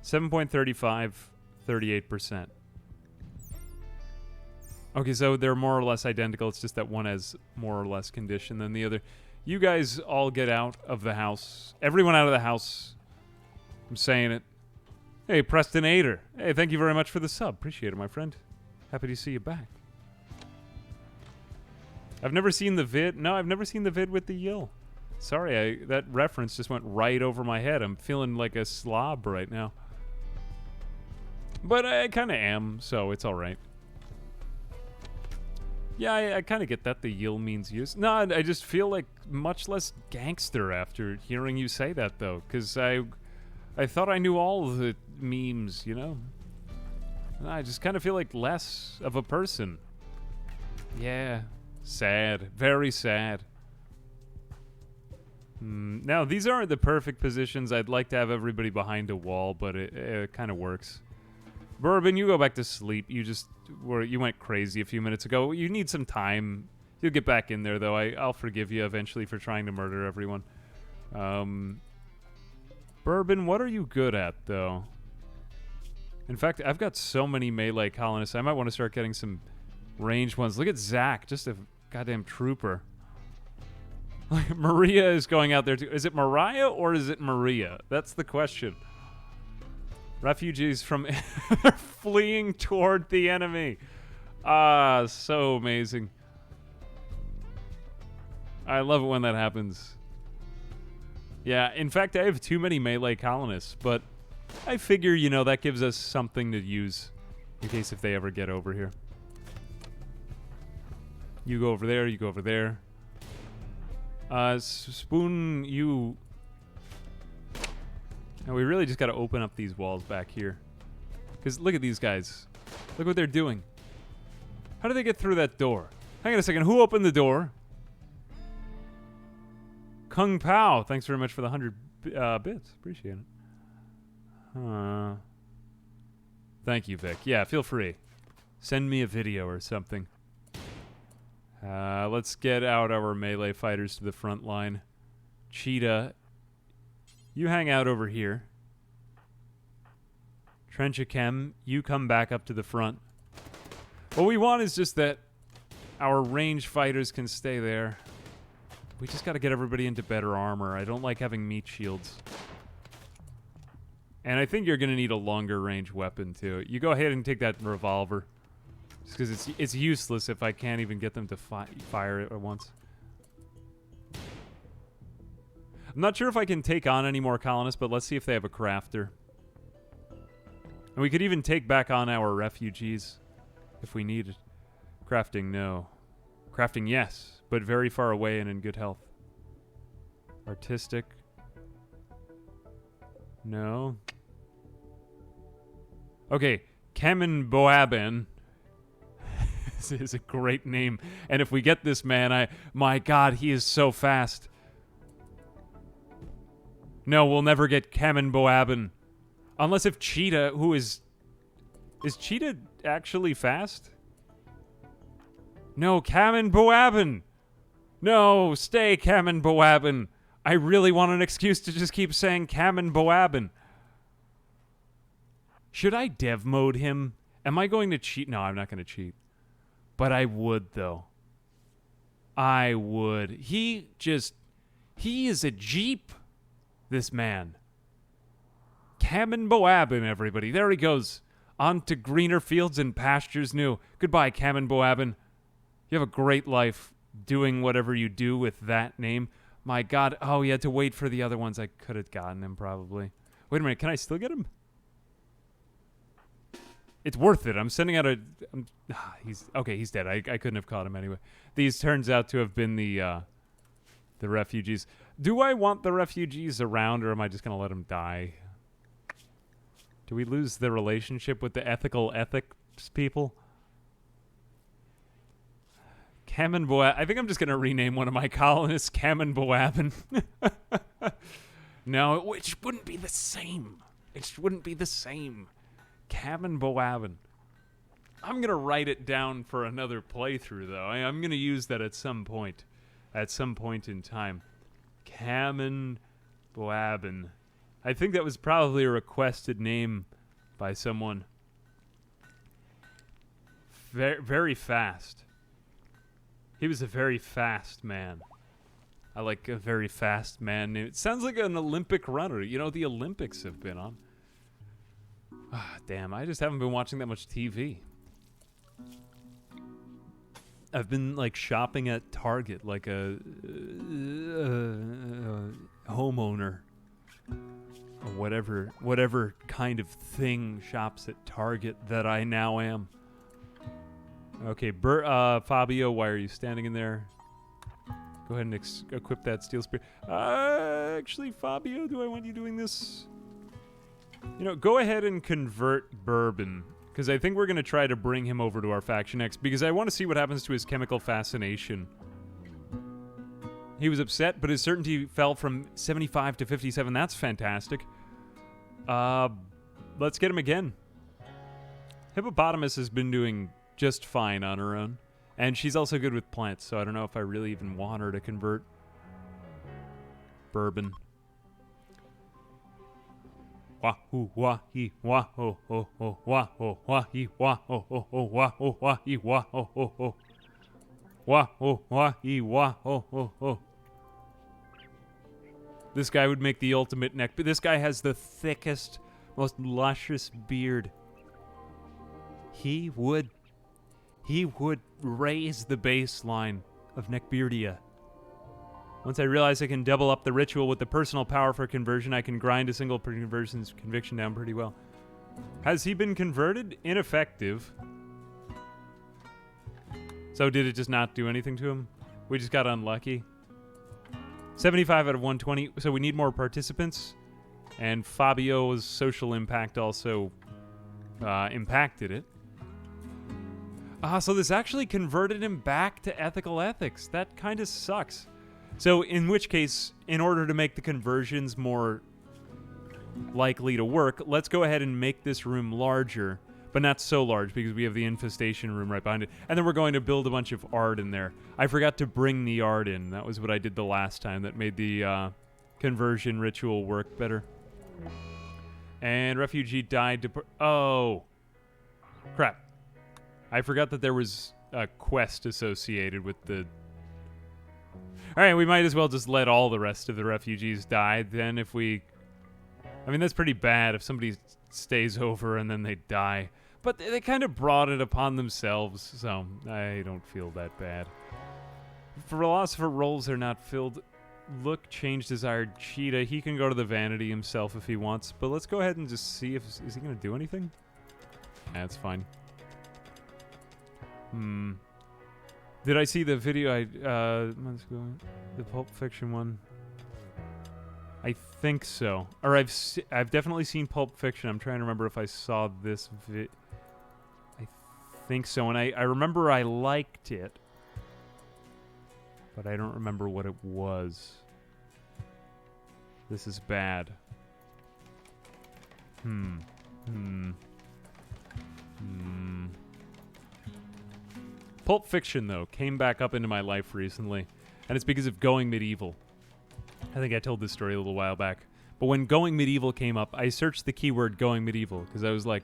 7.35, 38%. Okay, so they're more or less identical. It's just that one has more or less condition than the other. You guys all get out of the house. Everyone out of the house. I'm saying it. Hey, Preston Ader. Hey, thank you very much for the sub. Appreciate it, my friend. Happy to see you back. I've never seen the vid. No, I've never seen the vid with the yill. Sorry, that reference just went right over my head. I'm feeling like a slob right now. But I kind of am, so it's all right. Yeah, I kind of get that the yill means use. No, I just feel like much less gangster after hearing you say that, though. Because I thought I knew all the memes, you know? And I just kind of feel like less of a person. Yeah. Sad. Very sad. Now, these aren't the perfect positions. I'd like to have everybody behind a wall, but it kind of works. Bourbon, you go back to sleep. You went crazy a few minutes ago. You need some time. You'll get back in there, though. I'll forgive you eventually for trying to murder everyone. Bourbon, what are you good at, though? In fact, I've got so many melee colonists. I might want to start getting some ranged ones. Look at Zach, just a goddamn trooper. Maria is going out there too. Is it Mariah or is it Maria? That's the question. Refugees from fleeing toward the enemy. Ah, so amazing. I love it when that happens. Yeah, in fact, I have too many melee colonists, but I figure, you know, that gives us something to use in case if they ever get over here. You go over there, you go over there. Spoon, you... Now we really just got to open up these walls back here. Because look at these guys. Look what they're doing. How do they get through that door? Hang on a second. Who opened the door? Kung Pao. Thanks very much for the 100 bits. Appreciate it. Thank you, Vic. Yeah, feel free. Send me a video or something. Let's get out our melee fighters to the front line. Cheetah, you hang out over here. Trenchachem, you come back up to the front. What we want is just that our range fighters can stay there. We just got to get everybody into better armor. I don't like having meat shields. And I think you're going to need a longer range weapon, too. You go ahead and take that revolver. Just because it's useless if I can't even get them to fire it at once. I'm not sure if I can take on any more colonists, but let's see if they have a crafter. And we could even take back on our refugees if we need it. Crafting, no. Crafting, yes, but very far away and in good health. Artistic. No. Okay, Kamen Boabin. This is a great name. And if we get this man, my God, he is so fast. No, we'll never get Kamen Boabin. Unless if Cheetah, who is... Is Cheetah actually fast? No, Kamen Boabin! No, stay Kamen Boabin! I really want an excuse to just keep saying Kamen Boabin. Should I dev mode him? Am I going to cheat? No, I'm not going to cheat. But I would, though. I would. He is a Jeep, this man. Kamen Boabin, everybody. There he goes. On to greener fields and pastures new. Goodbye, Kamen Boabin. You have a great life doing whatever you do with that name. My God. Oh, you had to wait for the other ones. I could have gotten him, probably. Wait a minute. Can I still get him? It's worth it. I'm sending out a... he's dead. I couldn't have caught him anyway. These turns out to have been the refugees. Do I want the refugees around, or am I just going to let them die? Do we lose the relationship with the ethics people? Kamen Boabin. I think I'm just going to rename one of my colonists Kamen Boabin. No, it wouldn't be the same. It wouldn't be the same. Kamen Boabin. I'm going to write it down for another playthrough, though. I'm going to use that at some point. At some point in time. Kamen Boabin. I think that was probably a requested name by someone. Very, very fast. He was a very fast man. I like a very fast man name. It sounds like an Olympic runner. You know, the Olympics have been on. Ah, damn, I just haven't been watching that much TV. I've been like shopping at Target like a homeowner. Or whatever kind of thing shops at Target that I now am. Okay, Fabio, why are you standing in there? Go ahead and equip that steel spear. Actually, Fabio, do I want you doing this? You know, go ahead and convert Bourbon, because I think we're going to try to bring him over to our faction next, because I want to see what happens to his chemical fascination. He was upset, but his certainty fell from 75 to 57. That's fantastic. Let's get him again. Hippopotamus has been doing just fine on her own. And she's also good with plants, so I don't know if I really even want her to convert. Bourbon. Wah hoo wah hee wah ho ho ho wah ho wah hee wah ho ho ho wah ho wah hee wah ho ho ho wah ho wah hee wah ho ho ho. This guy would make the ultimate neck, but this guy has the thickest, most luscious beard. He would raise the baseline of Neckbeardia. Once I realize I can double up the ritual with the personal power for conversion, I can grind a single conversion's conviction down pretty well. Has he been converted? Ineffective. So did it just not do anything to him? We just got unlucky. 75 out of 120, so we need more participants. And Fabio's social impact also impacted it. So this actually converted him back to ethical ethics. That kind of sucks. So in which case, in order to make the conversions more likely to work, let's go ahead and make this room larger, but not so large because we have the infestation room right behind it. And then we're going to build a bunch of art in there. I forgot to bring the art in. That was what I did the last time. That made the conversion ritual work better. And refugee died to... Oh. Crap. I forgot that there was a quest associated with the... Alright, we might as well just let all the rest of the refugees die then if we... I mean, that's pretty bad if somebody stays over and then they die. But they kind of brought it upon themselves, so I don't feel that bad. Philosopher roles are not filled. Look, change desired cheetah. He can go to the vanity himself if he wants, but let's go ahead and just see if... Is he going to do anything? That's fine. Did I see the video? The Pulp Fiction one. I think so. Or I've definitely seen Pulp Fiction. I'm trying to remember if I saw this I think so, and I remember I liked it, but I don't remember what it was. This is bad. Pulp Fiction, though, came back up into my life recently, and it's because of Going Medieval. I think I told this story a little while back. But when Going Medieval came up, I searched the keyword Going Medieval, because I was like,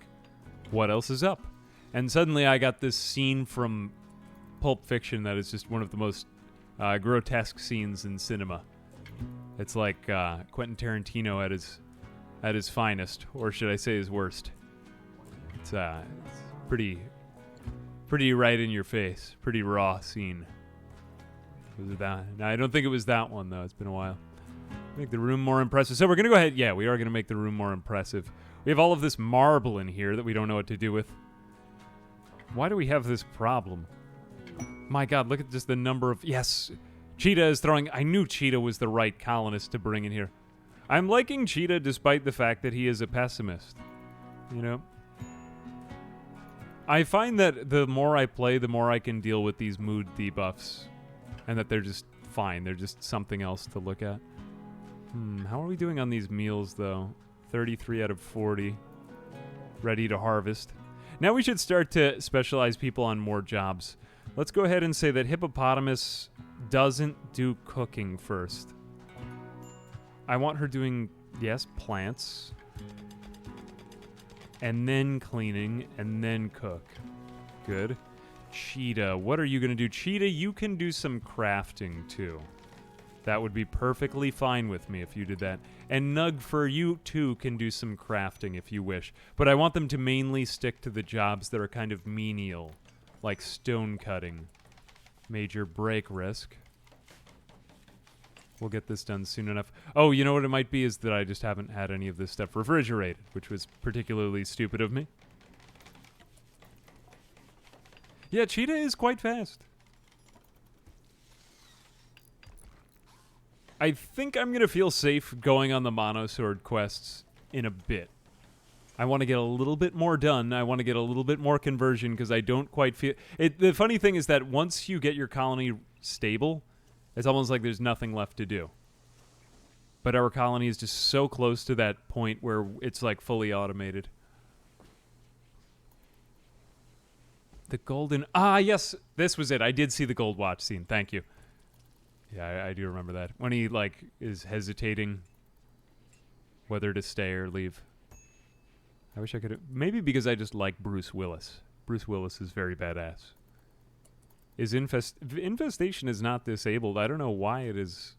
what else is up? And suddenly I got this scene from Pulp Fiction that is just one of the most grotesque scenes in cinema. It's like Quentin Tarantino at his finest, or should I say his worst. It's pretty right in your face. Pretty raw scene. Was it that? No, I don't think it was that one, though. It's been a while. Make the room more impressive. So we're going to go ahead. Yeah, we are going to make the room more impressive. We have all of this marble in here that we don't know what to do with. Why do we have this problem? My God, look at just the number of... Yes, Cheetah is throwing... I knew Cheetah was the right colonist to bring in here. I'm liking Cheetah despite the fact that he is a pessimist. You know? I find that the more I play, the more I can deal with these mood debuffs. And that they're just fine. They're just something else to look at. How are we doing on these meals, though? 33 out of 40. Ready to harvest. Now we should start to specialize people on more jobs. Let's go ahead and say that Hippopotamus doesn't do cooking first. I want her doing, yes, plants. And then cleaning, and then cook. Good. Cheetah, what are you going to do? Cheetah, you can do some crafting, too. That would be perfectly fine with me if you did that. And Nugfur, you, too, can do some crafting if you wish. But I want them to mainly stick to the jobs that are kind of menial, like stone cutting. major break risk. We'll get this done soon enough. Oh, you know what it might be is that I just haven't had any of this stuff refrigerated, which was particularly stupid of me. Yeah, Cheetah is quite fast. I think I'm going to feel safe going on the monosword quests in a bit. I want to get a little bit more done. I want to get a little bit more conversion because I don't quite feel... The funny thing is that once you get your colony stable, it's almost like there's nothing left to do. But our colony is just so close to that point where it's like fully automated. The golden... Ah, yes, this was it. I did see the gold watch scene. Thank you. Yeah, I do remember that. When he, like, is hesitating whether to stay or leave. I wish I could have... Maybe because I just like Bruce Willis. Bruce Willis is very badass. Infestation is not disabled. I don't know why it is...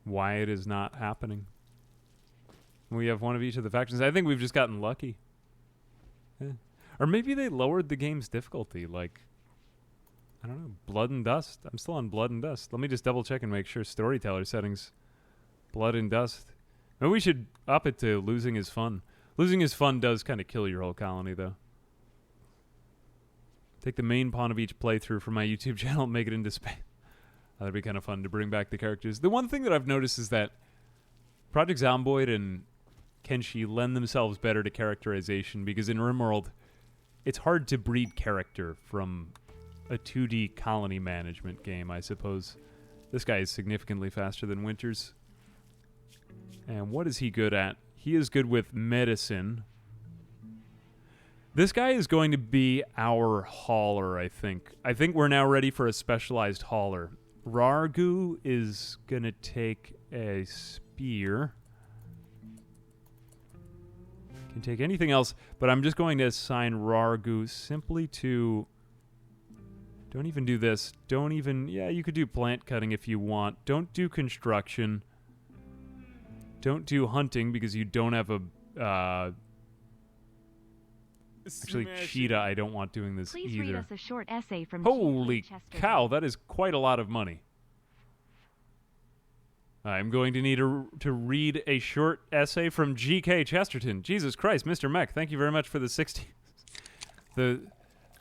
Why it is not happening. We have one of each of the factions. I think we've just gotten lucky. Yeah. Or maybe they lowered the game's difficulty, like... I don't know, Blood and Dust. I'm still on Blood and Dust. Let me just double check and make sure storyteller settings. Blood and Dust. Maybe we should up it to Losing is Fun. Losing is Fun does kind of kill your whole colony, though. Take the main pawn of each playthrough from my YouTube channel and make it into space. That'd be kind of fun to bring back the characters. The one thing that I've noticed is that Project Zomboid and Kenshi lend themselves better to characterization because in Rimworld, it's hard to breed character from a 2D colony management game, I suppose. This guy is significantly faster than Winters. And what is he good at? He is good with medicine. This guy is going to be our hauler, I think. I think we're now ready for a specialized hauler. Rargu is going to take a spear. Can take anything else, but I'm just going to assign Rargu simply to... Don't even do this. Don't even... Yeah, you could do plant cutting if you want. Don't do construction. Don't do hunting because you don't have a... Actually, Cheetah, I don't want doing this Please either. read us a short essay from Holy Chesterton. cow, that is quite a lot of money. I'm going to need to read a short essay from G.K. Chesterton. Jesus Christ, Mr. Mech, thank you very much for the 60...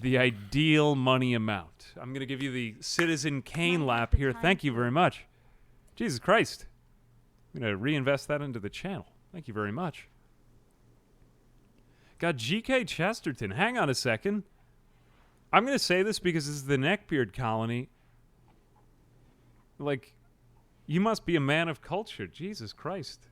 The ideal money amount. I'm going to give you the Citizen Kane lap here. Thank you very much. Jesus Christ. I'm going to reinvest that into the channel. Thank you very much. Got G.K. Chesterton. Hang on a second. I'm going to say this because this is the Neckbeard colony. Like, you must be a man of culture. Jesus Christ.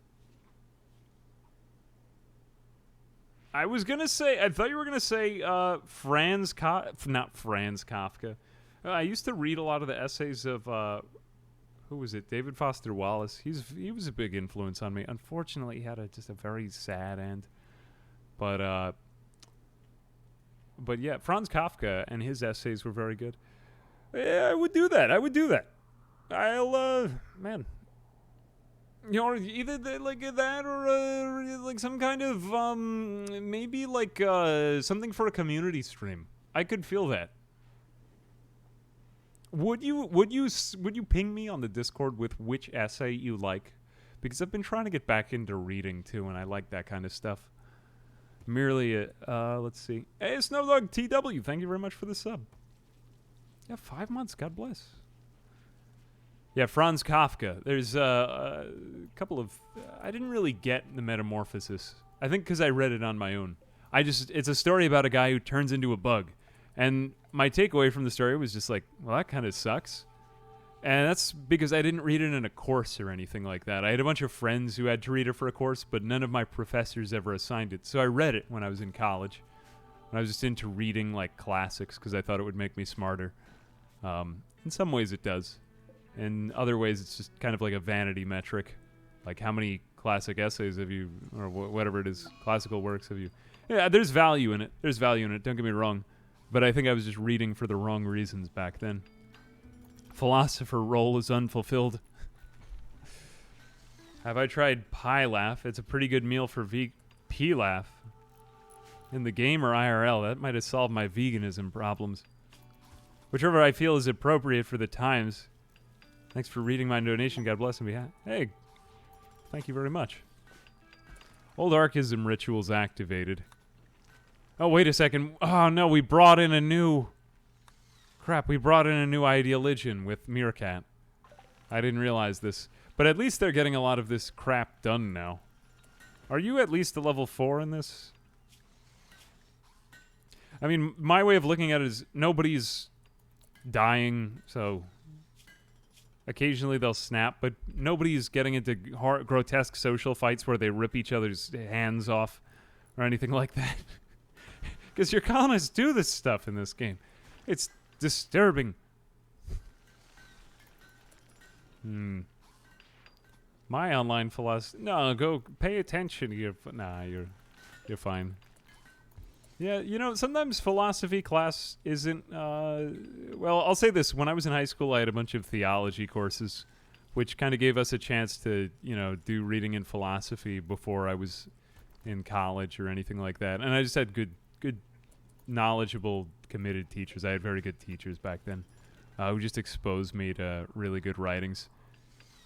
I was going to say, I thought you were going to say not Franz Kafka. I used to read a lot of the essays of, who was it? David Foster Wallace. He was a big influence on me. Unfortunately, he had just a very sad end. But yeah, Franz Kafka and his essays were very good. Yeah, I would do that. Man. You know, either like that or like some kind of maybe like something for a community stream. I could feel that. Would you ping me on the Discord with which essay you like? Because I've been trying to get back into reading too, and I like that kind of stuff. Merely, let's see. Hey, Snowdog TW, thank you very much for the sub. Yeah, 5 months. God bless. Yeah, Franz Kafka. There's a couple of... I didn't really get the Metamorphosis. I think because I read it on my own. It's a story about a guy who turns into a bug. And my takeaway from the story was just like, well, that kind of sucks. And that's because I didn't read it in a course or anything like that. I had a bunch of friends who had to read it for a course, but none of my professors ever assigned it. So I read it when I was in college. When I was just into reading, like, classics because I thought it would make me smarter. In some ways it does. In other ways, it's just kind of like a vanity metric. Like, how many classic essays have you, or whatever it is, classical works have you... Yeah, there's value in it. Don't get me wrong. But I think I was just reading for the wrong reasons back then. Philosopher role is unfulfilled. Have I tried Pilaf? It's a pretty good meal for Pilaf. In the game or IRL? That might have solved my veganism problems. whichever I feel is appropriate for the times. Thanks for reading my donation. God bless him. Hey, thank you very much. Old Archism rituals activated. Oh, wait a second. Oh, no, we brought in a new... Crap, we brought in a new Ideological with Meerkat. I didn't realize this. But at least they're getting a lot of this crap done now. Are you at least a level 4 in this? I mean, my way of looking at it is nobody's dying, so... Occasionally they'll snap, but nobody's getting into grotesque social fights where they rip each other's hands off or anything like that. Because your colonists do this stuff in this game. It's disturbing. My online philosophy... No, go pay attention. You're fine. Yeah, you know, sometimes philosophy class isn't... well, I'll say this. When I was in high school, I had a bunch of theology courses, which kind of gave us a chance to, you know, do reading in philosophy before I was in college or anything like that. And I just had good, knowledgeable, committed teachers. I had very good teachers back then who just exposed me to really good writings.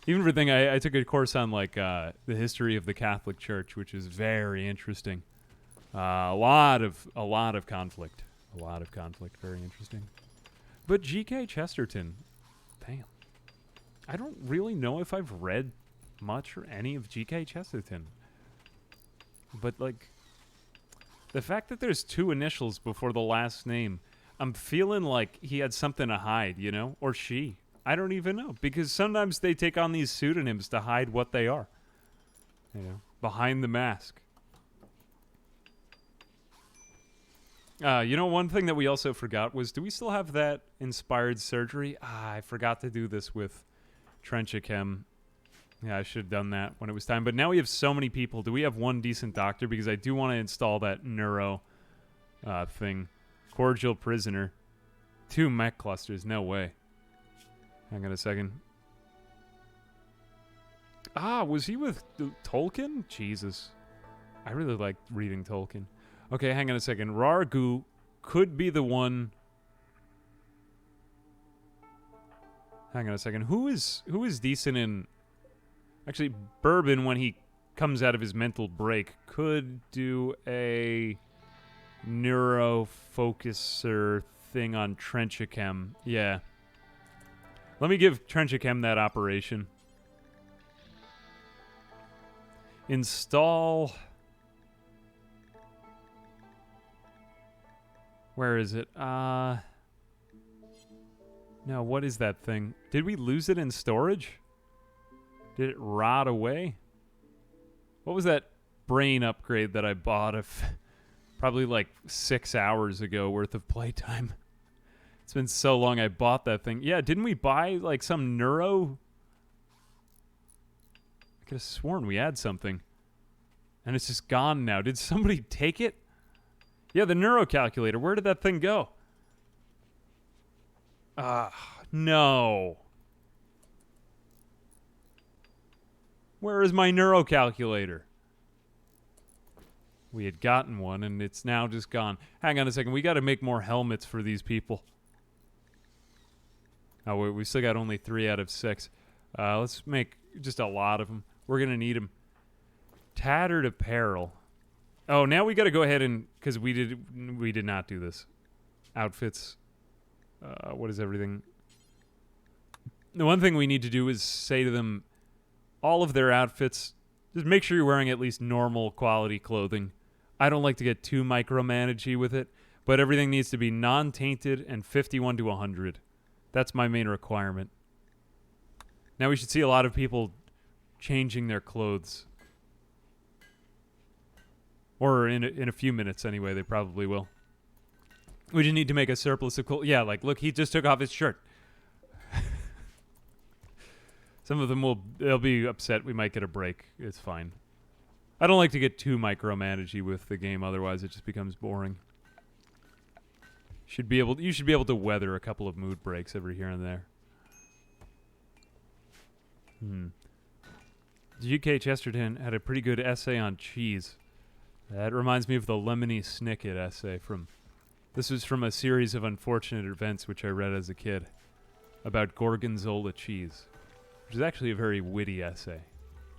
Even for thing, I took a course on, like, the history of the Catholic Church, which is very interesting. A lot of conflict. A lot of conflict. Very interesting. But G.K. Chesterton, damn. I don't really know if I've read much or any of G.K. Chesterton. But, like, the fact that there's 2 initials before the last name, I'm feeling like he had something to hide, you know? Or she. I don't even know. Because sometimes they take on these pseudonyms to hide what they are. You know? Behind the mask. You know, one thing that we also forgot was, do we still have that inspired surgery? I forgot to do this with Trenchichem. Yeah, I should have done that when it was time. But now we have so many people. Do we have one decent doctor? Because I do want to install that neuro thing. Cordial prisoner. 2 mech clusters. No way. Hang on a second. Was he with Tolkien? Jesus. I really like reading Tolkien. Okay, hang on a second. Rargu could be the one... Hang on a second. Who is decent in... Actually, Bourbon, when he comes out of his mental break, could do a neurofocuser thing on Trenchichem. Yeah. Let me give Trenchichem that operation. Install... Where is it? No, what is that thing? Did we lose it in storage? Did it rot away? What was that brain upgrade that I bought probably like 6 hours ago worth of playtime? It's been so long I bought that thing. Yeah, didn't we buy like some neuro? I could have sworn we had something. And it's just gone now. Did somebody take it? Yeah, the neurocalculator. Where did that thing go? No. Where is my neurocalculator? We had gotten one, and it's now just gone. Hang on a second. We got to make more helmets for these people. Oh, we still got only 3 out of 6. Let's make just a lot of them. We're going to need them. Tattered apparel. Oh, now we got to go ahead and... Because we did not do this. Outfits. What is everything? The one thing we need to do is say to them, all of their outfits, just make sure you're wearing at least normal quality clothing. I don't like to get too micromanagey with it, but everything needs to be non-tainted and 51 to 100. That's my main requirement. Now we should see a lot of people changing their clothes. Or in a few minutes anyway, they probably will. We just need to make a surplus of clothes. Yeah, like, look, he just took off his shirt. Some of them they'll be upset. We might get a break. It's fine. I don't like to get too micromanagey with the game, otherwise it just becomes boring. You should be able to weather a couple of mood breaks every here and there. G.K. Chesterton had a pretty good essay on cheese. That reminds me of the Lemony Snicket essay from This was from a series of unfortunate events which I read as a kid about gorgonzola cheese, which is actually a very witty essay.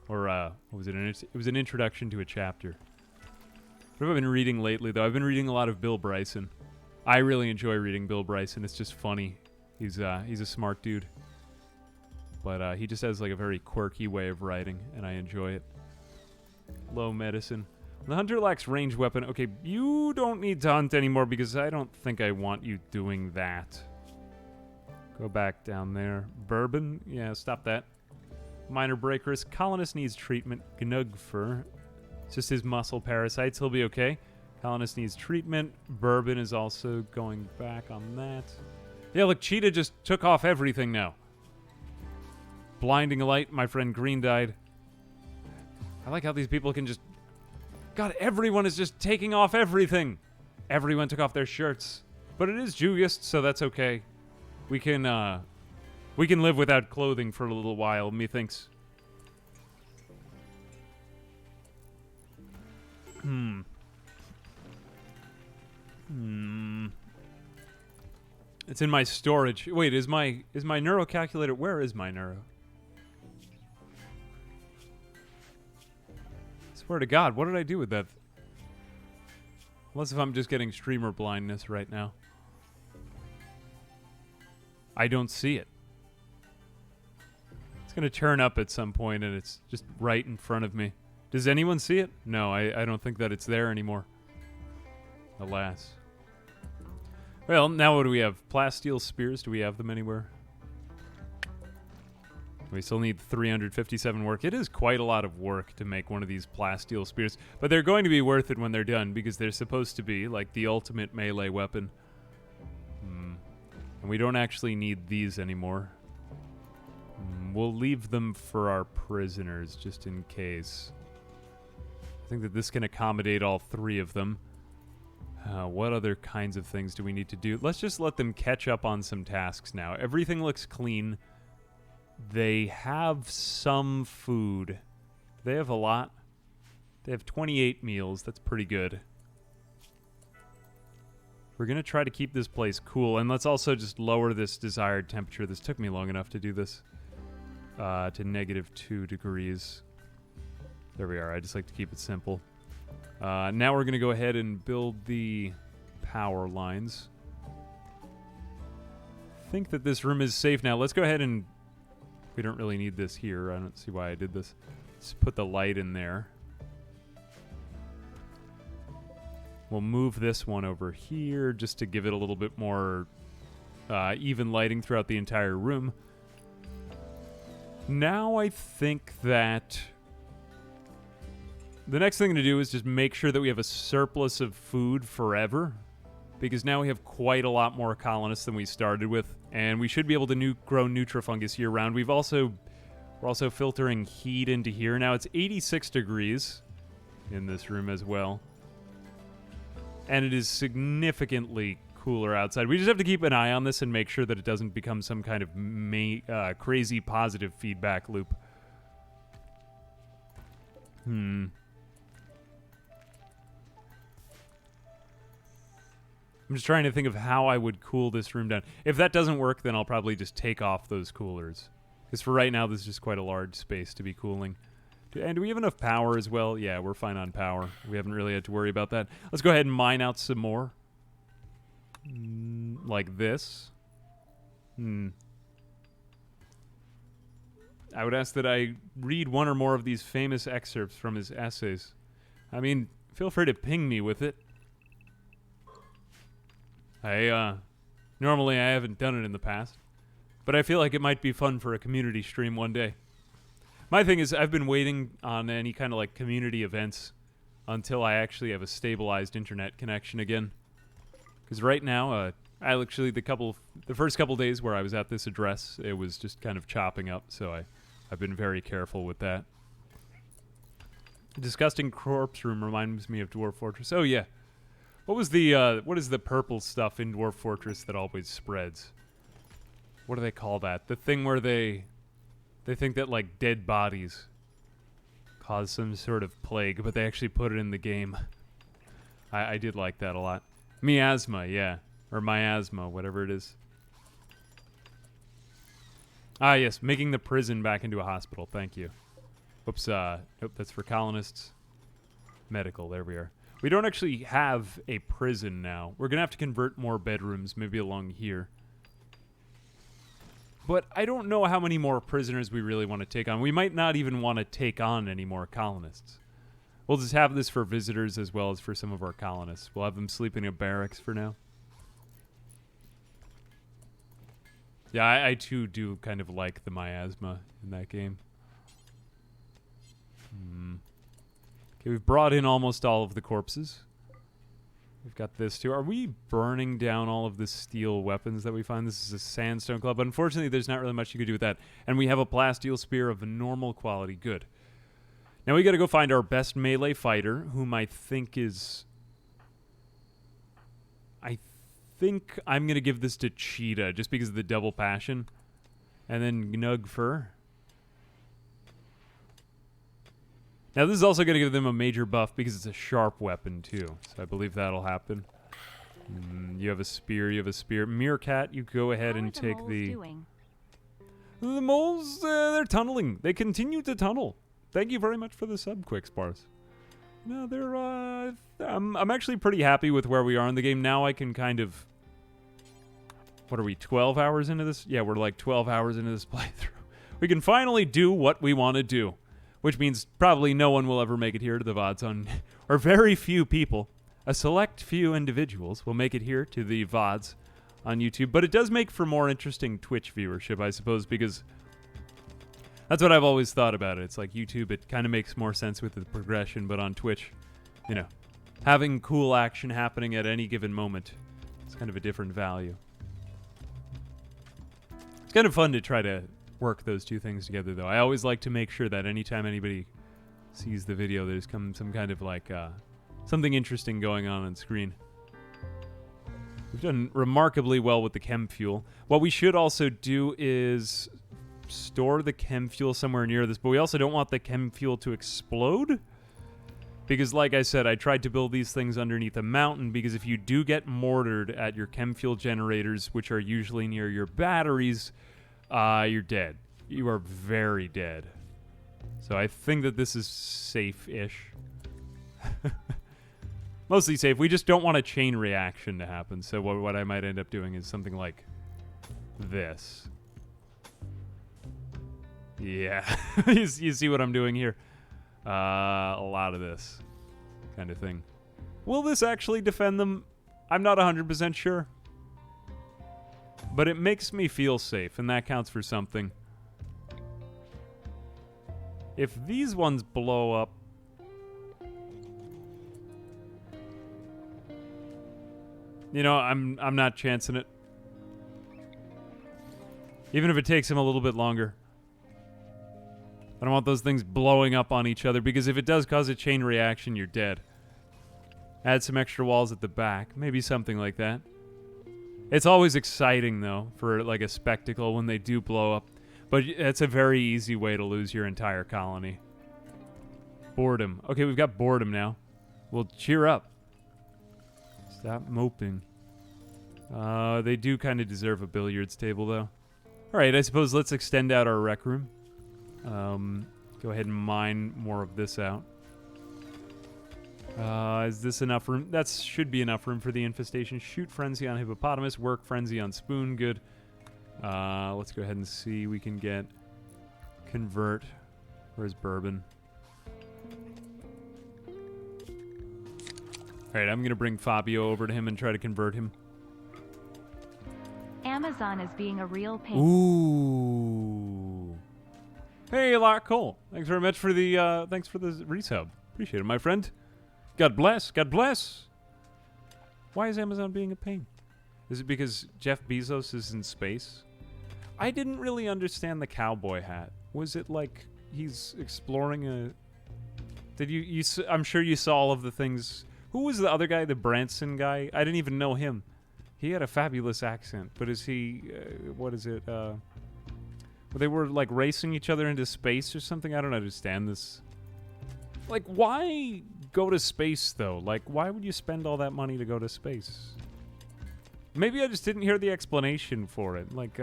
Or, what was it? It was an introduction to a chapter. What have I been reading lately, though? I've been reading a lot of Bill Bryson. I really enjoy reading Bill Bryson. It's just funny. He's a smart dude. But he just has like a very quirky way of writing, and I enjoy it. Low medicine. The hunter lacks ranged weapon. Okay, you don't need to hunt anymore because I don't think I want you doing that. Go back down there. Bourbon? Yeah, stop that. Minor break risk. Colonist needs treatment. Gnugfur. It's just his muscle parasites. He'll be okay. Colonist needs treatment. Bourbon is also going back on that. Yeah, look, Cheetah just took off everything now. Blinding light. My friend Green died. I like how these people can just... God, everyone is just taking off everything. Everyone took off their shirts. But it is Julius, so that's okay. We can live without clothing for a little while, methinks. It's in my storage. Wait, is my neuro calculator? Where is my neuro? Swear to God, what did I do with that? Unless if I'm just getting streamer blindness right now. I don't see it. It's going to turn up at some point and it's just right in front of me. Does anyone see it? No, I don't think that it's there anymore. Alas. Well, now what do we have? Plasteel spears, do we have them anywhere? We still need 357 work. It is quite a lot of work to make one of these plasteel spears, but they're going to be worth it when they're done because they're supposed to be like the ultimate melee weapon. And we don't actually need these anymore. We'll leave them for our prisoners just in case. I think that this can accommodate all three of them. What other kinds of things do we need to do? Let's just let them catch up on some tasks now. Everything looks clean. They have some food. They have a lot. They have 28 meals. That's pretty good. We're going to try to keep this place cool. And let's also just lower this desired temperature. This took me long enough to do this. To -2 degrees. There we are. I just like to keep it simple. Now we're going to go ahead and build the power lines. I think that this room is safe now. Let's go ahead and... We don't really need this here. I don't see why I did this. Let's put the light in there. We'll move this one over here just to give it a little bit more even lighting throughout the entire room. Now I think that the next thing to do is just make sure that we have a surplus of food forever, because now we have quite a lot more colonists than we started with, and we should be able to grow Nutrifungus year-round. We're also filtering heat into here. Now it's 86 degrees in this room as well, and it is significantly cooler outside. We just have to keep an eye on this and make sure that it doesn't become some kind of crazy positive feedback loop. I'm just trying to think of how I would cool this room down. If that doesn't work, then I'll probably just take off those coolers. Because for right now, this is just quite a large space to be cooling. And do we have enough power as well? Yeah, we're fine on power. We haven't really had to worry about that. Let's go ahead and mine out some more. Like this. I would ask that I read one or more of these famous excerpts from his essays. I mean, feel free to ping me with it. Normally I haven't done it in the past, but I feel like it might be fun for a community stream one day. My thing is, I've been waiting on any kind of like community events until I actually have a stabilized internet connection again. Because right now, I actually, the first couple days where I was at this address, it was just kind of chopping up, so I've been very careful with that. Disgusting corpse room reminds me of Dwarf Fortress. Oh yeah. What is the purple stuff in Dwarf Fortress that always spreads? What do they call that? The thing where they think that like dead bodies cause some sort of plague, but they actually put it in the game. I did like that a lot. Miasma, yeah. Or miasma, whatever it is. Ah, yes, making the prison back into a hospital. Thank you. Oops, nope, that's for colonists. Medical, there we are. We don't actually have a prison now. We're going to have to convert more bedrooms, maybe along here. But I don't know how many more prisoners we really want to take on. We might not even want to take on any more colonists. We'll just have this for visitors as well as for some of our colonists. We'll have them sleep in a barracks for now. Yeah, I too do kind of like the miasma in that game. Okay, we've brought in almost all of the corpses. We've got this too. Are we burning down all of the steel weapons that we find? This is a sandstone club. Unfortunately, there's not really much you can do with that. And we have a plasteel spear of normal quality. Good. Now we got to go find our best melee fighter, whom I think is... I think I'm going to give this to Cheetah, just because of the double passion. And then Gnug Fur. Now this is also going to give them a major buff because it's a sharp weapon too. So I believe that'll happen. You have a spear, you have a spear. Meerkat, you go ahead and take the... The moles, they're tunneling. They continue to tunnel. Thank you very much for the sub, Quick Spars. No, they're, I'm actually pretty happy with where we are in the game. Now I can kind of... What are we, 12 hours into this? Yeah, we're like 12 hours into this playthrough. We can finally do what we want to do. Which means probably no one will ever make it here to the VODs on... Or very few people. A select few individuals will make it here to the VODs on YouTube. But it does make for more interesting Twitch viewership, I suppose, because... That's what I've always thought about it. It's like YouTube, it kind of makes more sense with the progression, but on Twitch, you know, having cool action happening at any given moment, it's kind of a different value. It's kind of fun to try to work those two things together, though. I always like to make sure that anytime anybody sees the video, there's some kind of like something interesting going on screen. We've done remarkably well with the chem fuel. What we should also do is store the chem fuel somewhere near this, but we also don't want the chem fuel to explode. Because like I said, I tried to build these things underneath a mountain, because if you do get mortared at your chem fuel generators, which are usually near your batteries, you're dead. You are very dead. So I think that this is safe-ish. Mostly safe. We just don't want a chain reaction to happen. So what I might end up doing is something like this. Yeah. you see what I'm doing here? A lot of this kind of thing. Will this actually defend them? I'm not 100% sure. But it makes me feel safe, and that counts for something. If these ones blow up... You know, I'm not chancing it. Even if it takes him a little bit longer. I don't want those things blowing up on each other, because if it does cause a chain reaction, you're dead. Add some extra walls at the back. Maybe something like that. It's always exciting, though, for like a spectacle when they do blow up. But it's a very easy way to lose your entire colony. Boredom. Okay, we've got boredom now. Well, cheer up. Stop moping. They do kind of deserve a billiards table, though. Alright, I suppose let's extend out our rec room. Go ahead and mine more of this out. Is this enough room? That should be enough room for the infestation. Shoot frenzy on hippopotamus. Work frenzy on spoon. Good. Let's go ahead and see. We can get convert. Where's bourbon? Alright, I'm going to bring Fabio over to him and try to convert him. Amazon is being a real pain. Ooh. Hey, Lark Cole. Thanks very much for the resub. Appreciate it, my friend. God bless. God bless. Why is Amazon being a pain? Is it because Jeff Bezos is in space? I didn't really understand the cowboy hat. Was it like he's exploring a... Did you I'm sure you saw all of the things... Who was the other guy, the Branson guy? I didn't even know him. He had a fabulous accent, but is he... what is it? They were, like, racing each other into space or something? I don't understand this. Like, why go to space, though? Like, why would you spend all that money to go to space? Maybe I just didn't hear the explanation for it. Like,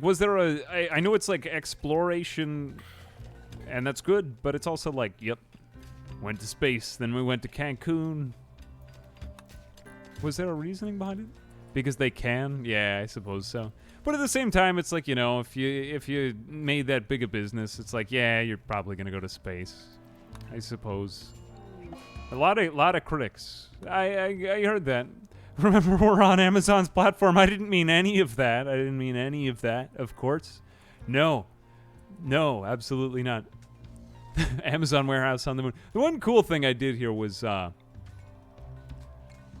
was there I know it's like exploration, and that's good, but it's also like, yep, went to space, then we went to Cancun. Was there a reasoning behind it? Because they can? Yeah, I suppose so. But at the same time, it's like, you know, if you made that big a business, it's like, yeah, you're probably gonna go to space, I suppose. A lot of critics. I heard that. Remember, we're on Amazon's platform. I didn't mean any of that. Of course. No, absolutely not. Amazon warehouse on the moon. The one cool thing I did here was, I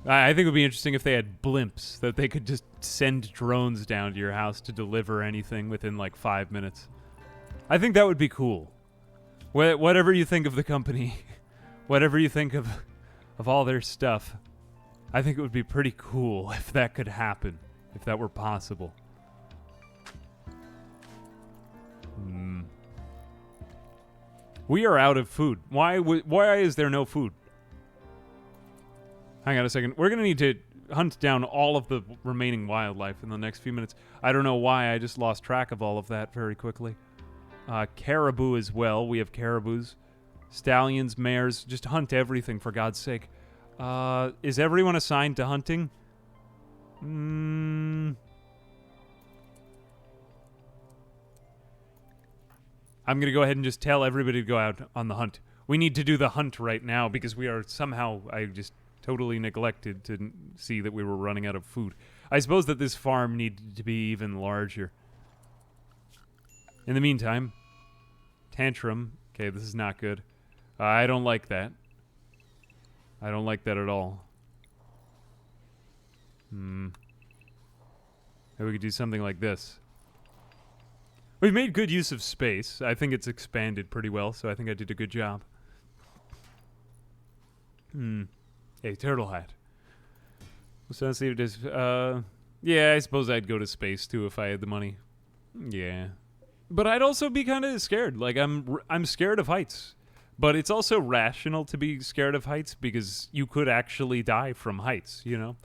think it would be interesting if they had blimps that they could just send drones down to your house to deliver anything within like 5 minutes. I think that would be cool. Whatever you think of the company, whatever you think of all their stuff, I think it would be pretty cool if that could happen, if that were possible. We are out of food. Why is there no food? Hang on a second. We're going to need to hunt down all of the remaining wildlife in the next few minutes. I don't know why. I just lost track of all of that very quickly. Caribou as well. We have caribous. Stallions, mares. Just hunt everything, for God's sake. Is everyone assigned to hunting? I'm going to go ahead and just tell everybody to go out on the hunt. We need to do the hunt right now because we are somehow... I just totally neglected to see that we were running out of food. I suppose that this farm needed to be even larger. In the meantime, tantrum. Okay, this is not good. I don't like that. I don't like that at all. Maybe we could do something like this. We've made good use of space. I think it's expanded pretty well, so I think I did a good job. Hey, turtle hat. So let's see if it is. Yeah, I suppose I'd go to space too if I had the money. Yeah, but I'd also be kind of scared. Like I'm scared of heights, but it's also rational to be scared of heights because you could actually die from heights. You know,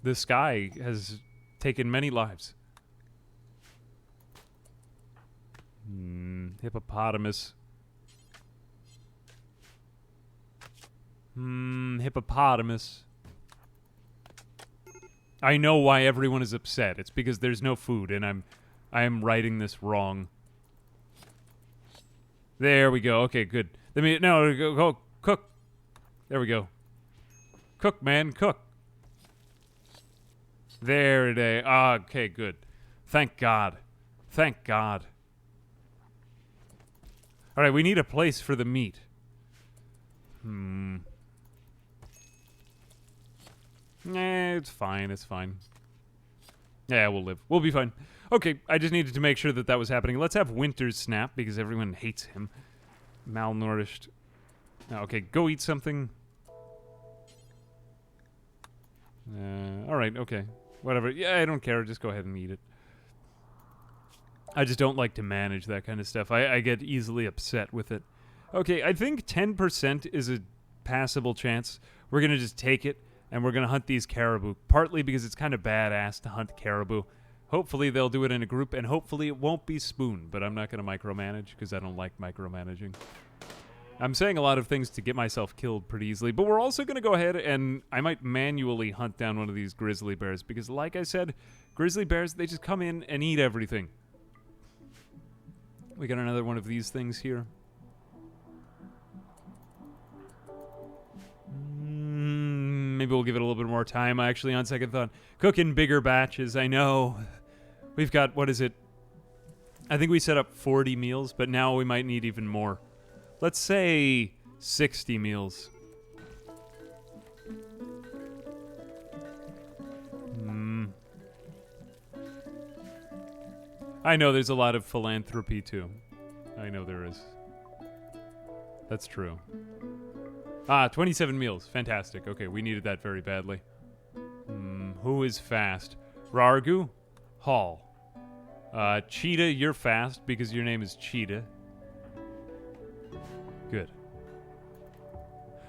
the sky has taken many lives. Hippopotamus. Hippopotamus. I know why everyone is upset. It's because there's no food, and I am writing this wrong. There we go. Okay, good. Go cook. There we go. Cook, man, cook. There it is. Okay, good. Thank God. Thank God. All right, we need a place for the meat. It's fine. It's fine. Yeah, we'll live. We'll be fine. Okay, I just needed to make sure that that was happening. Let's have Winter's Snap because everyone hates him. Malnourished. Okay, go eat something. All right, okay. Whatever. Yeah, I don't care. Just go ahead and eat it. I just don't like to manage that kind of stuff. I get easily upset with it. Okay, I think 10% is a passable chance. We're going to just take it, and we're going to hunt these caribou. Partly because it's kind of badass to hunt caribou. Hopefully they'll do it in a group, and hopefully it won't be Spoon, but I'm not going to micromanage because I don't like micromanaging. I'm saying a lot of things to get myself killed pretty easily, but we're also going to go ahead and I might manually hunt down one of these grizzly bears because, like I said, grizzly bears, they just come in and eat everything. We got another one of these things here. Maybe we'll give it a little bit more time, actually, on second thought. Cook in bigger batches, I know. We've got, what is it? I think we set up 40 meals, but now we might need even more. Let's say 60 meals. I know there's a lot of philanthropy, too. I know there is. That's true. 27 meals. Fantastic. Okay, we needed that very badly. Who is fast? Rargu? Hall. Cheetah, you're fast because your name is Cheetah. Good.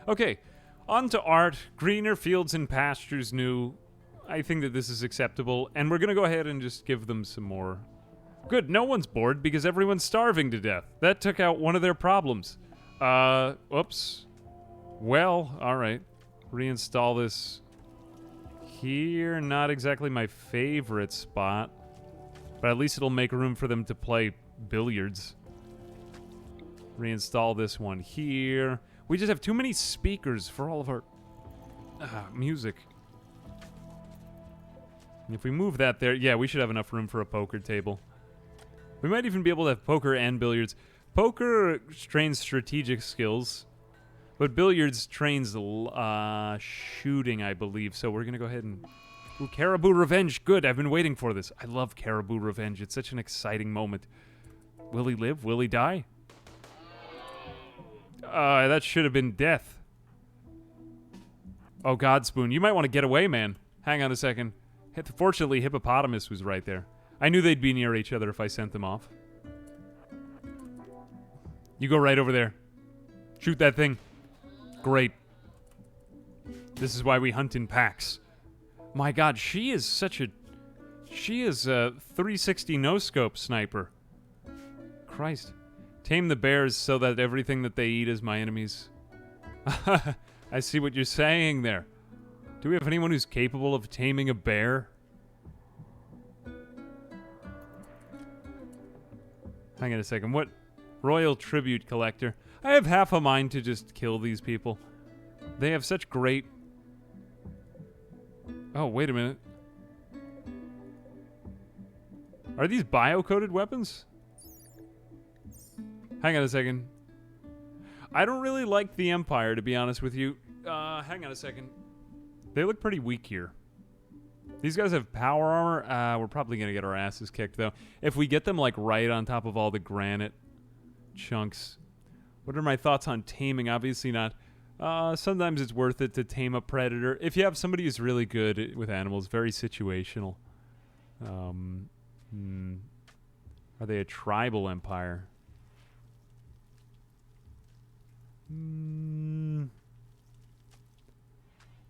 Okay, on to art. Greener fields and pastures new. I think that this is acceptable, and we're going to go ahead and just give them some more. Good, no one's bored because everyone's starving to death. That took out one of their problems. Whoops. Well, alright. Reinstall this here. Not exactly my favorite spot, but at least it'll make room for them to play billiards. Reinstall this one here. We just have too many speakers for all of our music. And if we move that there, yeah, we should have enough room for a poker table. We might even be able to have poker and billiards. Poker trains strategic skills, but billiards trains shooting, I believe. So we're going to go ahead and... Ooh, Caribou Revenge. Good, I've been waiting for this. I love Caribou Revenge. It's such an exciting moment. Will he live? Will he die? That should have been death. Oh, Godspoon. You might want to get away, man. Hang on a second. Fortunately, Hippopotamus was right there. I knew they'd be near each other if I sent them off. You go right over there. Shoot that thing. Great. This is why we hunt in packs. My god, she is such a... She is a 360 no-scope sniper. Christ. Tame the bears so that everything that they eat is my enemies. I see what you're saying there. Do we have anyone who's capable of taming a bear? Hang on a second. What? Royal Tribute Collector. I have half a mind to just kill these people. They have such great... Oh, wait a minute. Are these bio-coded weapons? Hang on a second. I don't really like the Empire, to be honest with you. Hang on a second. They look pretty weak here. These guys have power armor. We're probably going to get our asses kicked, though. If we get them, like, right on top of all the granite chunks. What are my thoughts on taming? Obviously not. Sometimes it's worth it to tame a predator. If you have somebody who's really good with animals, very situational. Are they a tribal empire?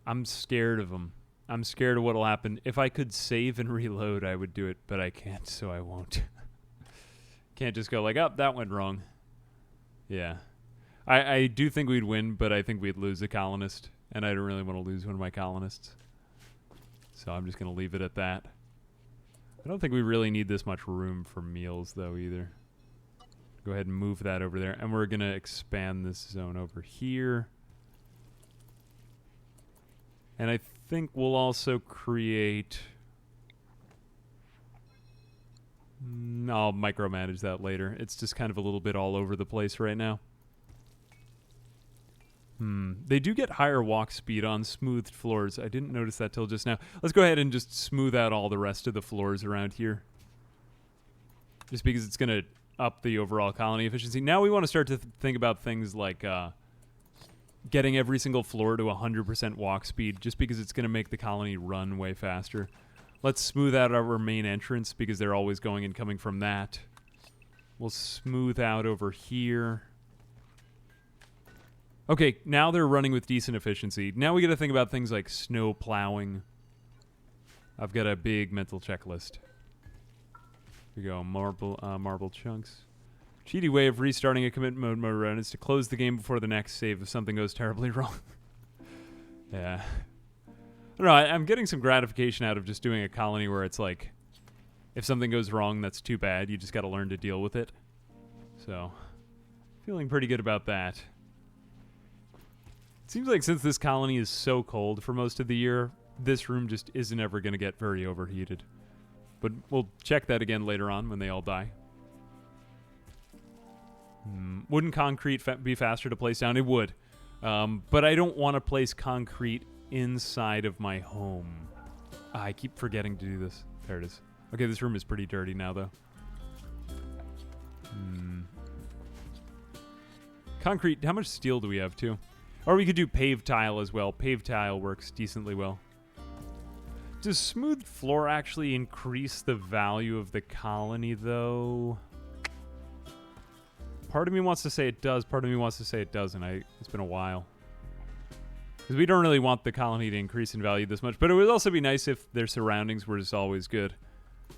I'm scared of them. I'm scared of what'll happen. If I could save and reload, I would do it, but I can't, so I won't. Can't just go like, oh, that went wrong. Yeah. I do think we'd win, but I think we'd lose a colonist, and I don't really want to lose one of my colonists. So I'm just going to leave it at that. I don't think we really need this much room for meals, though, either. Go ahead and move that over there, and we're going to expand this zone over here. And I think we'll also create... I'll micromanage that later. It's just kind of a little bit all over the place right now. They do get higher walk speed on smoothed floors. I didn't notice that till just now. Let's go ahead and just smooth out all the rest of the floors around here. Just because it's going to up the overall colony efficiency. Now we want to start to think about things like getting every single floor to 100% walk speed, just because it's going to make the colony run way faster. Let's smooth out our main entrance, because they're always going and coming from that. We'll smooth out over here. Okay, now they're running with decent efficiency. Now we got to think about things like snow plowing. I've got a big mental checklist. Here we go, marble chunks. Cheaty way of restarting a commit mode run is to close the game before the next save if something goes terribly wrong. Yeah. I don't know, I'm getting some gratification out of just doing a colony where it's like, if something goes wrong, that's too bad. You just got to learn to deal with it. So, feeling pretty good about that. It seems like since this colony is so cold for most of the year, this room just isn't ever going to get very overheated. But we'll check that again later on when they all die. Wouldn't concrete be faster to place down? It would. But I don't want to place concrete inside of my home. I keep forgetting to do this. There it is. Okay, this room is pretty dirty now, though. Concrete, how much steel do we have, too? Or we could do paved tile as well. Paved tile works decently well. Does smooth floor actually increase the value of the colony, though? Part of me wants to say it does. Part of me wants to say it doesn't. It's been a while. Because we don't really want the colony to increase in value this much. But it would also be nice if their surroundings were just always good. I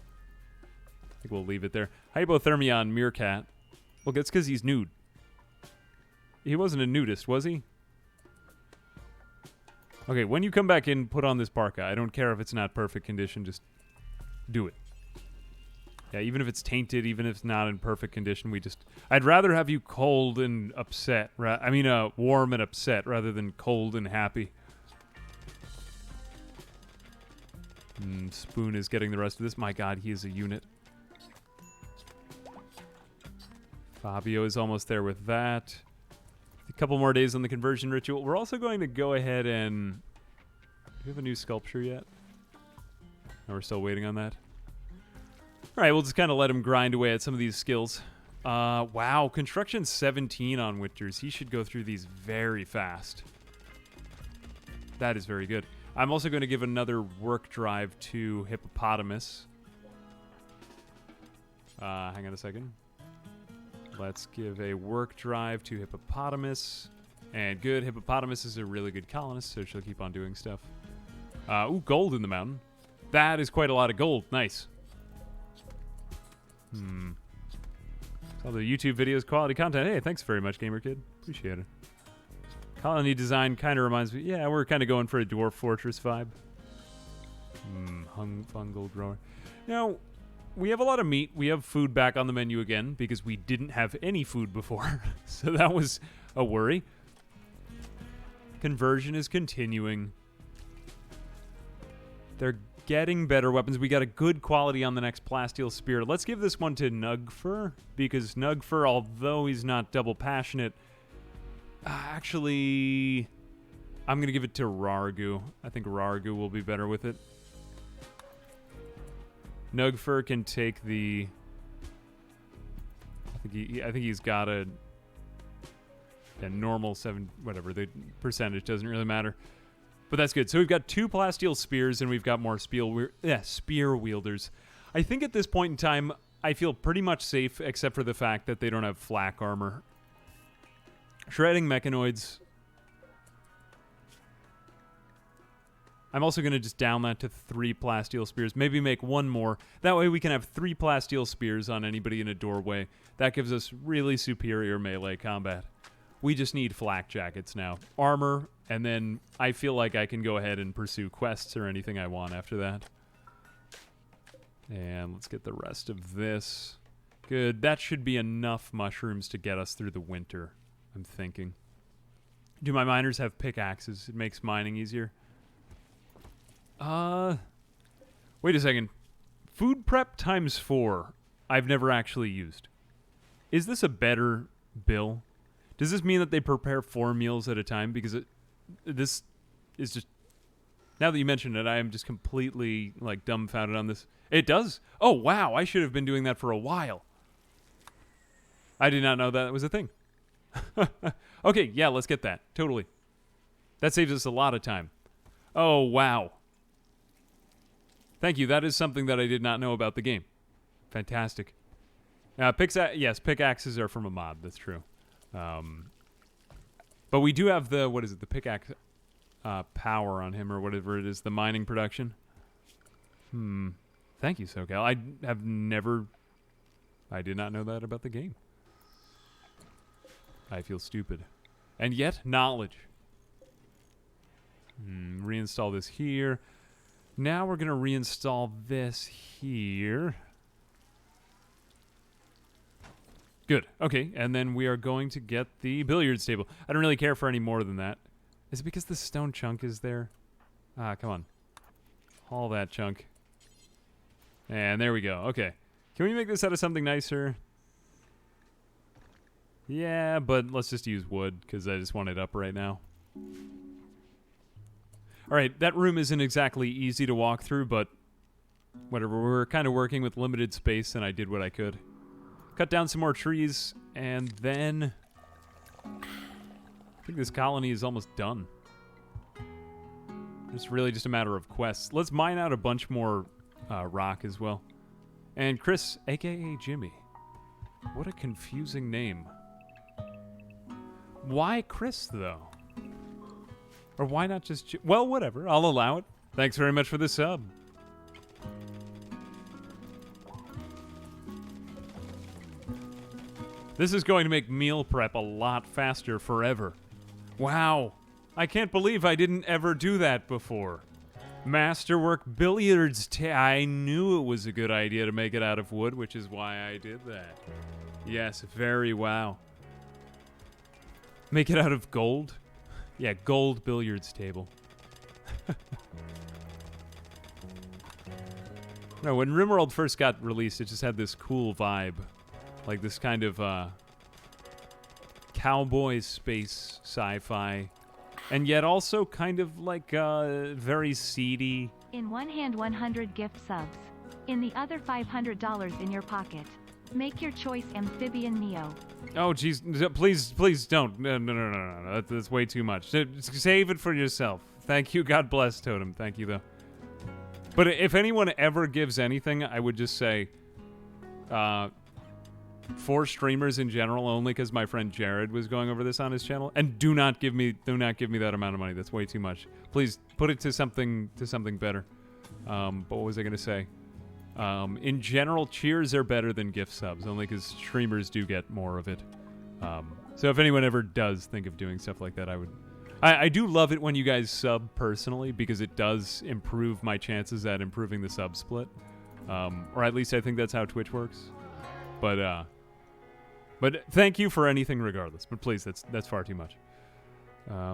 think we'll leave it there. Hypothermia on Meerkat. Well, it's because he's nude. He wasn't a nudist, was he? Okay, when you come back in, put on this parka. I don't care if it's not perfect condition. Just do it. Yeah, even if it's tainted, even if it's not in perfect condition, I'd rather have you cold and upset. Warm and upset rather than cold and happy. Spoon is getting the rest of this. My God, he is a unit. Fabio is almost there with that. A couple more days on the conversion ritual. We're also going to go ahead and... Do we have a new sculpture yet? No, we're still waiting on that. Alright, we'll just kind of let him grind away at some of these skills. Wow, construction 17 on Winters. He should go through these very fast. That is very good. I'm also going to give another work drive to Hippopotamus. Hang on a second. Let's give a work drive to Hippopotamus. And good, Hippopotamus is a really good colonist, so she'll keep on doing stuff. Ooh, gold in the mountain. That is quite a lot of gold. Nice. All the YouTube videos, quality content. Hey, thanks very much, Gamer Kid. Appreciate it. Colony design kind of reminds me. Yeah, we're kind of going for a Dwarf Fortress vibe. Hung fungal grower. Now, we have a lot of meat. We have food back on the menu again because we didn't have any food before. So that was a worry. Conversion is continuing. They're getting better weapons. We got a good quality on the next plasteel spear. Let's give this one to Nugfur, because Nugfur, although he's not double passionate, actually, I'm going to give it to Rargu. I think Rargu will be better with it. Nugfur can take the... I think he's got a normal 7... Whatever, the percentage doesn't really matter. But that's good. So we've got 2 plasteel spears, and we've got more spear wielders. I think at this point in time, I feel pretty much safe, except for the fact that they don't have flak armor. Shredding mechanoids. I'm also going to just down that to 3 plasteel spears. Maybe make 1 more. That way we can have 3 plasteel spears on anybody in a doorway. That gives us really superior melee combat. We just need flak jackets now. Armor, and then I feel like I can go ahead and pursue quests or anything I want after that. And let's get the rest of this. Good. That should be enough mushrooms to get us through the winter, I'm thinking. Do my miners have pickaxes? It makes mining easier. Wait a second. Food prep times 4. I've never actually used. Is this a better bill? Does this mean that they prepare 4 meals at a time? Because this is just... Now that you mention it, I am just completely, like, dumbfounded on this. It does? Oh, wow. I should have been doing that for a while. I did not know that was a thing. Okay, yeah, let's get that. Totally. That saves us a lot of time. Oh, wow. Thank you. That is something that I did not know about the game. Fantastic. Yes, pickaxes are from a mod. That's true. But we do have the, what is it, the pickaxe power on him or whatever it is, the mining production. Thank you, SoCal. I did not know that about the game. I feel stupid. And yet, knowledge. Reinstall this here. Now we're going to reinstall this here. Good. Okay, and then we are going to get the billiards table. I don't really care for any more than that. Is it because the stone chunk is there? Come on. Haul that chunk. And there we go. Okay. Can we make this out of something nicer? Yeah, but let's just use wood, because I just want it up right now. Alright, that room isn't exactly easy to walk through, but whatever. We're kind of working with limited space, and I did what I could. Cut down some more trees, and then... I think this colony is almost done. It's really just a matter of quests. Let's mine out a bunch more rock as well. And Chris, a.k.a. Jimmy. What a confusing name. Why Chris, though? Or why not just... Well, whatever. I'll allow it. Thanks very much for the sub. This is going to make meal prep a lot faster forever. Wow. I can't believe I didn't ever do that before. Masterwork billiards. I knew it was a good idea to make it out of wood, which is why I did that. Yes, very wow. Make it out of gold? Yeah, gold billiards table. No, when Rimworld first got released, it just had this cool vibe. Like this kind of cowboy space sci-fi. And yet also kind of like very seedy. In one hand 100 gift subs. In the other $500 in your pocket. Make your choice, Amphibian Neo. Oh, jeez. Please don't. No. That's way too much. Save it for yourself. Thank you. God bless, Totem. Thank you, though. But if anyone ever gives anything, I would just say... for streamers in general, only because my friend Jared was going over this on his channel, and do not give me that amount of money. That's way too much. Please put it to something better. But what was I gonna say? In general, cheers are better than gift subs, only because streamers do get more of it. So if anyone ever does think of doing stuff like that, I do love it when you guys sub personally, because it does improve my chances at improving the sub split. Or at least I think that's how Twitch works. But thank you for anything regardless. But please, that's far too much.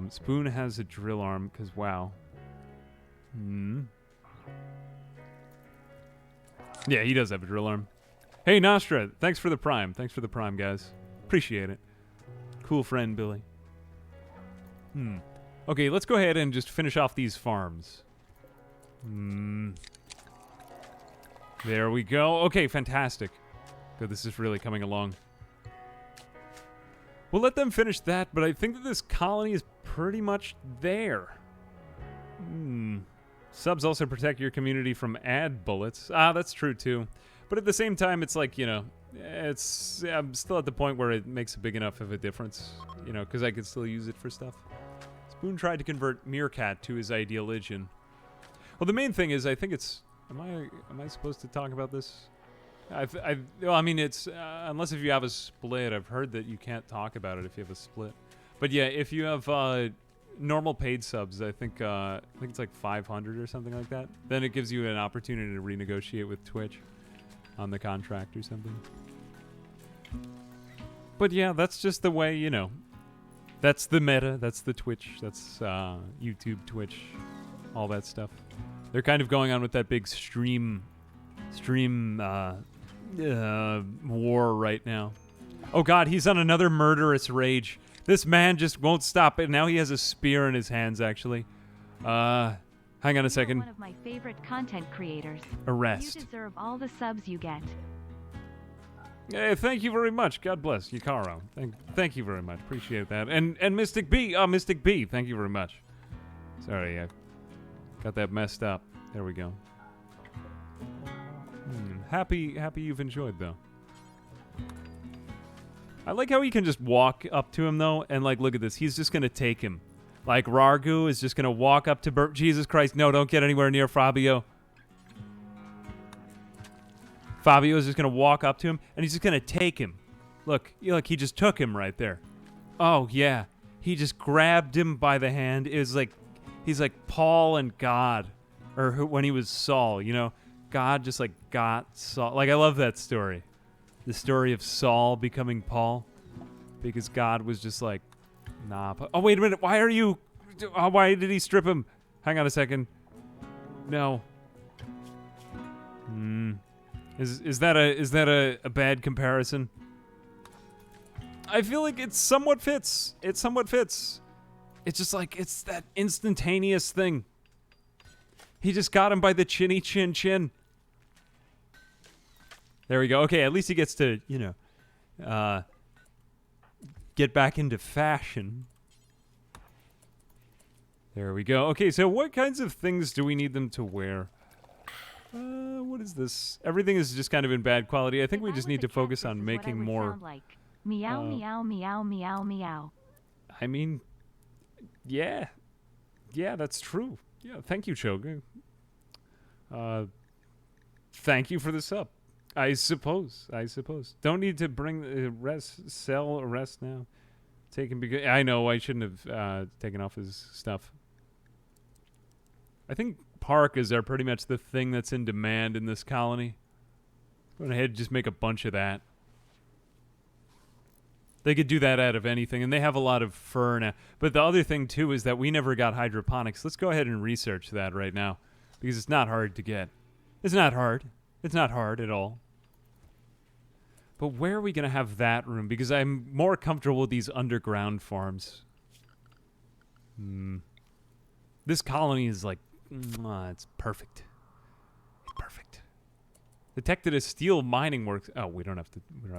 Spoon has a drill arm, because wow. Yeah, he does have a drill arm. Hey, Nostra, thanks for the prime. Thanks for the prime, guys. Appreciate it. Cool friend, Billy. Okay, let's go ahead and just finish off these farms. There we go. Okay, fantastic. Good, this is really coming along. We'll let them finish that, but I think that this colony is pretty much there. Subs also protect your community from ad bullets. Ah, that's true too. But at the same time, it's like, you know, I'm still at the point where it makes a big enough of a difference, you know, because I could still use it for stuff. Spoon tried to convert Meerkat to his Ideological. Well, the main thing is, I think it's... Am I supposed to talk about this? Well, I mean, it's... unless if you have a split, I've heard that you can't talk about it if you have a split. But yeah, if you have normal paid subs, I think it's like 500 or something like that, then it gives you an opportunity to renegotiate with Twitch on the contract or something. But yeah, that's just the way, you know. That's the meta. That's the Twitch. That's YouTube, Twitch, all that stuff. They're kind of going on with that big stream war right now. Oh God, he's on another murderous rage. This man just won't stop. And now he has a spear in his hands, actually. Hang on a second. One of my favorite content creators. Arrest. You deserve all the subs you get. Hey, thank you very much. God bless Yukaro. Thank you very much. Appreciate that. And Mystic B. Oh, Mystic B. Thank you very much. Sorry, I got that messed up. There we go. Happy you've enjoyed, though. I like how he can just walk up to him, though, and, like, look at this. He's just going to take him. Like, Rargu is just going to walk up to Jesus Christ. No, don't get anywhere near Fabio. Fabio is just going to walk up to him, and he's just going to take him. Look, he just took him right there. Oh, yeah. He just grabbed him by the hand. It was like, he's like Paul and God. Or when he was Saul, you know? God just, like, got Saul. Like, I love that story. The story of Saul becoming Paul. Because God was just like, nah. Oh, wait a minute. Why are you... Oh, why did he strip him? Hang on a second. No. Is that a bad comparison? I feel like it somewhat fits. It somewhat fits. It's just like, it's that instantaneous thing. He just got him by the chinny chin chin. There we go. Okay, at least he gets to, you know, get back into fashion. There we go. Okay, so what kinds of things do we need them to wear? What is this? Everything is just kind of in bad quality. I think we just need to focus on making more... Meow, meow, meow, meow, meow. I mean, yeah. Yeah, that's true. Yeah, thank you, Choga. Thank you for the sub. I suppose. Don't need to bring sell arrest now. Taken because I know I shouldn't have taken off his stuff. I think parkas are pretty much the thing that's in demand in this colony. Go ahead and just make a bunch of that. They could do that out of anything, and they have a lot of fur now. But the other thing, too, is that we never got hydroponics. Let's go ahead and research that right now, because it's not hard to get. It's not hard. It's not hard at all. But where are we going to have that room? Because I'm more comfortable with these underground farms. This colony is like, it's perfect. It's perfect. Detected a steel mining works. Oh, we don't have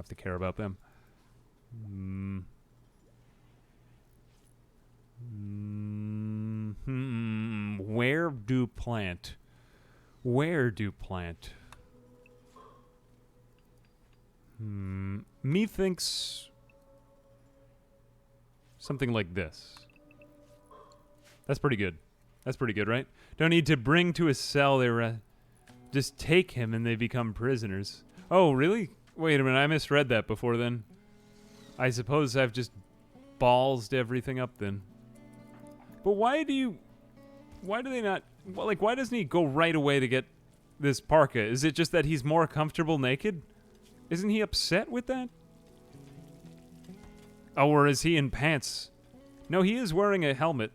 to care about them. Where do plant? Methinks something like this. That's pretty good. That's pretty good, right? Don't need to bring to a cell. They just take him and they become prisoners. Oh, really? Wait a minute. I misread that before then. I suppose I've just ballsed everything up then. But why do they not, like, why doesn't he go right away to get this parka? Is it just that he's more comfortable naked? Isn't he upset with that? Oh, or is he in pants? No, he is wearing a helmet.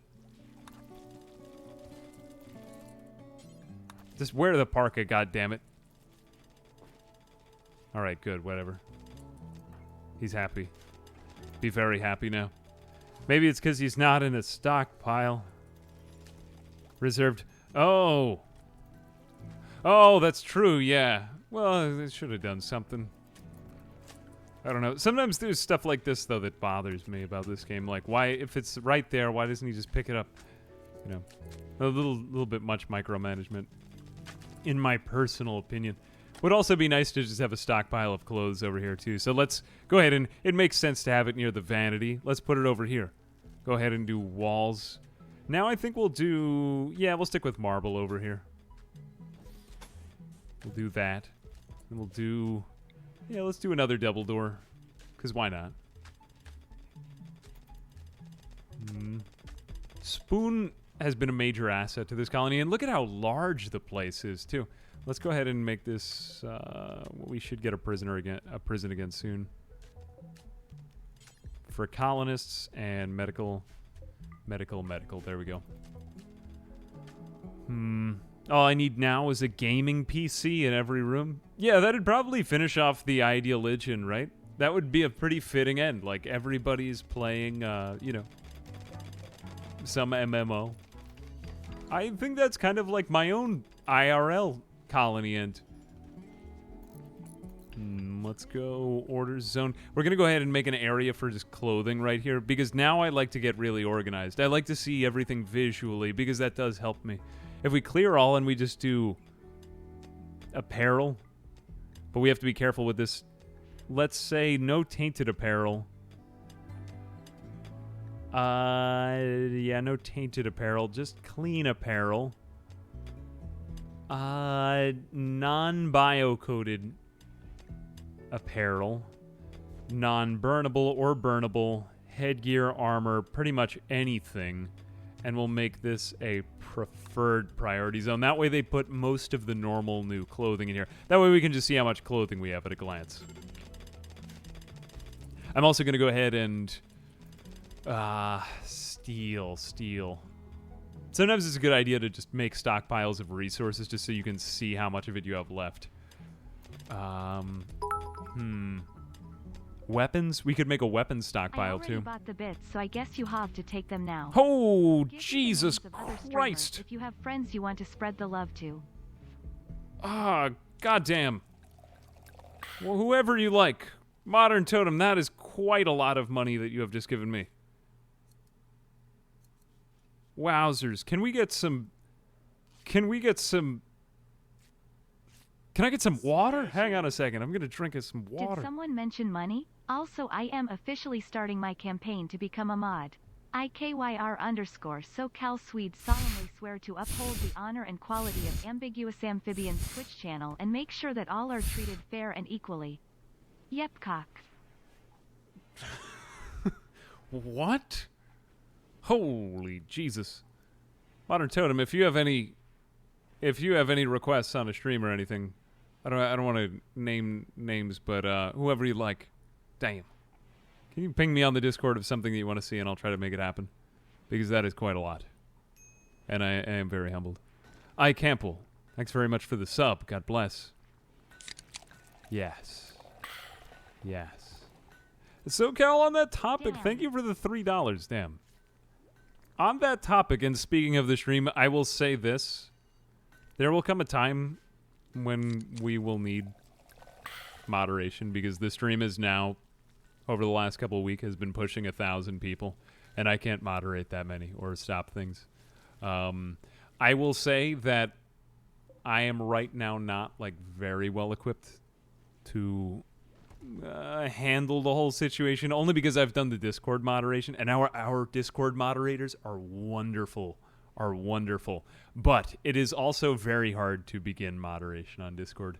Just wear the parka, goddammit. Alright, good, whatever. He's happy. Be very happy now. Maybe it's because he's not in a stockpile. Reserved. Oh! Oh, that's true, yeah. Well, they should have done something. I don't know. Sometimes there's stuff like this, though, that bothers me about this game. Like, why, if it's right there, why doesn't he just pick it up? You know, a little bit much micromanagement, in my personal opinion. Would also be nice to just have a stockpile of clothes over here, too. So let's go ahead, and it makes sense to have it near the vanity. Let's put it over here. Go ahead and do walls. Now I think we'll do... Yeah, we'll stick with marble over here. We'll do that. And we'll do... Yeah, let's do another double door. Because why not? Spoon has been a major asset to this colony. And look at how large the place is, too. Let's go ahead and make this... we should get a prison again soon. For colonists and medical. There we go. All I need now is a gaming PC in every room. Yeah, that'd probably finish off the Ideological, right? That would be a pretty fitting end. Like, everybody's playing, you know, some MMO. I think that's kind of like my own IRL colony end. Let's go order zone. We're going to go ahead and make an area for just clothing right here, because now I like to get really organized. I like to see everything visually, because that does help me. If we clear all and we just do apparel, but we have to be careful with this. Let's say no tainted apparel. Yeah, no tainted apparel, just clean apparel. Non-bio-coded apparel, non-burnable or burnable, headgear, armor, pretty much anything, and we'll make this a preferred priority zone. That way they put most of the normal new clothing in here. That way we can just see how much clothing we have at a glance. I'm also going to go ahead and... steel. Sometimes it's a good idea to just make stockpiles of resources just so you can see how much of it you have left. Weapons? We could make a weapons stockpile, too. I already bought the bits, so I guess you have to take them now. Oh, Jesus Christ! If you have friends you want to spread the love to. Ah, goddamn. Well, whoever you like. Modern Totem, that is quite a lot of money that you have just given me. Wowzers. Can I get some water? Hang on a second. I'm going to drink some water. Did someone mention money? Also, I am officially starting my campaign to become a mod. IKYR_SoCal Swedes solemnly swear to uphold the honor and quality of Ambiguous Amphibians Twitch channel and make sure that all are treated fair and equally. Yep, cock. What? Holy Jesus. Modern Totem, if you have any requests on a stream or anything, I don't want to name names, but whoever you like. Damn. Can you ping me on the Discord of something that you want to see, and I'll try to make it happen? Because that is quite a lot. And I am very humbled. I Campbell, thanks very much for the sub. God bless. Yes. Yes. SoCal, on that topic, Damn. thank you for the $3. Damn. On that topic, and speaking of the stream, I will say this. There will come a time when we will need moderation, because the stream is now, over the last couple of weeks, has been pushing 1,000 people, and I can't moderate that many or stop things. I will say that I am right now not, like, very well equipped to handle the whole situation, only because I've done the Discord moderation, and our Discord moderators are wonderful. But it is also very hard to begin moderation on Discord,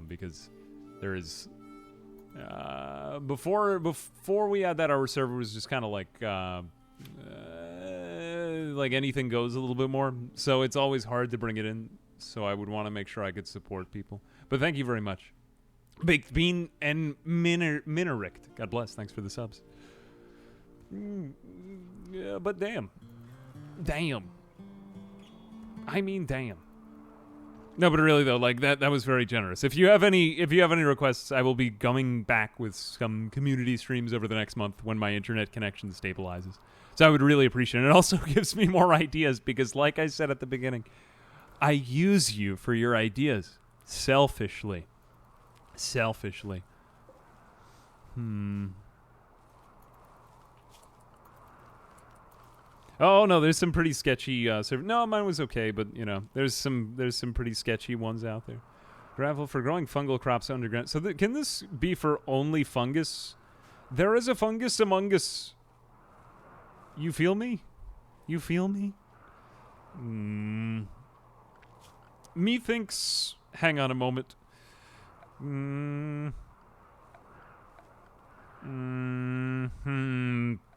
because there is before we had that, our server was just kind of like anything goes a little bit more, so it's always hard to bring it in. So I would want to make sure I could support people. But thank you very much. Baked Bean and Minerict. God bless. Thanks for the subs. Yeah, but damn. I mean, damn. No, but really though, like that was very generous. If you have any requests, I will be coming back with some community streams over the next month when my internet connection stabilizes. So I would really appreciate it. It also gives me more ideas because, like I said at the beginning, I use you for your ideas selfishly. Oh no, there's some pretty sketchy no, mine was okay, but you know, there's some pretty sketchy ones out there. Gravel for growing fungal crops underground. So can this be for only fungus? There is a fungus among us. You feel me? Methinks. Hang on a moment.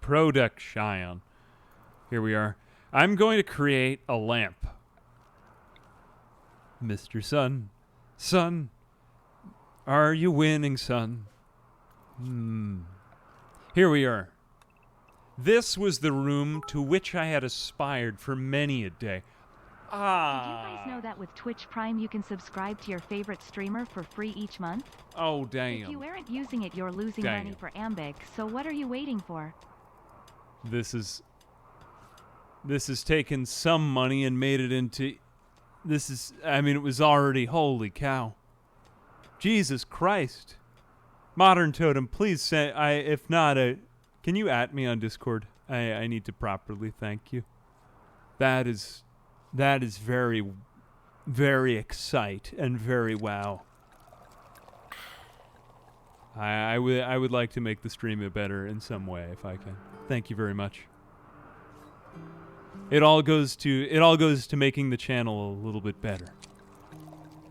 Production. Here we are. I'm going to create a lamp. Mr. Sun. Sun. Are you winning, son? Here we are. This was the room to which I had aspired for many a day. Did you guys know that with Twitch Prime you can subscribe to your favorite streamer for free each month? Oh, damn. If you aren't using it, you're losing money for Ambig, so what are you waiting for? This has taken some money and made it into... it was already... Holy cow. Jesus Christ. Modern Totem, please say... if not, can you at me on Discord? I need to properly thank you. That is very, very excite and very wow. I would like to make the stream better in some way if I can. Thank you very much. It all goes to making the channel a little bit better.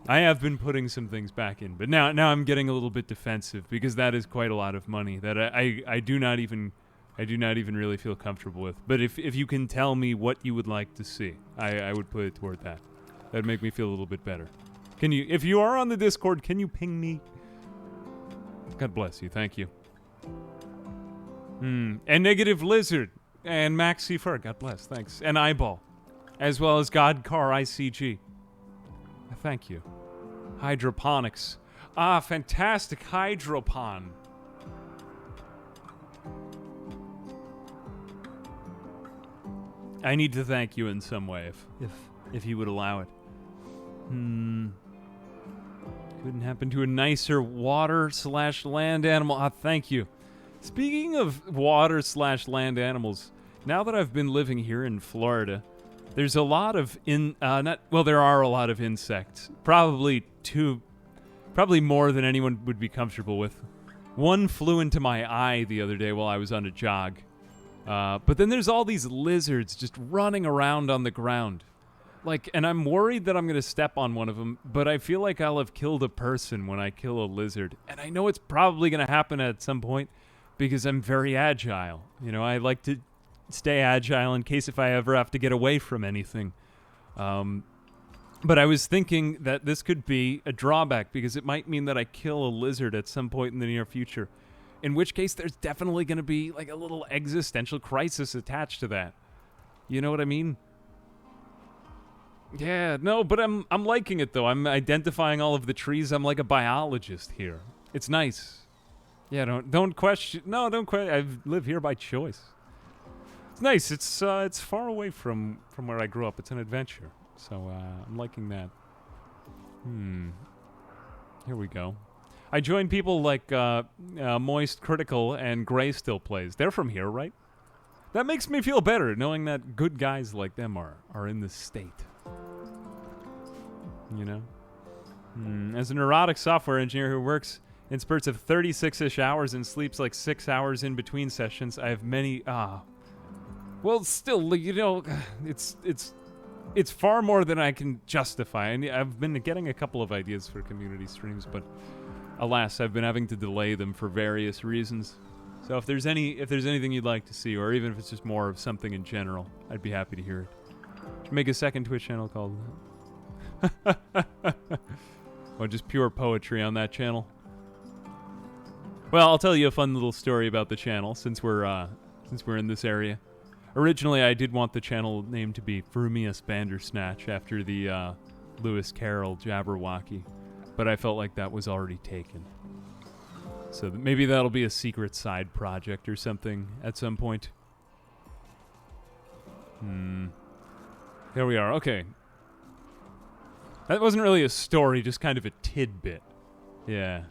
I have been putting some things back in, but now I'm getting a little bit defensive because that is quite a lot of money that I do not even really feel comfortable with. But if you can tell me what you would like to see, I would put it toward that. That'd make me feel a little bit better. Can you, if you are on the Discord, can you ping me? God bless you. Thank you. And Negative Lizard and Maxi Fur. God bless. Thanks. And Eyeball, as well as Godcar ICG. Thank you. Hydroponics. Ah, fantastic hydropon. I need to thank you in some way, if you would allow it. Couldn't happen to a nicer water/land animal. Ah, thank you. Speaking of water/land animals, now that I've been living here in Florida, there's a lot of there are a lot of insects. Probably more than anyone would be comfortable with. One flew into my eye the other day while I was on a jog. But then there's all these lizards just running around on the ground. Like, and I'm worried that I'm going to step on one of them, but I feel like I'll have killed a person when I kill a lizard. And I know it's probably going to happen at some point because I'm very agile. You know, I like to stay agile in case if I ever have to get away from anything. But I was thinking that this could be a drawback because it might mean that I kill a lizard at some point in the near future. In which case, there's definitely going to be like a little existential crisis attached to that. You know what I mean? Yeah, no, but I'm liking it though. I'm identifying all of the trees. I'm like a biologist here. It's nice. Yeah, don't question. No, don't question. I live here by choice. It's nice. It's far away from where I grew up. It's an adventure. So I'm liking that. Here we go. I joined people like Moist Critical and Gray Still Plays. They're from here, right? That makes me feel better knowing that good guys like them are in this state. You know? As a neurotic software engineer who works in spurts of 36-ish hours and sleeps like 6 hours in between sessions, I have many... Well, still, you know, it's far more than I can justify. And I've been getting a couple of ideas for community streams, but alas, I've been having to delay them for various reasons. So if there's anything you'd like to see, or even if it's just more of something in general, I'd be happy to hear it. Should make a second Twitch channel called... Oh, just pure poetry on that channel. Well, I'll tell you a fun little story about the channel since we're in this area. Originally, I did want the channel name to be Frumius Bandersnatch after the Lewis Carroll Jabberwocky, but I felt like that was already taken. So maybe that'll be a secret side project or something at some point. Here we are. Okay. That wasn't really a story, just kind of a tidbit. Yeah.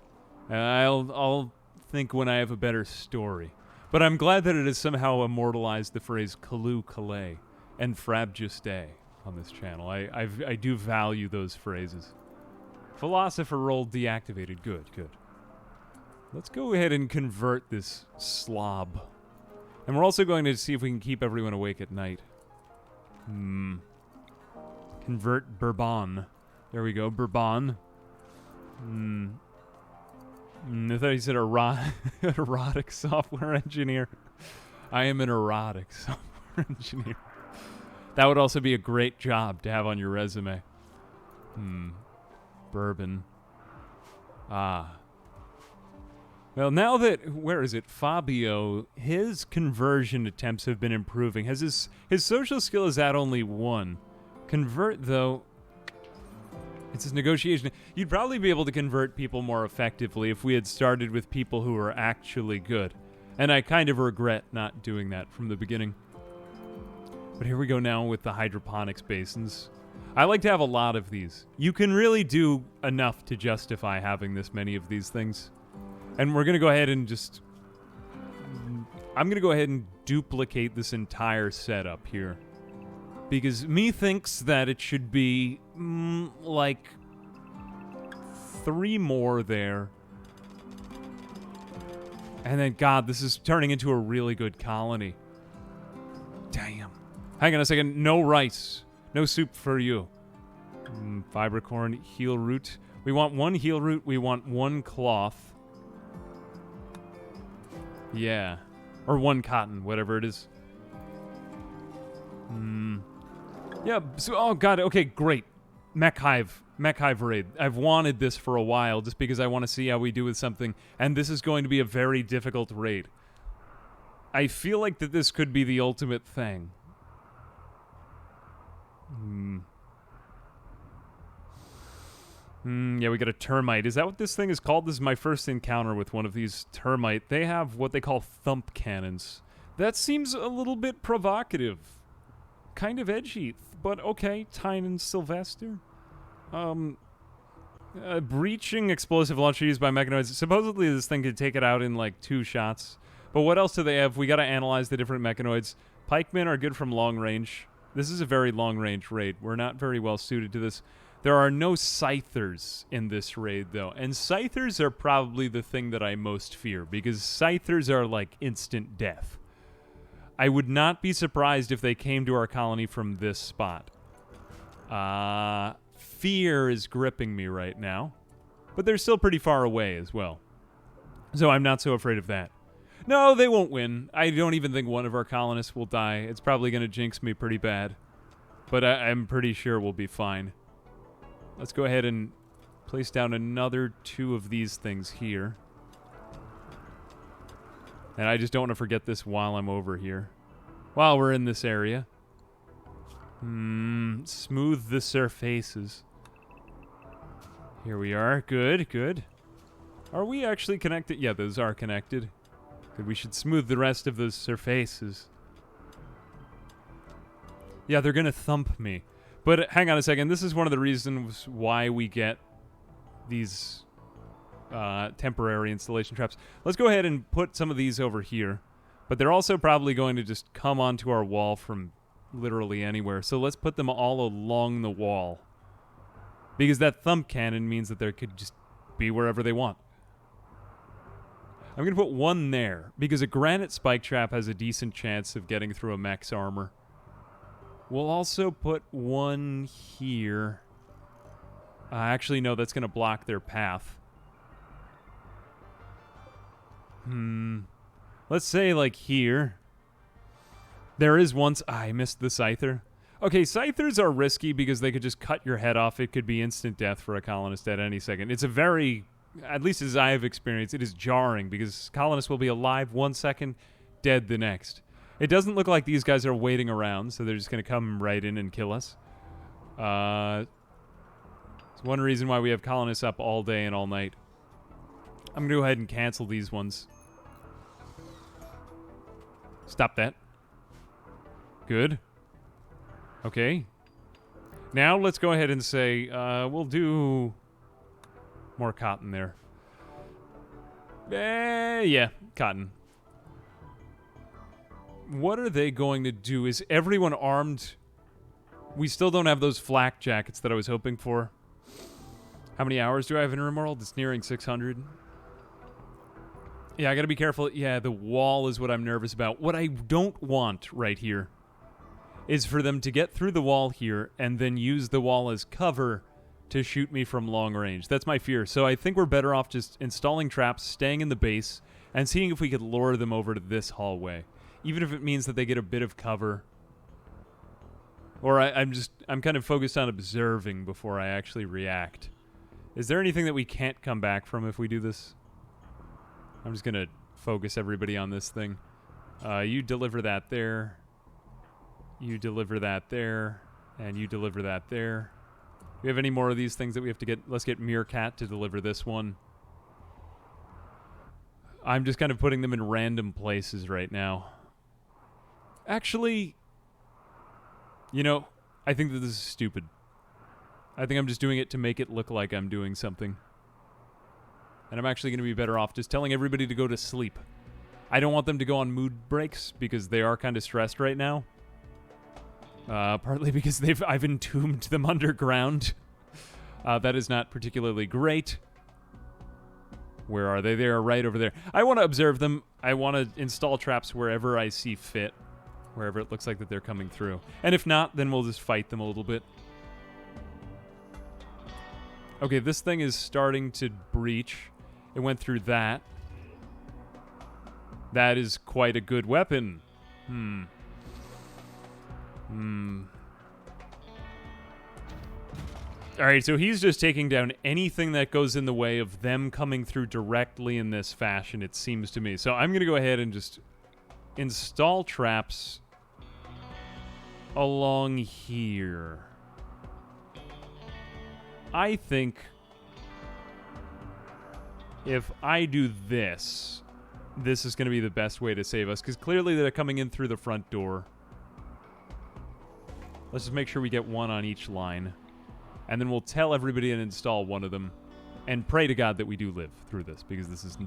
I'll think when I have a better story. But I'm glad that it has somehow immortalized the phrase Kalu Kalay and Frabjuste on this channel. I do value those phrases. Philosopher role deactivated. Good, good. Let's go ahead and convert this slob. And we're also going to see if we can keep everyone awake at night. Convert Bourbon. There we go, Bourbon. I thought you said erotic software engineer. I am an erotic software engineer. That would also be a great job to have on your resume. Bourbon. Well, now that, where is it? Fabio, his conversion attempts have been improving. His social skill is at only 1. Convert, though, it's his negotiation. You'd probably be able to convert people more effectively if we had started with people who are actually good. And I kind of regret not doing that from the beginning. But here we go now with the hydroponics basins. I like to have a lot of these. You can really do enough to justify having this many of these things. And we're going to go ahead and just... I'm going to go ahead and duplicate this entire setup here. Because me thinks that it should be, like, 3 more there. And then, God, this is turning into a really good colony. Damn. Hang on a second. No rice. No soup for you. Fiber corn, heel root. We want 1 heel root. We want 1 cloth. Yeah. Or 1 cotton, whatever it is. Yeah, so, oh god, okay, great. Mech Hive raid. I've wanted this for a while just because I want to see how we do with something, and this is going to be a very difficult raid. I feel like that this could be the ultimate thing. Yeah, we got a termite. Is that what this thing is called? This is my first encounter with one of these termite. They have what they call thump cannons. That seems a little bit provocative. Kind of edgy, but okay. Tynan Sylvester. Breaching explosive launcher used by mechanoids. Supposedly this thing could take it out in like 2 shots. But what else do they have? We gotta analyze the different mechanoids. Pikemen are good from long range. This is a very long range raid. We're not very well suited to this. There are no scythers in this raid though. And scythers are probably the thing that I most fear. Because scythers are like instant death. I would not be surprised if they came to our colony from this spot. Fear is gripping me right now. But they're still pretty far away as well. So I'm not so afraid of that. No, they won't win. I don't even think one of our colonists will die. It's probably going to jinx me pretty bad. But I'm pretty sure we'll be fine. Let's go ahead and place down another 2 of these things here. And I just don't want to forget this while I'm over here. While we're in this area. Smooth the surfaces. Here we are. Good, good. Are we actually connected? Yeah, those are connected. Good, we should smooth the rest of those surfaces. Yeah, they're gonna thump me. But hang on a second. This is one of the reasons why we get these temporary installation traps. Let's go ahead and put some of these over here. But they're also probably going to just come onto our wall from literally anywhere. So let's put them all along the wall. Because that thump cannon means that they could just be wherever they want. I'm going to put one there, because a granite spike trap has a decent chance of getting through a mech's armor. We'll also put one here. Actually, no, that's going to block their path. Let's say, like, here. There is once... I missed the Scyther. Okay, Scythers are risky because they could just cut your head off. It could be instant death for a colonist at any second. It's a very, at least as I have experienced, it is jarring because colonists will be alive 1 second, dead the next. It doesn't look like these guys are waiting around, so they're just going to come right in and kill us. It's one reason why we have colonists up all day and all night. I'm going to go ahead and cancel these ones. Stop that. Good. Okay. Now let's go ahead and say, we'll do more cotton there. Yeah, cotton. What are they going to do? Is everyone armed? We still don't have those flak jackets that I was hoping for. How many hours do I have in Rimworld? It's nearing 600. Yeah, I gotta be careful. Yeah, the wall is what I'm nervous about. What I don't want right here is for them to get through the wall here and then use the wall as cover to shoot me from long range. That's my fear. So I think we're better off just installing traps, staying in the base, and seeing if we could lure them over to this hallway. Even if it means that they get a bit of cover. Or I'm kind of focused on observing before I actually react. Is there anything that we can't come back from if we do this? I'm just going to focus everybody on this thing. You deliver that there. You deliver that there. And you deliver that there. Do we have any more of these things that we have to get? Let's get Meerkat to deliver this one. I'm just kind of putting them in random places right now. Actually, you know, I think that this is stupid. I think I'm just doing it to make it look like I'm doing something. And I'm actually going to be better off just telling everybody to go to sleep. I don't want them to go on mood breaks because they are kind of stressed right now. Partly because I've entombed them underground. That is not particularly great. Where are they? They are right over there. I want to observe them. I want to install traps wherever I see fit. Wherever it looks like that they're coming through. And if not, then we'll just fight them a little bit. Okay, this thing is starting to breach. It went through that. That is quite a good weapon. Alright, so he's just taking down anything that goes in the way of them coming through directly in this fashion, it seems to me. So I'm going to go ahead and just install traps along here. I think if I do this, this is going to be the best way to save us, because clearly they're coming in through the front door. Let's just make sure we get one on each line. And then we'll tell everybody to install one of them. And pray to God that we do live through this, because this is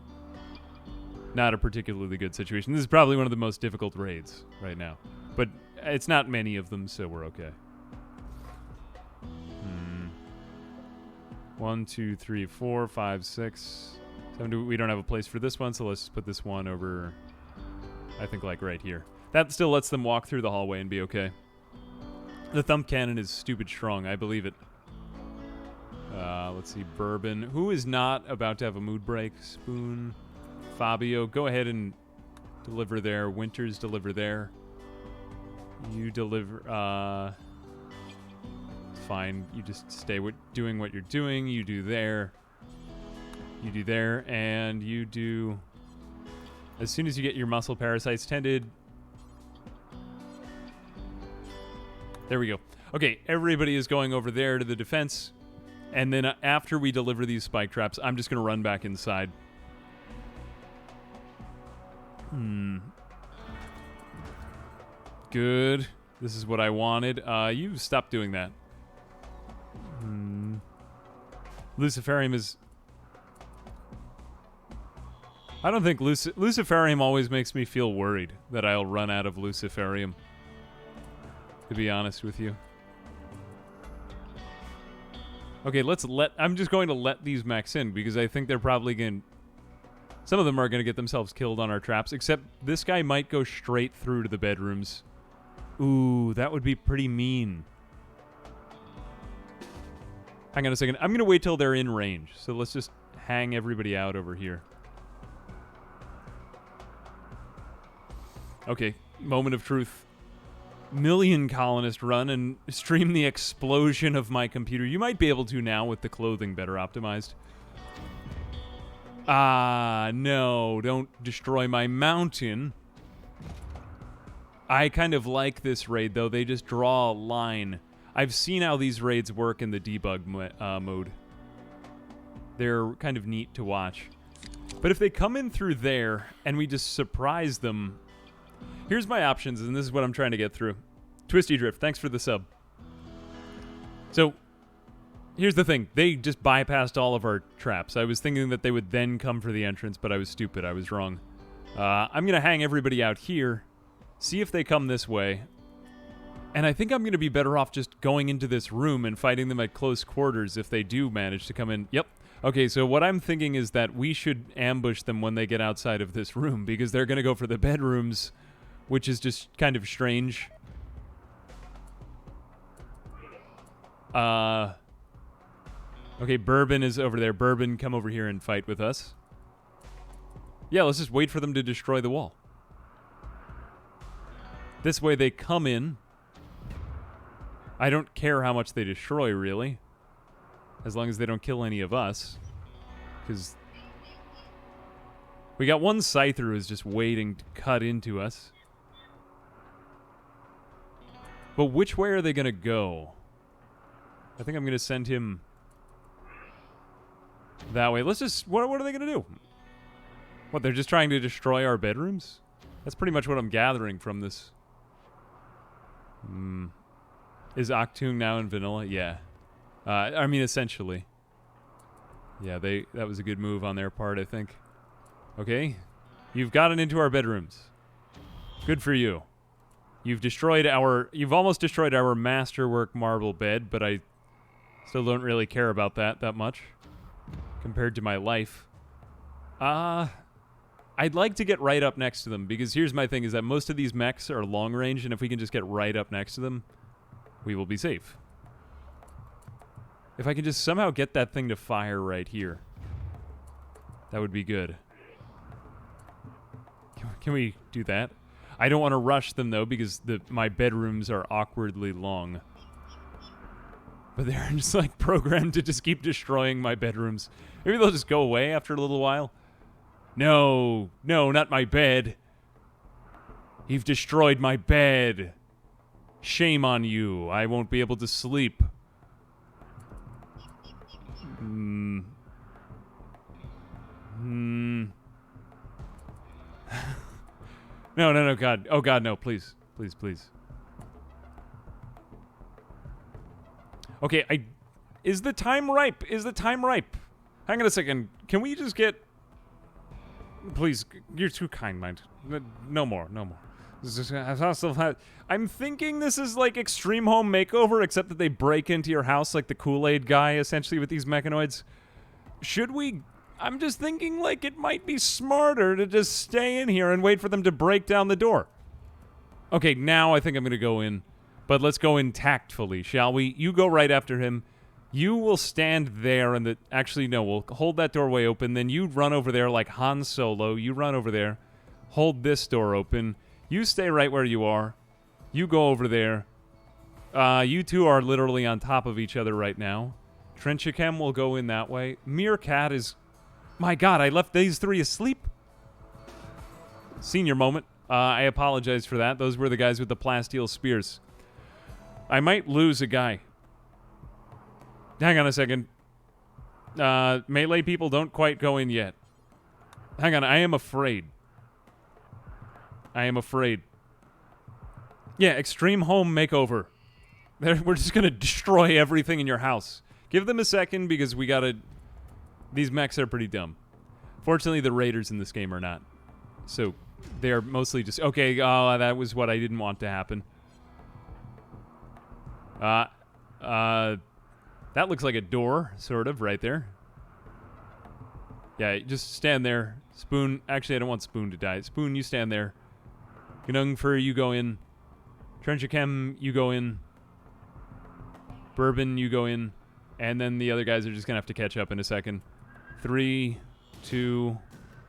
not a particularly good situation. This is probably one of the most difficult raids right now. But it's not many of them, so we're okay. 1, 2, 3, 4, 5, 6, 7. We don't have a place for this one, so let's put this one over, I think, like right here. That still lets them walk through the hallway and be okay. The thump cannon is stupid strong. I believe it. Let's see. Bourbon. Who is not about to have a mood break? Spoon. Fabio. Go ahead and deliver there. Winters, deliver there. You deliver. Fine. You just stay doing what you're doing. You do there. You do there. And you do... As soon as you get your muscle parasites tended... There we go. Okay, everybody is going over there to the defense. And then after we deliver these spike traps, I'm just going to run back inside. Good. This is what I wanted. You stop doing that. Luciferium is... I don't think Luciferium always makes me feel worried that I'll run out of Luciferium. To be honest with you. Okay, I'm just going to let these mechs in because I think they're probably going to... Some of them are going to get themselves killed on our traps, except this guy might go straight through to the bedrooms. Ooh, that would be pretty mean. Hang on a second. I'm going to wait till they're in range. So let's just hang everybody out over here. Okay, moment of truth. Million colonist run and stream the explosion of my computer. You might be able to now with the clothing better optimized. Ah, no, don't destroy my mountain. I kind of like this raid, though. They just draw a line. I've seen how these raids work in the debug mode. They're kind of neat to watch. But if they come in through there and we just surprise them... Here's my options, and this is what I'm trying to get through. Twisty Drift, thanks for the sub. So, here's the thing. They just bypassed all of our traps. I was thinking that they would then come for the entrance, but I was stupid. I was wrong. I'm going to hang everybody out here, see if they come this way, and I think I'm going to be better off just going into this room and fighting them at close quarters if they do manage to come in. Yep. Okay, so what I'm thinking is that we should ambush them when they get outside of this room, because they're going to go for the bedrooms, which is just kind of strange. Okay, Bourbon is over there. Bourbon, come over here and fight with us. Yeah, let's just wait for them to destroy the wall. This way they come in. I don't care how much they destroy, really. As long as they don't kill any of us. Because we got one Scyther who's just waiting to cut into us. But which way are they going to go? I think I'm going to send him that way. Let's just... What are they going to do? What, they're just trying to destroy our bedrooms? That's pretty much what I'm gathering from this. Is Octoon now in vanilla? Yeah. I mean, essentially. Yeah, that was a good move on their part, I think. Okay. You've gotten into our bedrooms. Good for you. You've almost destroyed our masterwork marble bed, but I still don't really care about that much compared to my life. I'd like to get right up next to them, because here's my thing, is that most of these mechs are long range, and if we can just get right up next to them, we will be safe. If I can just somehow get that thing to fire right here, that would be good. Can we do that? I don't want to rush them, though, because my bedrooms are awkwardly long. But they're just, like, programmed to just keep destroying my bedrooms. Maybe they'll just go away after a little while. No, not my bed. You've destroyed my bed. Shame on you. I won't be able to sleep. No, God. Oh, God, no, please. Please. Okay, is the time ripe? Hang on a second. Can we just get... Please, you're too kind, mind. No more. I'm thinking this is like Extreme Home Makeover, except that they break into your house like the Kool-Aid guy, essentially, with these mechanoids. Should we... I'm just thinking, like, it might be smarter to just stay in here and wait for them to break down the door. Okay, now I think I'm going to go in. But let's go in tactfully, shall we? You go right after him. You will stand there and actually, no, we'll hold that doorway open. Then you run over there like Han Solo. You run over there. Hold this door open. You stay right where you are. You go over there. You two are literally on top of each other right now. Trenchichem will go in that way. Meerkat is... My God, I left these three asleep. Senior moment. I apologize for that. Those were the guys with the plasteel spears. I might lose a guy. Hang on a second. Melee people don't quite go in yet. Hang on, I am afraid. I am afraid. Yeah, extreme home makeover. We're just going to destroy everything in your house. Give them a second because we got to... These mechs are pretty dumb. Fortunately, the raiders in this game are not. So, they're mostly just... Okay, that was what I didn't want to happen. That looks like a door, sort of, right there. Yeah, just stand there. Spoon... Actually, I don't want Spoon to die. Spoon, you stand there. Gnungfur, you go in. Trenchichem, you go in. Bourbon, you go in. And then the other guys are just going to have to catch up in a second. 3, 2,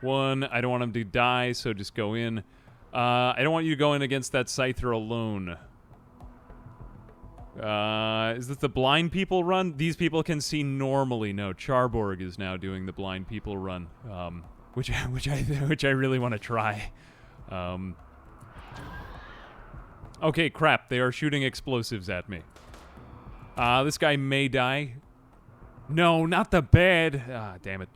1. I don't want them to die, so just go in. I don't want you to go in against that Scyther alone. Is this the blind people run? These people can see normally. No, Charborg is now doing the blind people run, which I really want to try. Okay, crap. They are shooting explosives at me. This guy may die. No, not the bed. Ah, damn it.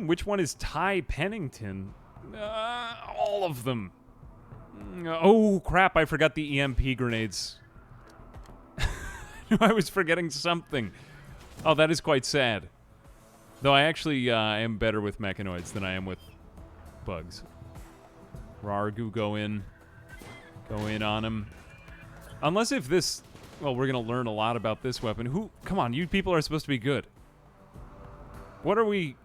Which one is Ty Pennington? All of them. Oh, crap. I forgot the EMP grenades. I was forgetting something. Oh, that is quite sad. Though I actually am better with mechanoids than I am with bugs. Rargu, go in. Go in on him. Unless if this... Well, we're going to learn a lot about this weapon. Come on, you people are supposed to be good. What are we...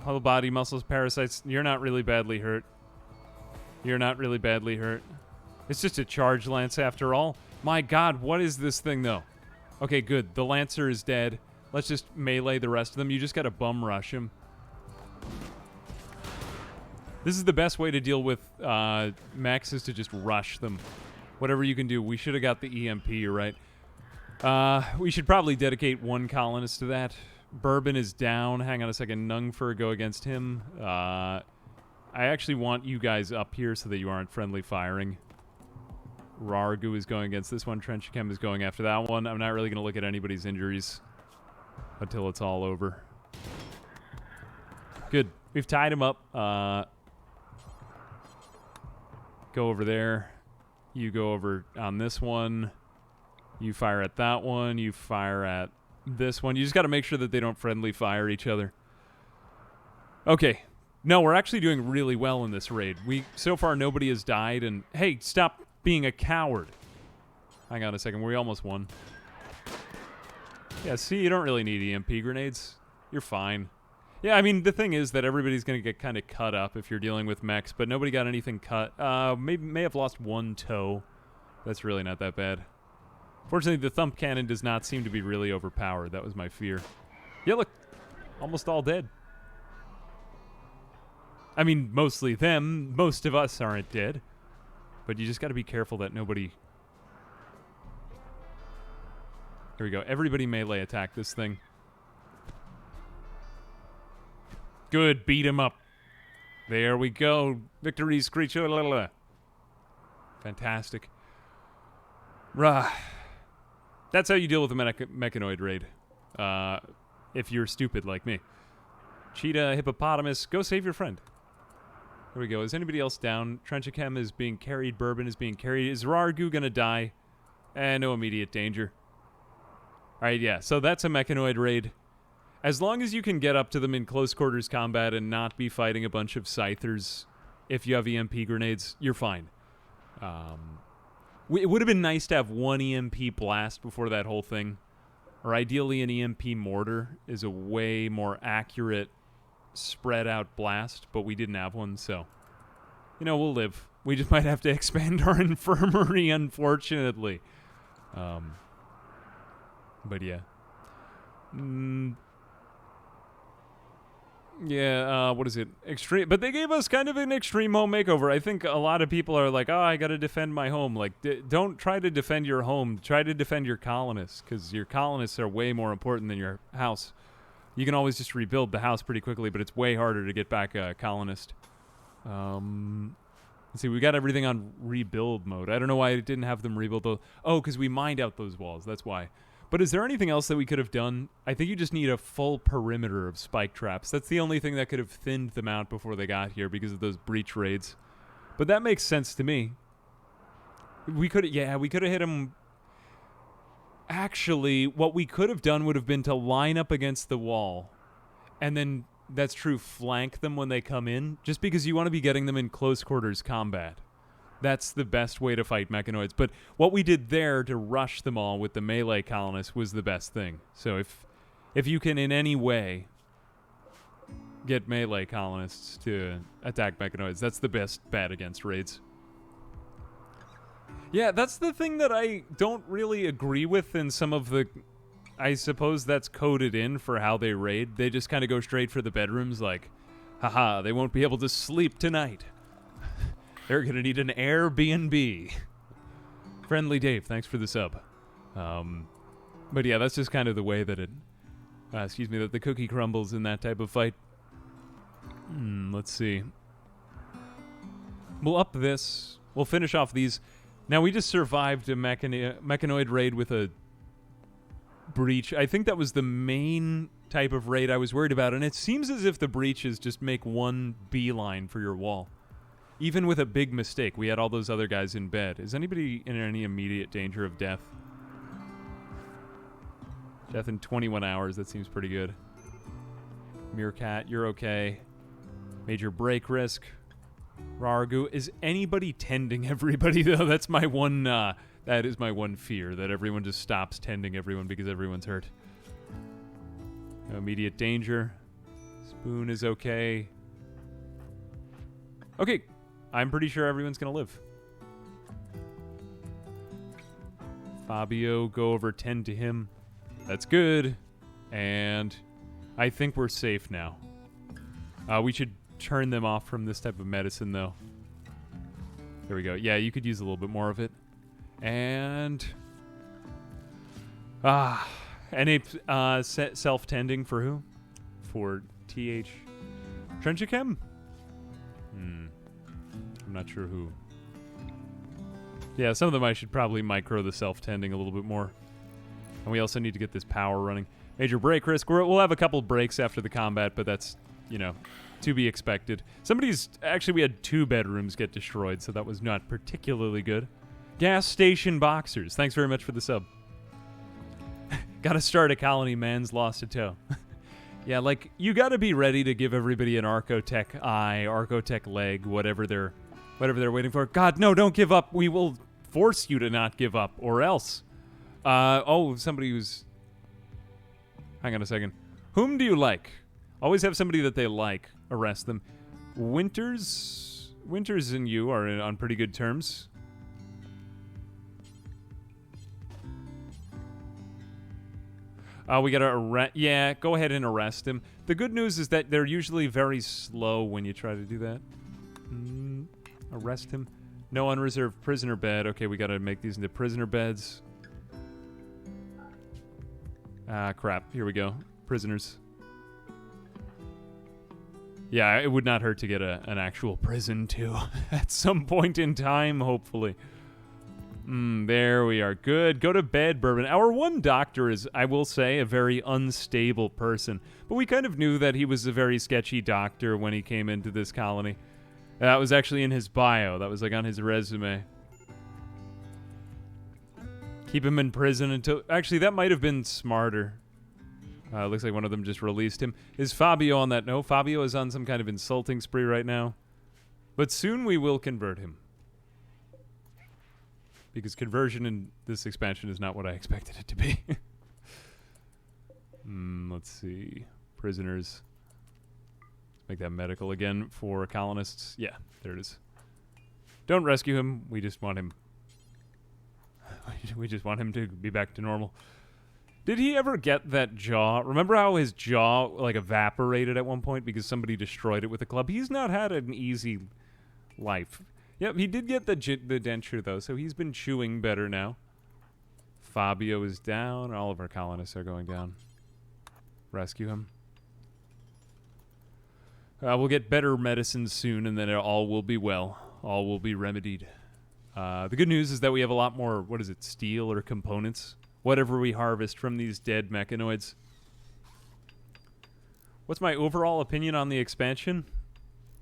Whole body, muscles, parasites. You're not really badly hurt. You're not really badly hurt. It's just a charge lance after all. My God, what is this thing, though? Okay, good. The Lancer is dead. Let's just melee the rest of them. You just got to bum rush him. This is the best way to deal with mechs is to just rush them. Whatever you can do. We should have got the EMP, you're right. We should probably dedicate one colonist to that. Bourbon is down. Hang on a second. Gnungfur, go against him. I actually want you guys up here so that you aren't friendly firing. Rargu is going against this one. Trenchichem is going after that one. I'm not really going to look at anybody's injuries until it's all over. Good. We've tied him up. Go over there. You go over on this one. You fire at that one. You fire at this one. You just got to make sure that they don't friendly fire each other. Okay. No, we're actually doing really well in this raid. So far, nobody has died. And hey, stop being a coward. Hang on a second. We almost won. Yeah, see, you don't really need EMP grenades. You're fine. Yeah, I mean, the thing is that everybody's going to get kind of cut up if you're dealing with mechs, but nobody got anything cut. May have lost one toe. That's really not that bad. Fortunately, the thump cannon does not seem to be really overpowered. That was my fear. Yeah, look. Almost all dead. I mean, mostly them. Most of us aren't dead. But you just got to be careful that nobody... Here we go. Everybody melee attack this thing. Good. Beat him up. There we go. Victory screech. Fantastic. Rah. That's how you deal with a mechanoid raid. If you're stupid like me. Cheetah, hippopotamus. Go save your friend. There we go. Is anybody else down? Trenchichem is being carried. Bourbon is being carried. Is Rargu going to die? No immediate danger. Alright, yeah. So that's a mechanoid raid. As long as you can get up to them in close quarters combat and not be fighting a bunch of scythers, if you have EMP grenades, you're fine. It would have been nice to have one EMP blast before that whole thing. Or ideally an EMP mortar is a way more accurate spread out blast, but we didn't have one, so... You know, we'll live. We just might have to expand our infirmary, unfortunately. But yeah. Yeah, what is it? Extreme. But they gave us kind of an extreme home makeover. I think a lot of people are like, oh, I got to defend my home. Like, don't try to defend your home. Try to defend your colonists, because your colonists are way more important than your house. You can always just rebuild the house pretty quickly, but it's way harder to get back a colonist. Let's see, we got everything on rebuild mode. I don't know why it didn't have them rebuild those. Oh, because we mined out those walls. That's why. But is there anything else that we could have done? I think you just need a full perimeter of spike traps. That's the only thing that could have thinned them out before they got here because of those breach raids. But that makes sense to me. We could have hit them. Actually, what we could have done would have been to line up against the wall. And then, that's true, flank them when they come in. Just because you want to be getting them in close quarters combat. That's the best way to fight mechanoids. But what we did there to rush them all with the melee colonists was the best thing. So if you can in any way get melee colonists to attack mechanoids, that's the best bet against raids. Yeah, that's the thing that I don't really agree with in some of the... I suppose that's coded in for how they raid. They just kind of go straight for the bedrooms like, haha, they won't be able to sleep tonight. They're going to need an Airbnb. Friendly Dave, thanks for the sub. But yeah, that's just kind of the way that that the cookie crumbles in that type of fight. Let's see. We'll up this. We'll finish off these. Now, we just survived a mechanoid raid with a breach. I think that was the main type of raid I was worried about, and it seems as if the breaches just make one beeline for your wall. Even with a big mistake, we had all those other guys in bed. Is anybody in any immediate danger of death? Death in 21 hours, that seems pretty good. Meerkat, you're okay. Major break risk. Rargu, is anybody tending everybody though? That's my one, that is my one fear, that everyone just stops tending everyone because everyone's hurt. No immediate danger. Spoon is okay. Okay. I'm pretty sure everyone's going to live. Fabio, go over 10 to him. That's good. And I think we're safe now. We should turn them off from this type of medicine, though. There we go. Yeah, you could use a little bit more of it. And... self-tending for who? For TH. Trenchichem? I'm not sure who. Yeah, some of them I should probably micro the self-tending a little bit more. And we also need to get this power running. Major break risk. We'll have a couple breaks after the combat, but that's, to be expected. Actually, we had 2 bedrooms get destroyed, so that was not particularly good. Gas station boxers. Thanks very much for the sub. Gotta start a colony, man's lost a toe. Yeah, like, you gotta be ready to give everybody an Archotech eye, Archotech leg, whatever they're waiting for. God, no, don't give up. We will force you to not give up, or else. Somebody who's... Hang on a second. Whom do you like? Always have somebody that they like. Arrest them. Winters and you are on pretty good terms. We gotta arrest... Yeah, go ahead and arrest him. The good news is that they're usually very slow when you try to do that. Arrest him. No unreserved prisoner bed. Okay, we gotta make these into prisoner beds. Crap. Here we go. Prisoners. Yeah, it would not hurt to get an actual prison, too. At some point in time, hopefully. There we are. Good. Go to bed, Bourbon. Our one doctor is, I will say, a very unstable person. But we kind of knew that he was a very sketchy doctor when he came into this colony. That was actually in his bio. That was like on his resume. Keep him in prison until... Actually, that might have been smarter. Looks like one of them just released him. Is Fabio on that? No, Fabio is on some kind of insulting spree right now. But soon we will convert him. Because conversion in this expansion is not what I expected it to be. Let's see. Prisoners. Make that medical again for colonists. Yeah, there it is. Don't rescue him. We just want him. We just want him to be back to normal. Did he ever get that jaw? Remember how his jaw like evaporated at one point because somebody destroyed it with a club? He's not had an easy life. Yep, he did get the denture though, so he's been chewing better now. Fabio is down. All of our colonists are going down. Rescue him. We'll get better medicine soon, and then all will be well. All will be remedied. The good news is that we have a lot more, what is it, steel or components? Whatever we harvest from these dead mechanoids. What's my overall opinion on the expansion?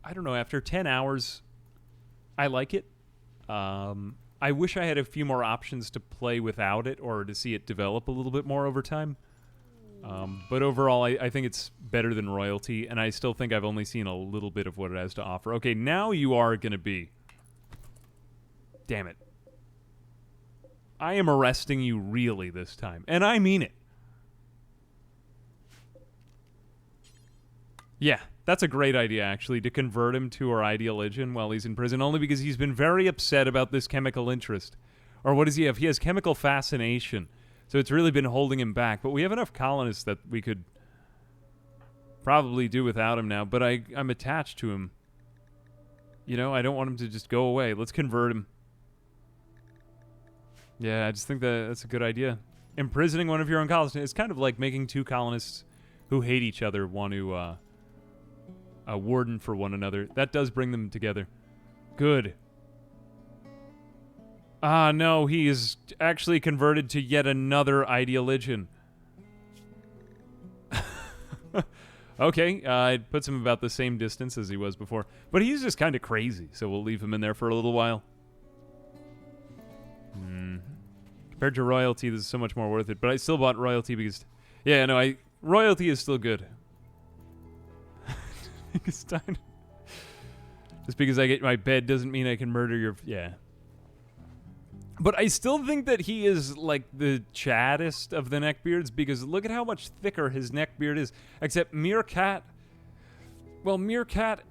I don't know. After 10 hours, I like it. I wish I had a few more options to play without it or to see it develop a little bit more over time. But overall, I think it's better than Royalty, and I still think I've only seen a little bit of what it has to offer. Okay, now you are going to be... Damn it. I am arresting you really this time, and I mean it. Yeah, that's a great idea, actually, to convert him to our Ideological while he's in prison, only because he's been very upset about this chemical interest. Or what does he have? He has chemical fascination. So it's really been holding him back. But we have enough colonists that we could probably do without him now. But I'm attached to him. You know, I don't want him to just go away. Let's convert him. Yeah, I just think that's a good idea. Imprisoning one of your own colonists is kind of like making two colonists who hate each other want to warden for one another. That does bring them together. Good. Ah, no, he is actually converted to yet another Ideological. Okay, it puts him about the same distance as he was before. But he's just kind of crazy, so we'll leave him in there for a little while. Compared to Royalty, this is so much more worth it. But I still bought Royalty because... Yeah, no, Royalty is still good. Just because I get my bed doesn't mean I can murder your... Yeah. But I still think that he is, like, the chaddest of the neckbeards, because look at how much thicker his neckbeard is. Except Meerkat... Well, Meerkat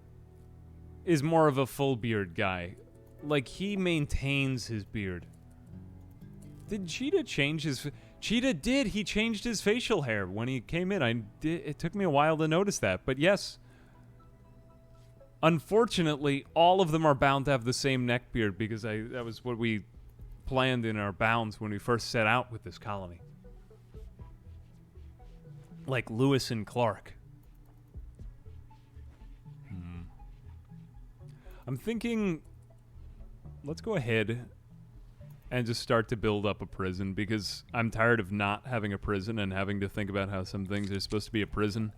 is more of a full beard guy. Like, he maintains his beard. Did Cheetah change his... Cheetah did! He changed his facial hair when he came in. It took me a while to notice that, but yes... Unfortunately, all of them are bound to have the same neckbeard because that was what we planned in our bounds when we first set out with this colony. Like Lewis and Clark. I'm thinking, let's go ahead and just start to build up a prison because I'm tired of not having a prison and having to think about how some things are supposed to be a prison.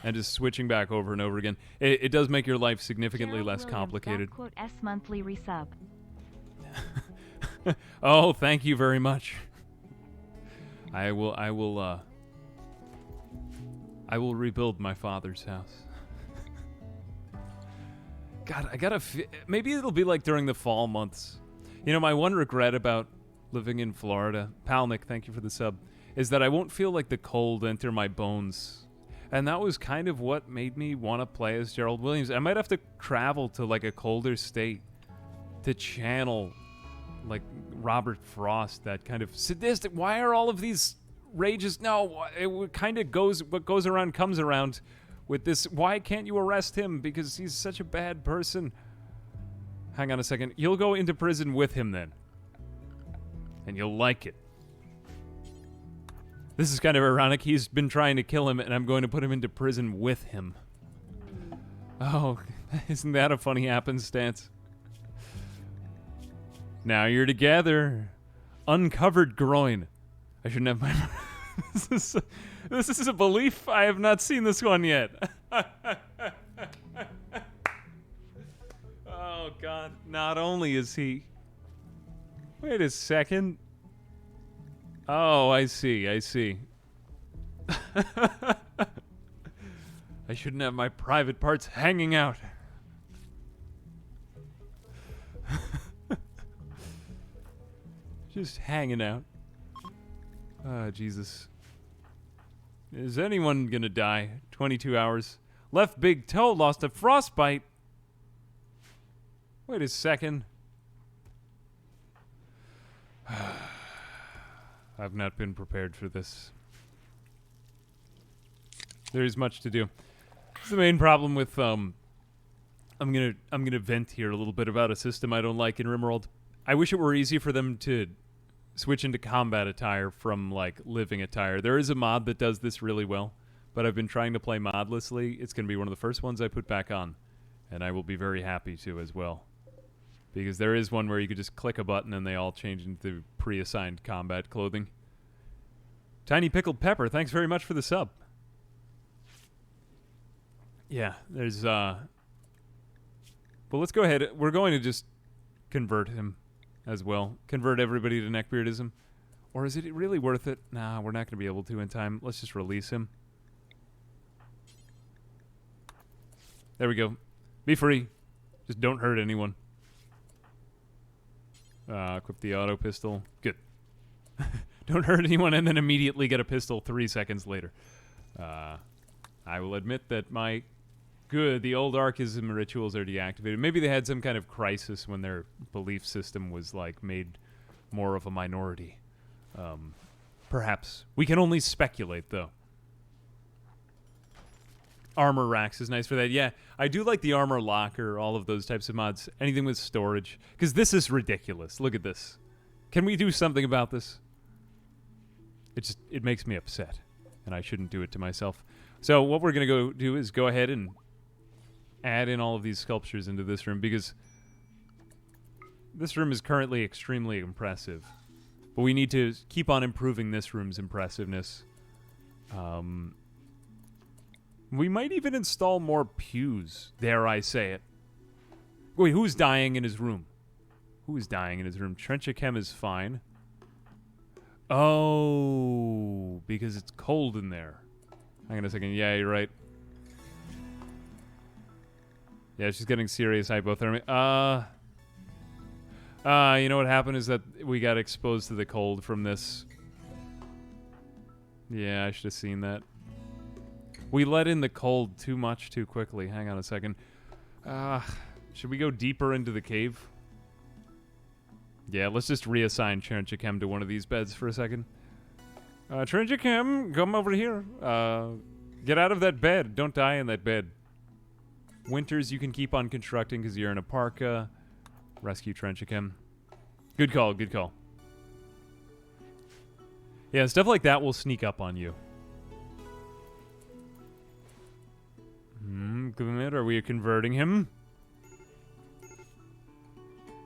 And just switching back over and over again. It does make your life significantly less complicated. Quote S monthly resub. Oh, thank you very much. I will rebuild my father's house. God, I gotta... Maybe it'll be like during the fall months. You know, my one regret about living in Florida, Palnick, thank you for the sub, is that I won't feel like the cold enter my bones. And that was kind of what made me want to play as Gerald Williams. I might have to travel to, like, a colder state to channel, like, Robert Frost, that kind of sadistic... Why are all of these rages... No, it kind of goes... What goes around comes around with this... Why can't you arrest him? Because he's such a bad person. Hang on a second. You'll go into prison with him, then. And you'll like it. This is kind of ironic. He's been trying to kill him, and I'm going to put him into prison with him. Oh, isn't that a funny happenstance? Now you're together. Uncovered groin. I shouldn't have my... This is a belief. I have not seen this one yet. Oh, God. Not only is he... Wait a second. Oh, I see. I shouldn't have my private parts hanging out. Just hanging out. Oh, Jesus. Is anyone gonna die? 22 hours. Left big toe, lost a frostbite. Wait a second. I've not been prepared for this. There is much to do. This is the main problem with I'm gonna vent here a little bit about a system I don't like in Rimworld. I wish it were easy for them to switch into combat attire from like living attire. There is a mod that does this really well, but I've been trying to play modlessly. It's gonna be one of the first ones I put back on, and I will be very happy to as well. Because there is one where you could just click a button and they all change into pre-assigned combat clothing. Tiny Pickled Pepper, thanks very much for the sub. Yeah, there's Well, let's go ahead. We're going to just convert him as well. Convert everybody to Neckbeardism. Or is it really worth it? Nah, we're not going to be able to in time. Let's just release him. There we go. Be free. Just don't hurt anyone. Equip the auto pistol. Good. Don't hurt anyone and then immediately get a pistol 3 seconds later. I will admit that the old Archism rituals are deactivated. Maybe they had some kind of crisis when their belief system was like made more of a minority. Perhaps. We can only speculate though. Armor racks is nice for that. Yeah, I do like the armor locker, all of those types of mods. Anything with storage. Because this is ridiculous. Look at this. Can we do something about this? It makes me upset. And I shouldn't do it to myself. So what we're going to go do is go ahead and add in all of these sculptures into this room. Because this room is currently extremely impressive. But we need to keep on improving this room's impressiveness. We might even install more pews, dare I say it. Wait, who's dying in his room? Who is dying in his room? Trenchachem is fine. Oh, because it's cold in there. Hang on a second. Yeah, you're right. Yeah, she's getting serious hypothermia. You know what happened is that we got exposed to the cold from this. Yeah, I should have seen that. We let in the cold too much too quickly. Hang on a second. Should we go deeper into the cave? Yeah, let's just reassign Trenchachem to one of these beds for a second. Trenchachem, come over here. Get out of that bed. Don't die in that bed. Winters you can keep on constructing because you're in a parka. Rescue Trenchachem. Good call, good call. Yeah, stuff like that will sneak up on you. Good. Are we converting him?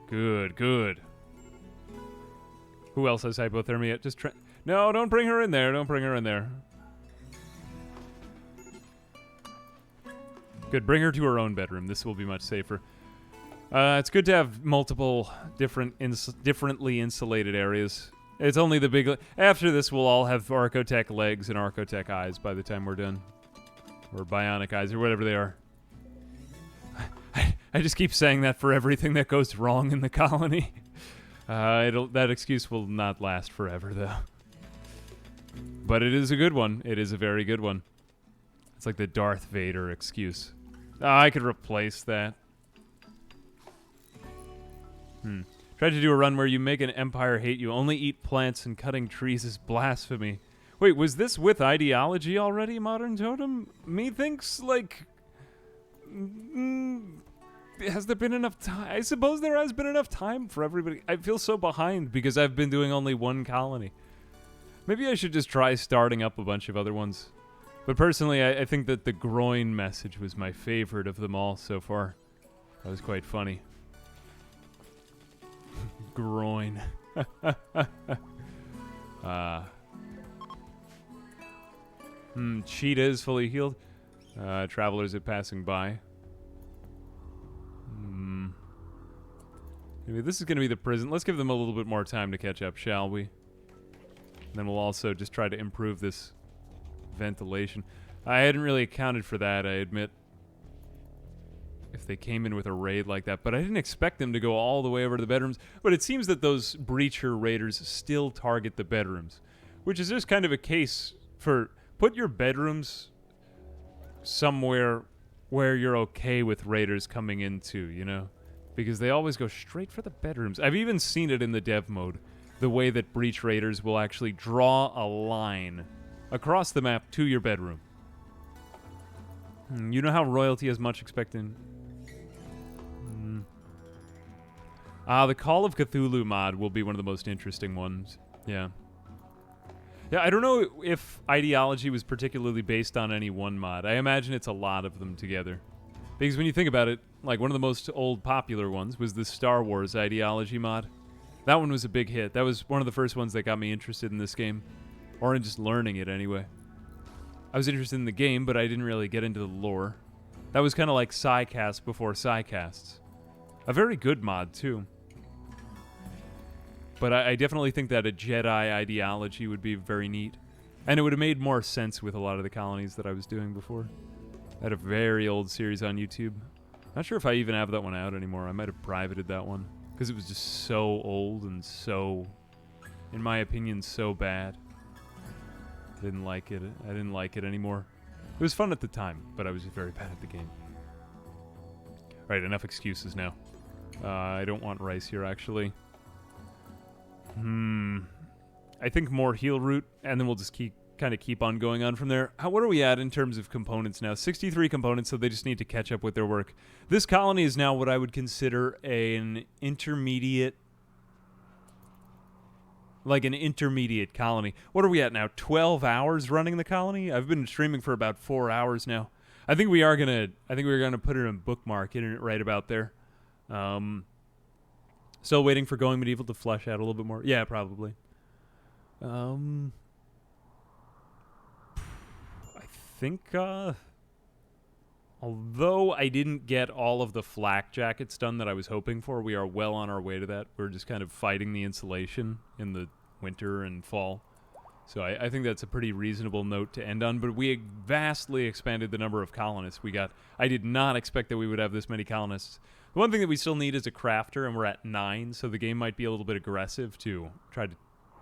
Good, good. Who else has hypothermia? Just no, don't bring her in there. Don't bring her in there. Good, bring her to her own bedroom. This will be much safer. It's good to have multiple differently insulated areas. It's only the big... After this, we'll all have Archotech legs and Archotech eyes by the time we're done. Or bionic eyes, or whatever they are. I just keep saying that for everything that goes wrong in the colony. That excuse will not last forever, though. But it is a good one. It is a very good one. It's like the Darth Vader excuse. I could replace that. Tried to do a run where you make an empire hate you. Only eat plants and cutting trees is blasphemy. Wait, was this with ideology already, Modern Totem? Methinks, like... has there been enough time? I suppose there has been enough time for everybody. I feel so behind because I've been doing only one colony. Maybe I should just try starting up a bunch of other ones. But personally, I think that the groin message was my favorite of them all so far. That was quite funny. Groin. Cheetah is fully healed. Travelers are passing by. Maybe this is going to be the prison. Let's give them a little bit more time to catch up, shall we? Then we'll also just try to improve this ventilation. I hadn't really accounted for that, I admit. If they came in with a raid like that. But I didn't expect them to go all the way over to the bedrooms. But it seems that those breacher raiders still target the bedrooms. Which is just kind of a case for... Put your bedrooms somewhere where you're okay with raiders coming into, you know? because they always go straight for the bedrooms. I've even seen it in the dev mode, the way that breach raiders will actually draw a line across the map to your bedroom. You know how royalty has much expectant... the Call of Cthulhu mod will be one of the most interesting ones. Yeah. Yeah, I don't know if Ideology was particularly based on any one mod. I imagine it's a lot of them together. Because when you think about it, like one of the most old popular ones was the Star Wars Ideology mod. That one was a big hit. That was one of the first ones that got me interested in this game. Or in just learning it anyway. I was interested in the game, but I didn't really get into the lore. That was kind of like Psycast before Psycasts. A very good mod, too. But I definitely think that a Jedi ideology would be very neat. And it would have made more sense with a lot of the colonies that I was doing before. I had a very old series on YouTube. Not sure if I even have that one out anymore. I might have privated that one. Because it was just so old and so, in my opinion, so bad. I didn't like it. I didn't like it anymore. It was fun at the time, but I was just very bad at the game. Alright, enough excuses now. I don't want rice here, actually. I think more heal root, and then we'll just kind of keep on going on from there. What are we at in terms of components now? 63 components, so they just need to catch up with their work. This colony is now what I would consider an intermediate... Like an intermediate colony. What are we at now? 12 hours running the colony? I've been streaming for about 4 hours now. I think we're gonna put it in a bookmark in it right about there. Still waiting for Going Medieval to flesh out a little bit more. Yeah, probably. I think, although I didn't get all of the flak jackets done that I was hoping for, we are well on our way to that. We're just kind of fighting the insulation in the winter and fall. So I think that's a pretty reasonable note to end on, but we vastly expanded the number of colonists we got. I did not expect that we would have this many colonists. The one thing that we still need is a crafter, and we're at 9, so the game might be a little bit aggressive to try to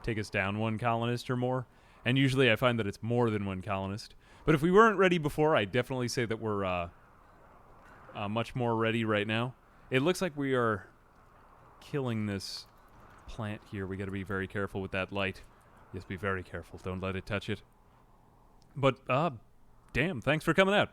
take us down 1 colonist or more. And usually I find that it's more than 1 colonist. But if we weren't ready before, I'd definitely say that we're much more ready right now. It looks like we are killing this plant here. We got to be very careful with that light. Yes, be very careful. Don't let it touch it. But, damn, thanks for coming out.